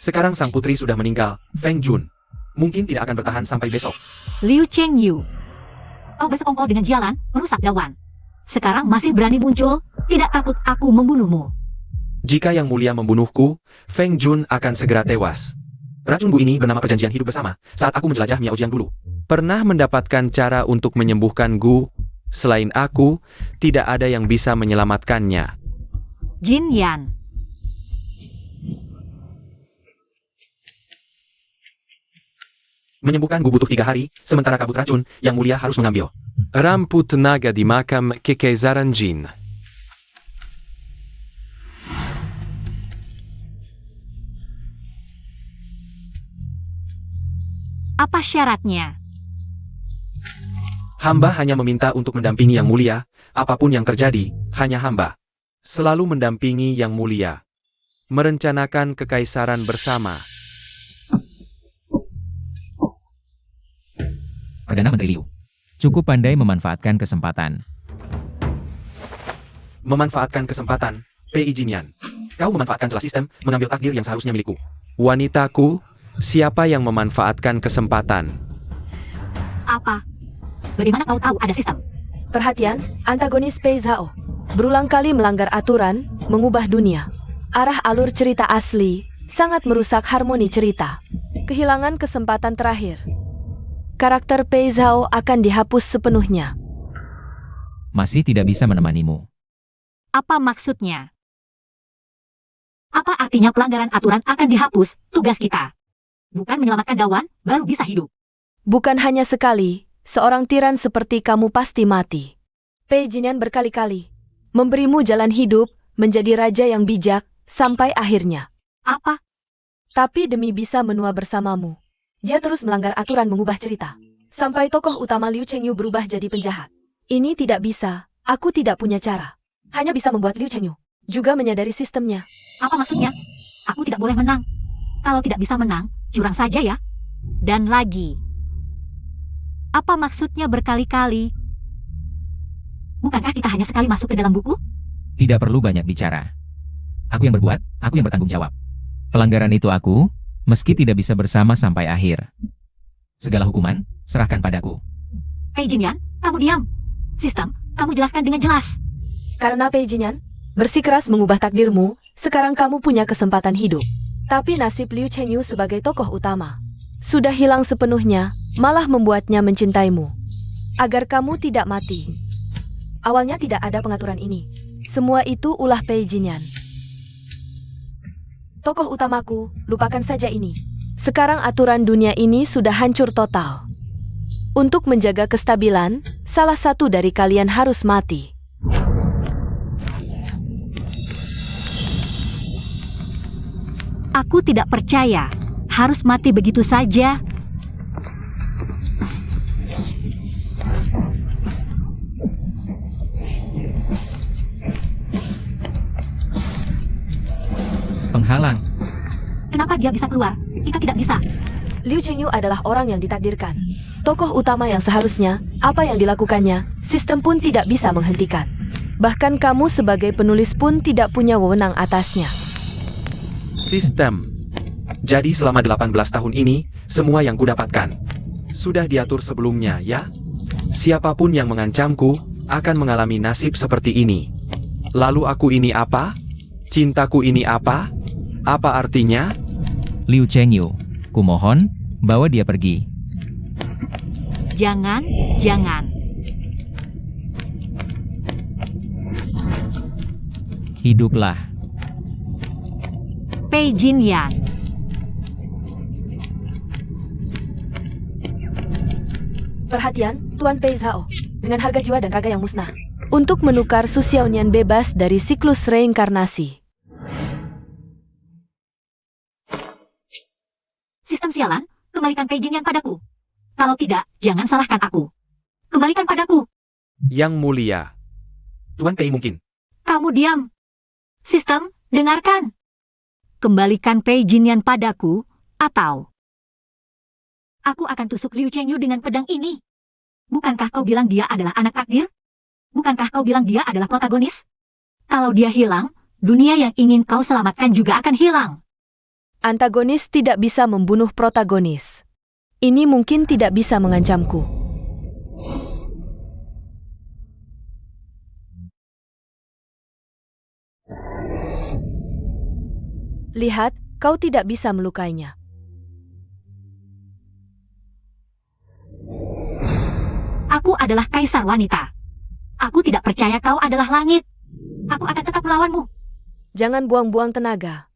Sekarang sang putri sudah meninggal, Feng Jun. Mungkin tidak akan bertahan sampai besok. Liu Chengyu, kau bersekongkol dengan Jialan, merusak Dawan. Sekarang masih berani muncul, tidak takut aku membunuhmu. Jika Yang Mulia membunuhku, Feng Jun akan segera tewas. Racun Gu ini bernama perjanjian hidup bersama, saat aku menjelajah Miaojiang dulu. Pernah mendapatkan cara untuk menyembuhkan Gu, selain aku, tidak ada yang bisa menyelamatkannya. Jin Yan, Menyembuhkan Gu butuh 3 hari, sementara kabut racun, Yang Mulia harus mengambil. Ramput naga di makam Kekaisaran Jin. apa syaratnya? Hamba hanya meminta untuk mendampingi Yang Mulia, apapun yang terjadi, hanya hamba. Selalu mendampingi Yang Mulia. Merencanakan kekaisaran bersama. Perdana Menteri Liu. Cukup pandai memanfaatkan kesempatan. Memanfaatkan kesempatan, Pei Jinyan. Kau memanfaatkan celah sistem, mengambil takdir yang seharusnya milikku. Wanitaku, siapa yang memanfaatkan kesempatan? Apa? Bagaimana kau tahu ada sistem? Perhatian, antagonis Pei Zhao berulang kali melanggar aturan, mengubah dunia. Arah alur cerita asli, sangat merusak harmoni cerita. Kehilangan kesempatan terakhir. Karakter Pei Zhao akan dihapus sepenuhnya. Masih tidak bisa menemanimu. Apa maksudnya? Apa artinya pelanggaran aturan akan dihapus, tugas kita? Bukan menyelamatkan Dawan, baru bisa hidup. Bukan hanya sekali, seorang tiran seperti kamu pasti mati. Pei Jinyan berkali-kali memberimu jalan hidup, menjadi raja yang bijak, sampai akhirnya. Apa? Tapi demi bisa menua bersamamu, dia terus melanggar aturan mengubah cerita. Sampai tokoh utama Liu Chengyu berubah jadi penjahat. Ini tidak bisa, aku tidak punya cara. Hanya bisa membuat Liu Chengyu juga menyadari sistemnya. Apa maksudnya? Aku tidak boleh menang. Kalau tidak bisa menang, curang saja ya. Dan lagi. Apa maksudnya berkali-kali? Bukankah kita hanya sekali masuk ke dalam buku? Tidak perlu banyak bicara. Aku yang berbuat, aku yang bertanggung jawab. Pelanggaran itu aku, meski tidak bisa bersama sampai akhir. Segala hukuman, serahkan padaku. Pei Jinyan, kamu diam. Sistem, kamu jelaskan dengan jelas. Karena Pei Jinyan bersikeras mengubah takdirmu, sekarang kamu punya kesempatan hidup. Tapi nasib Liu Chengyu sebagai tokoh utama sudah hilang sepenuhnya, malah membuatnya mencintaimu. Agar kamu tidak mati. Awalnya tidak ada pengaturan ini. Semua itu ulah Pei Jinyan. Tokoh utamaku, lupakan saja ini. Sekarang aturan dunia ini sudah hancur total. Untuk menjaga kestabilan, salah satu dari kalian harus mati. Aku tidak percaya. Harus mati begitu saja. Penghalang. Kenapa dia bisa keluar? Kita tidak bisa. Liu Chengyu adalah orang yang ditakdirkan. Tokoh utama yang seharusnya, apa yang dilakukannya, sistem pun tidak bisa menghentikan. Bahkan kamu sebagai penulis pun tidak punya wewenang atasnya. Sistem. Jadi selama 18 tahun ini, semua yang kudapatkan sudah diatur sebelumnya, ya? Siapapun yang mengancamku, akan mengalami nasib seperti ini. Lalu aku ini apa? Cintaku ini apa? Apa artinya? Liu Chengyu, kumohon, bawa dia pergi. Jangan, jangan. Hiduplah. Pei Jinyan. Perhatian, Tuan Pei Zhao. Dengan harga jiwa dan raga yang musnah. Untuk menukar Su Xiaonian bebas dari siklus reinkarnasi. Sistem sialan, kembalikan Pei Jinyan padaku. Kalau tidak, jangan salahkan aku. Kembalikan padaku. Yang Mulia. Tuan Pei mungkin. Kamu diam. Sistem, dengarkan. Kembalikan Pei Jinyan padaku, atau aku akan tusuk Liu Chengyu dengan pedang ini. Bukankah kau bilang dia adalah anak takdir? Bukankah kau bilang dia adalah protagonis? Kalau dia hilang, dunia yang ingin kau selamatkan juga akan hilang. Antagonis tidak bisa membunuh protagonis. Ini mungkin tidak bisa mengancamku. Lihat, kau tidak bisa melukainya. Aku adalah kaisar wanita. Aku tidak percaya kau adalah langit. Aku akan tetap melawanmu. Jangan buang-buang tenaga.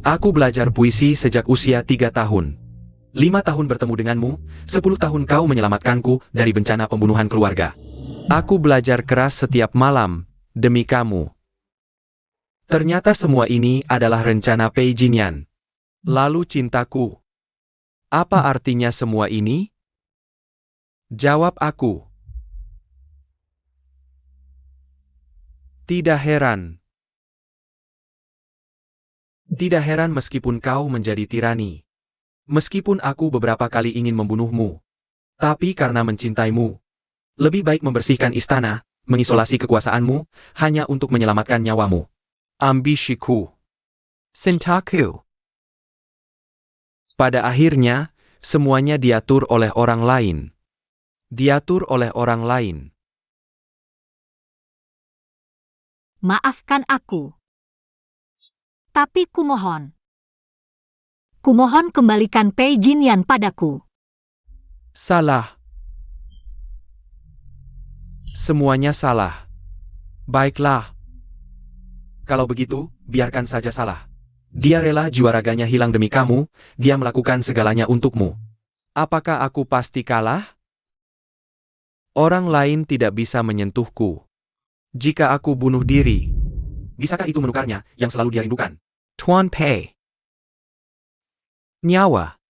Aku belajar puisi sejak usia 3 tahun. 5 tahun bertemu denganmu, 10 tahun kau menyelamatkanku dari bencana pembunuhan keluarga. Aku belajar keras setiap malam, demi kamu. Ternyata semua ini adalah rencana Pei Jinyan. Lalu cintaku. Apa artinya semua ini? Jawab aku. Tidak heran. Tidak heran meskipun kau menjadi tirani. Meskipun aku beberapa kali ingin membunuhmu. Tapi karena mencintaimu. Lebih baik membersihkan istana, mengisolasi kekuasaanmu, hanya untuk menyelamatkan nyawamu. Ambisiku. Cintaku. Pada akhirnya, semuanya diatur oleh orang lain. Diatur oleh orang lain. Maafkan aku. Tapi kumohon. Kumohon kembalikan Pei Jinyan padaku. Salah. Semuanya salah. Baiklah. Kalau begitu, biarkan saja salah. Dia rela jiwa raganya hilang demi kamu, dia melakukan segalanya untukmu. Apakah aku pasti kalah? Orang lain tidak bisa menyentuhku. Jika aku bunuh diri, bisakah itu menukarnya yang selalu dia rindukan? Tuan Pei. Nyawa.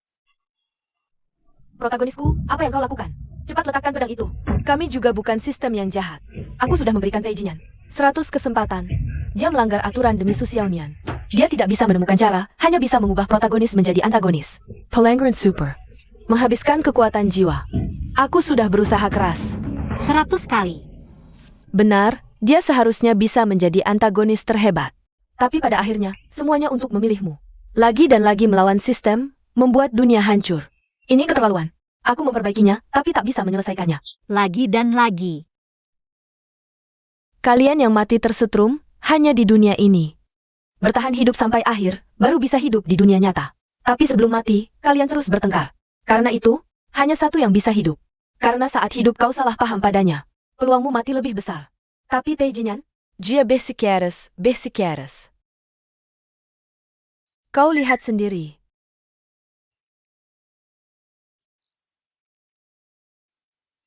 Protagonisku, apa yang kau lakukan? Cepat letakkan pedang itu. Kami juga bukan sistem yang jahat. Aku sudah memberikan Pei Jinyan 100 kesempatan. Dia melanggar aturan demi Su Xiaonian. Dia tidak bisa menemukan cara, hanya bisa mengubah protagonis menjadi antagonis. Pelanggaran super. Menghabiskan kekuatan jiwa. Aku sudah berusaha keras. 100 kali. Benar, dia seharusnya bisa menjadi antagonis terhebat. Tapi pada akhirnya, semuanya untuk memilihmu. Lagi dan lagi melawan sistem, membuat dunia hancur. Ini keterlaluan. Aku memperbaikinya, tapi tak bisa menyelesaikannya. Lagi dan lagi. Kalian yang mati tersetrum, hanya di dunia ini. Bertahan hidup sampai akhir, baru bisa hidup di dunia nyata. Tapi sebelum mati, kalian terus bertengkar. Karena itu, hanya satu yang bisa hidup. Karena saat hidup kau salah paham padanya, peluangmu mati lebih besar. Tapi Pei Jinyan, dia besikeres. Kau lihat sendiri.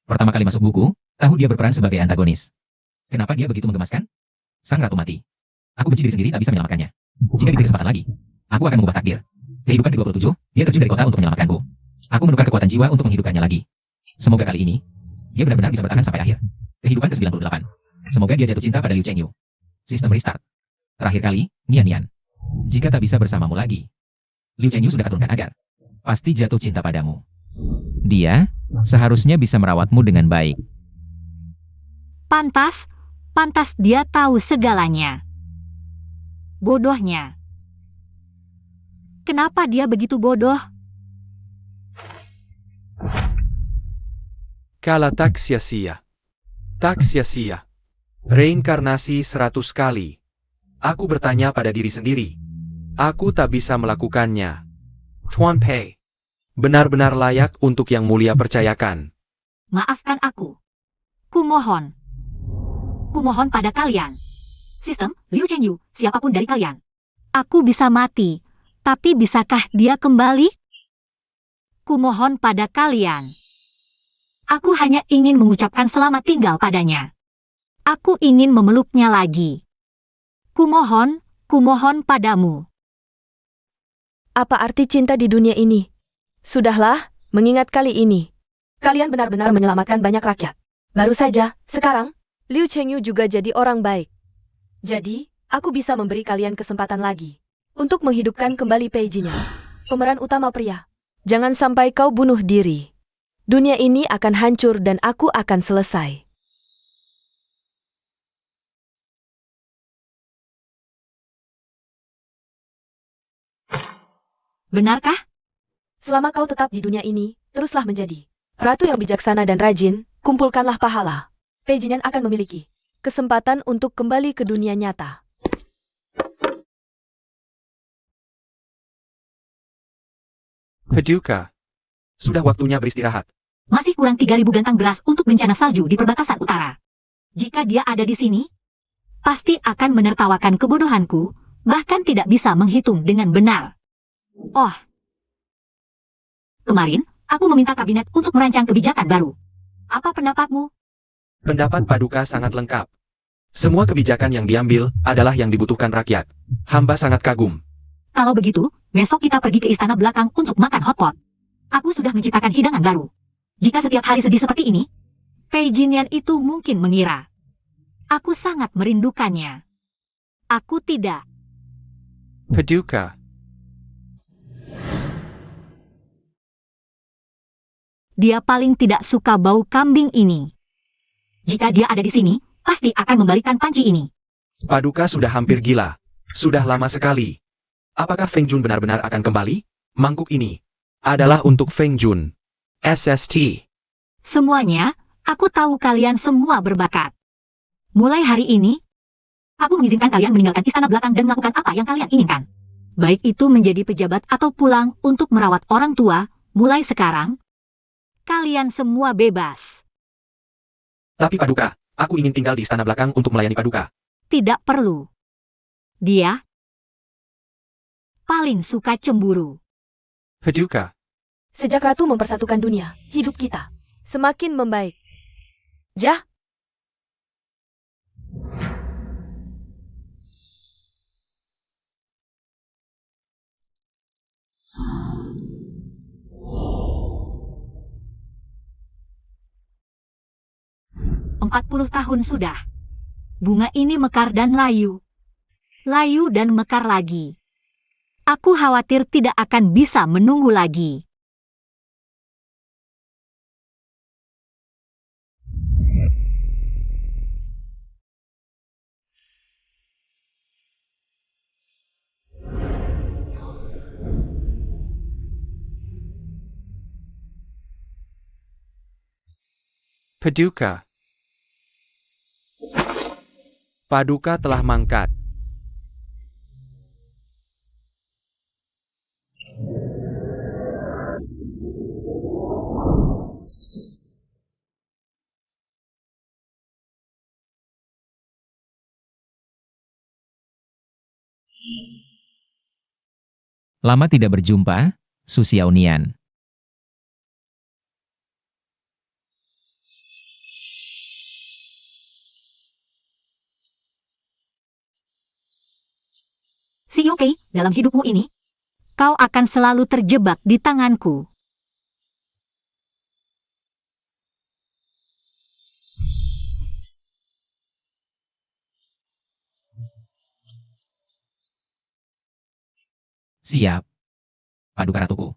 Pertama kali masuk buku, tahu dia berperan sebagai antagonis. Kenapa dia begitu menggemaskan? Sang ratu mati. Aku benci diri sendiri tak bisa menyelamatkannya. Jika diberi kesempatan lagi, aku akan mengubah takdir. Kehidupan ke-27, dia terjun dari kota untuk menyelamatkanku. Aku menukar kekuatan jiwa untuk menghidupkannya lagi. Semoga kali ini, dia benar-benar bisa bertahan sampai akhir. Kehidupan ke-98. Semoga dia jatuh cinta pada Liu Chengyu. Sistem restart. Terakhir kali, Nian. Jika tak bisa bersamamu lagi, Liu Chengyu sudah aturkan agar pasti jatuh cinta padamu. Dia seharusnya bisa merawatmu dengan baik. Pantas dia tahu segalanya. Bodohnya. Kenapa dia begitu bodoh? Kala tak sia-sia. Tak sia-sia. Reinkarnasi 100 kali. Aku bertanya pada diri sendiri. Aku tak bisa melakukannya. Tuan Pei. Benar-benar layak untuk yang mulia percayakan. maafkan aku. Kumohon. Kumohon pada kalian. Sistem, Liu Chengyu, siapapun dari kalian. Aku bisa mati, tapi bisakah dia kembali? Kumohon pada kalian. Aku hanya ingin mengucapkan selamat tinggal padanya. Aku ingin memeluknya lagi. Kumohon padamu. Apa arti cinta di dunia ini? Sudahlah, mengingat kali ini. Kalian benar-benar menyelamatkan banyak rakyat. Baru saja, sekarang, Liu Chengyu juga jadi orang baik. Jadi, aku bisa memberi kalian kesempatan lagi. Untuk menghidupkan kembali Pei Jinyan, pemeran utama pria. Jangan sampai kau bunuh diri. Dunia ini akan hancur dan aku akan selesai. Benarkah? Selama kau tetap di dunia ini, teruslah menjadi ratu yang bijaksana dan rajin, kumpulkanlah pahala. Pei Jinyan akan memiliki kesempatan untuk kembali ke dunia nyata. Paduka. Sudah waktunya beristirahat. Masih kurang 3.000 gantang beras untuk bencana salju di perbatasan utara. Jika dia ada di sini, pasti akan menertawakan kebodohanku, bahkan tidak bisa menghitung dengan benar. Oh. Kemarin, aku meminta kabinet untuk merancang kebijakan baru. Apa pendapatmu? Pendapat Paduka sangat lengkap. Semua kebijakan yang diambil adalah yang dibutuhkan rakyat. Hamba sangat kagum. Kalau begitu, besok kita pergi ke istana belakang untuk makan hotpot. Aku sudah menciptakan hidangan baru. Jika setiap hari sedih seperti ini, Pei Jinyan itu mungkin mengira. Aku sangat merindukannya. Aku tidak. Paduka. Dia paling tidak suka bau kambing ini. Jika dia ada di sini, pasti akan membalikan panci ini. Paduka sudah hampir gila. Sudah lama sekali. Apakah Feng Jun benar-benar akan kembali? Mangkuk ini adalah untuk Feng Jun. SST. Semuanya, aku tahu kalian semua berbakat. Mulai hari ini, aku mengizinkan kalian meninggalkan istana belakang dan melakukan apa yang kalian inginkan. Baik itu menjadi pejabat atau pulang untuk merawat orang tua, mulai sekarang, kalian semua bebas. Tapi Paduka, aku ingin tinggal di istana belakang untuk melayani Paduka. Tidak perlu. Dia paling suka cemburu. Paduka. Sejak Ratu mempersatukan dunia, hidup kita semakin membaik. Jah. Empat 40 tahun sudah. Bunga ini mekar dan layu. Layu dan mekar lagi. Aku khawatir tidak akan bisa menunggu lagi. Paduka. Paduka telah mangkat. Lama tidak berjumpa, Su Xiaonian. Si Yokei, dalam hidupmu ini, kau akan selalu terjebak di tanganku. Siap. Paduka Ratuku.